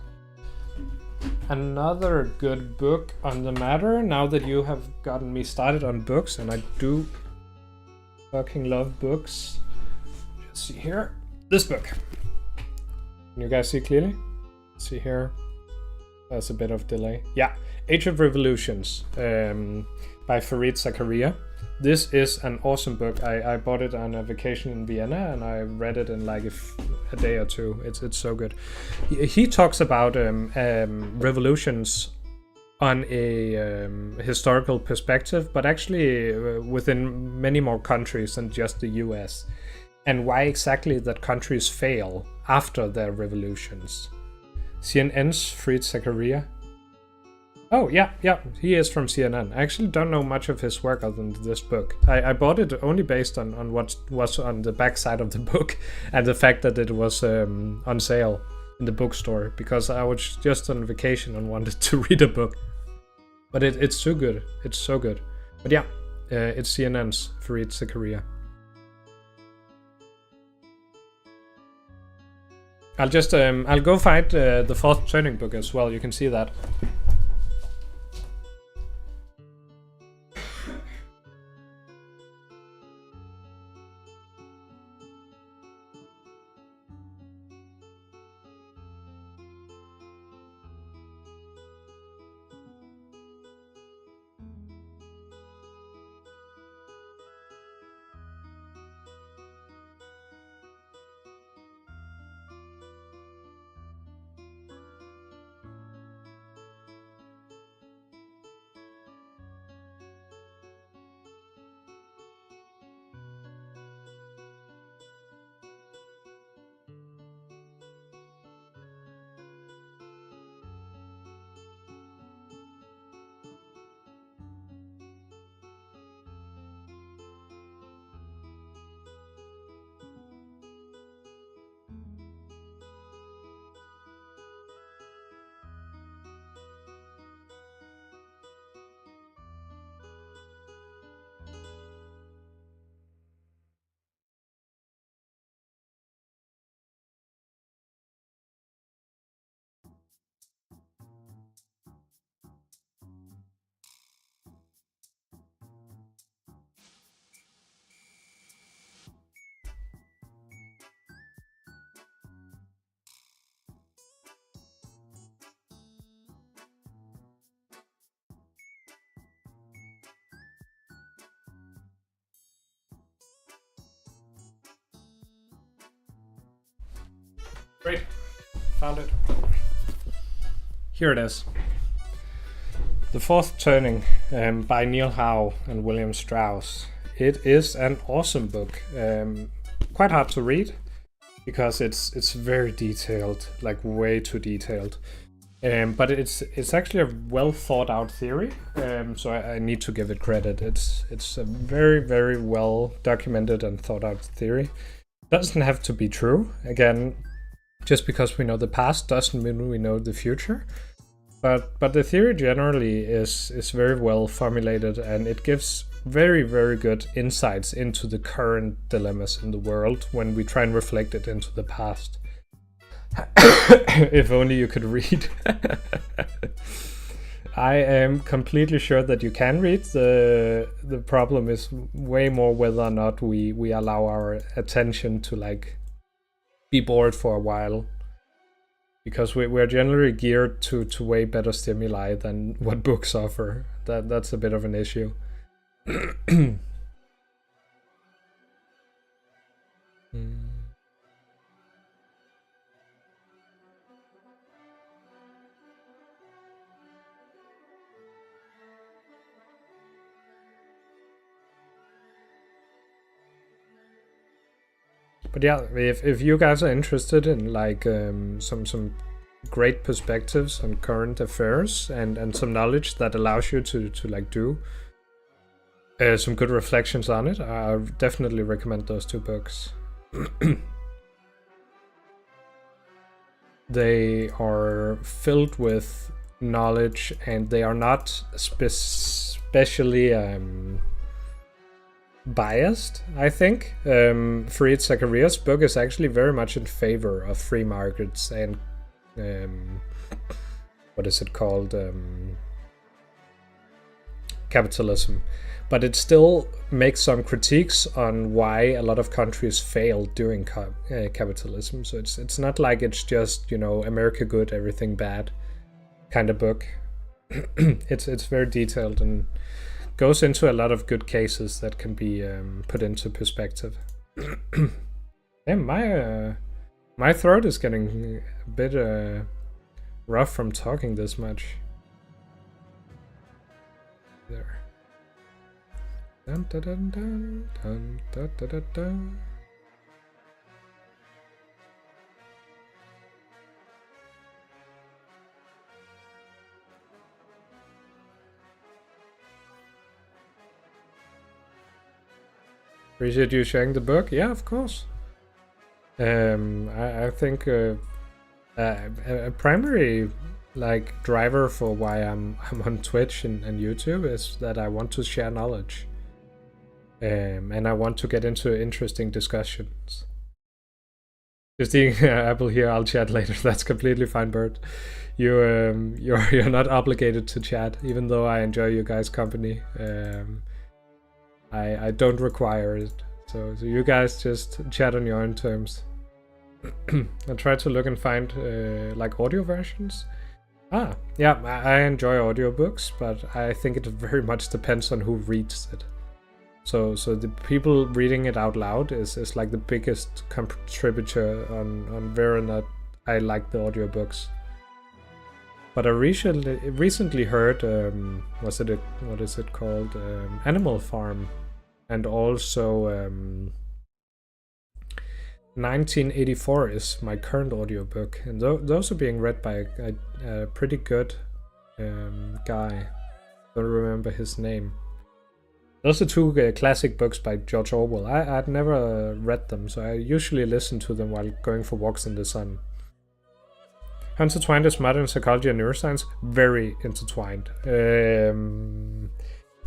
Another good book on the matter, now that you have gotten me started on books, and I do fucking love books. Let's see here. This book. Can you guys see clearly? Let's see here. There's a bit of delay. Yeah. Age of Revolutions. By Fareed Zakaria. This is an awesome book. I bought it on a vacation in Vienna and I read it in like a day or two. It's so good. He talks about revolutions on a historical perspective, but actually within many more countries than just the US, and why exactly that countries fail after their revolutions. CNN's Fareed Zakaria. Oh, yeah, he is from CNN. I actually don't know much of his work other than this book. I bought it only based on what was on the back side of the book and the fact that it was on sale in the bookstore, because I was just on vacation and wanted to read a book. But it's so good. It's so good. But yeah, it's CNN's Fareed Zakaria. I'll just, I'll go find the Fourth Turning book as well. You can see that. Great. Found it. Here it is. The Fourth Turning by Neil Howe and William Strauss. It is an awesome book. Quite hard to read because it's very detailed, like way too detailed. But it's actually a well thought out theory. So I need to give it credit. It's a very, very well documented and thought out theory. Doesn't have to be true. Again, just because we know the past doesn't mean we know the future. But the theory generally is very well formulated, and it gives very, very good insights into the current dilemmas in the world when we try and reflect it into the past. If only you could read. I am completely sure that you can read. The problem is way more whether or not we allow our attention to like be bored for a while. Because we're generally geared to way better stimuli than what books offer. That's a bit of an issue. But yeah, if you guys are interested in like some great perspectives on current affairs and some knowledge that allows you to like do some good reflections on it, I definitely recommend those two books. They are filled with knowledge, and they are not especially biased, I think. Fareed Zakaria's book is actually very much in favor of free markets and what is it called? Capitalism. But it still makes some critiques on why a lot of countries fail during capitalism. So it's not like it's just, you know, America good, everything bad kind of book. It's very detailed and goes into a lot of good cases that can be put into perspective. Damn, my throat is getting a bit rough from talking this much. There. Dun, dun, dun, dun, dun, dun, dun, dun, dun. Appreciate you sharing the book. Yeah, of course. I think a primary like driver for why I'm on Twitch and YouTube is that I want to share knowledge. And I want to get into interesting discussions. Just eating apple here, I'll chat later. That's completely fine, Bert. You're not obligated to chat, even though I enjoy you guys' company. I don't require it. So you guys just chat on your own terms. I try to look and find like audio versions. Yeah, I enjoy audiobooks, but I think it very much depends on who reads it. So the people reading it out loud is like the biggest contributor on whether or not I like the audiobooks. But I recently heard, what is it called? Animal Farm, and also 1984 is my current audiobook, and those are being read by a pretty good guy. Don't remember his name. Those are two classic books by George Orwell. I'd never read them, so I usually listen to them while going for walks in the sun. How intertwined is modern psychology and neuroscience? Very intertwined.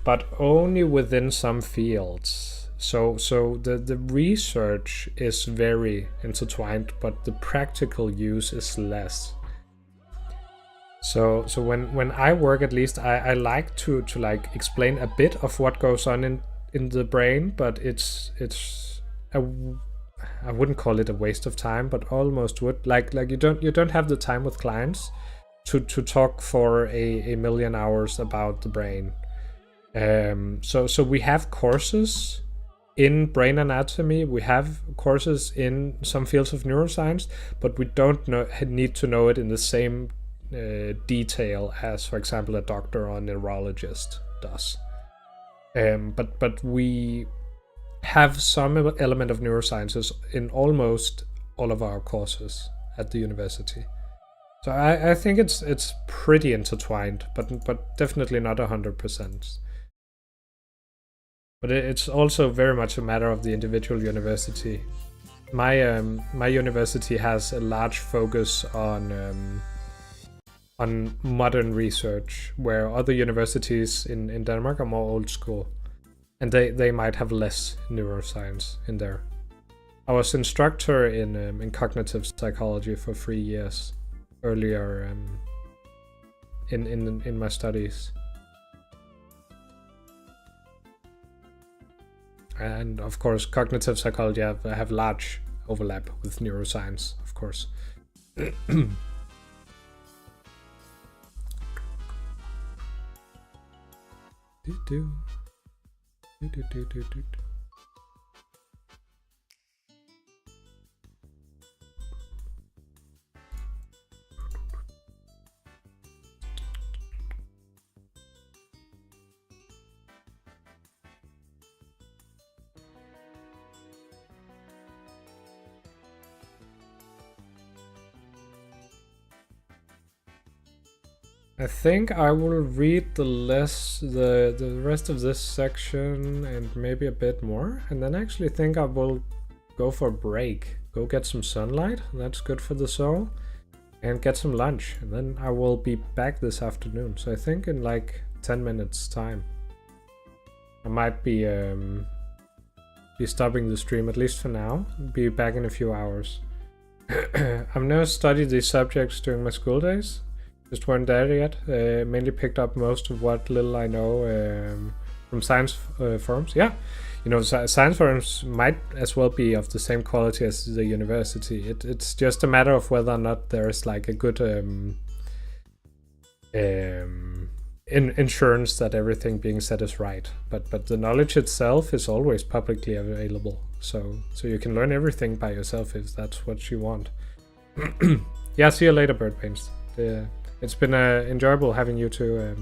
But only within some fields. So the research is very intertwined, but the practical use is less. So when I work, at least I like to like explain a bit of what goes on in the brain, but I wouldn't call it a waste of time, but almost would. Like you don't have the time with clients to talk for a million hours about the brain. So we have courses in brain anatomy, we have courses in some fields of neuroscience, but we don't need to know it in the same detail as, for example, a doctor or a neurologist does. But we have some element of neurosciences in almost all of our courses at the university. So I think it's pretty intertwined, but definitely not 100%. But it's also very much a matter of the individual university. My university has a large focus on modern research, where other universities in Denmark are more old school, and they might have less neuroscience in there. I was instructor in cognitive psychology for 3 years earlier in my studies. And of course, cognitive psychology have large overlap with neuroscience, of course. I think I will read the rest of this section and maybe a bit more, and then I actually think I will go for a break, go get some sunlight, that's good for the soul, and get some lunch, and then I will be back this afternoon. So I think in like 10 minutes time I might be stopping the stream, at least for now. Be back in a few hours. I've never studied these subjects during my school days. Just weren't there yet. Mainly picked up most of what little I know from science forums. Yeah, you know, science forums might as well be of the same quality as the university. It's just a matter of whether or not there is like a good insurance that everything being said is right. But the knowledge itself is always publicly available. So you can learn everything by yourself if that's what you want. Yeah, see you later, Bird Paints. It's been enjoyable having you two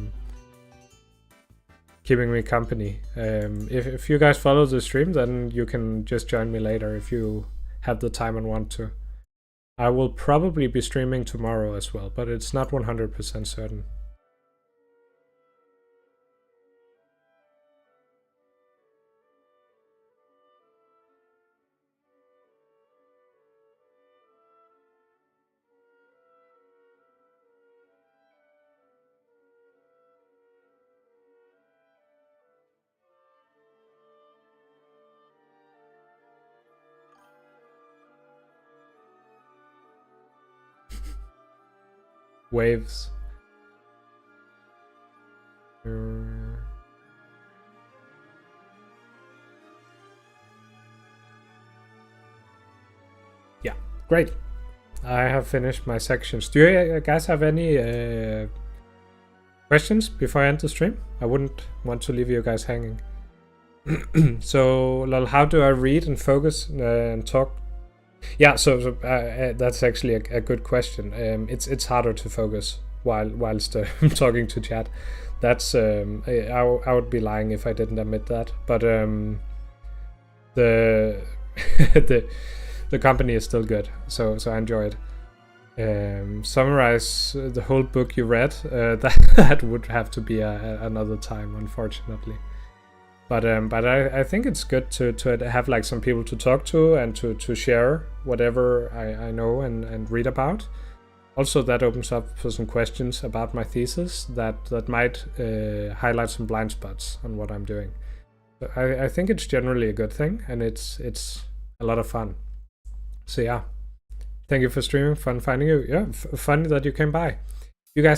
keeping me company. If you guys follow the stream, then you can just join me later if you have the time and want to. I will probably be streaming tomorrow as well, but it's not 100% certain. Waves. Yeah, great. I have finished my sections. Do you guys have any questions before I end the stream? I wouldn't want to leave you guys hanging. So, Lol, how do I read and focus and talk? Yeah, so that's actually a good question. It's harder to focus whilst talking to chat. That's I would be lying if I didn't admit that. But the the company is still good, so I enjoy it. Summarize the whole book you read. That would have to be another time, unfortunately. But I think it's good to have like some people to talk to and to share whatever I know and read about. Also, that opens up for some questions about my thesis that might highlight some blind spots on what I'm doing. But I think it's generally a good thing, and it's a lot of fun. So yeah, thank you for streaming. Fun finding you. Yeah, fun that you came by. You guys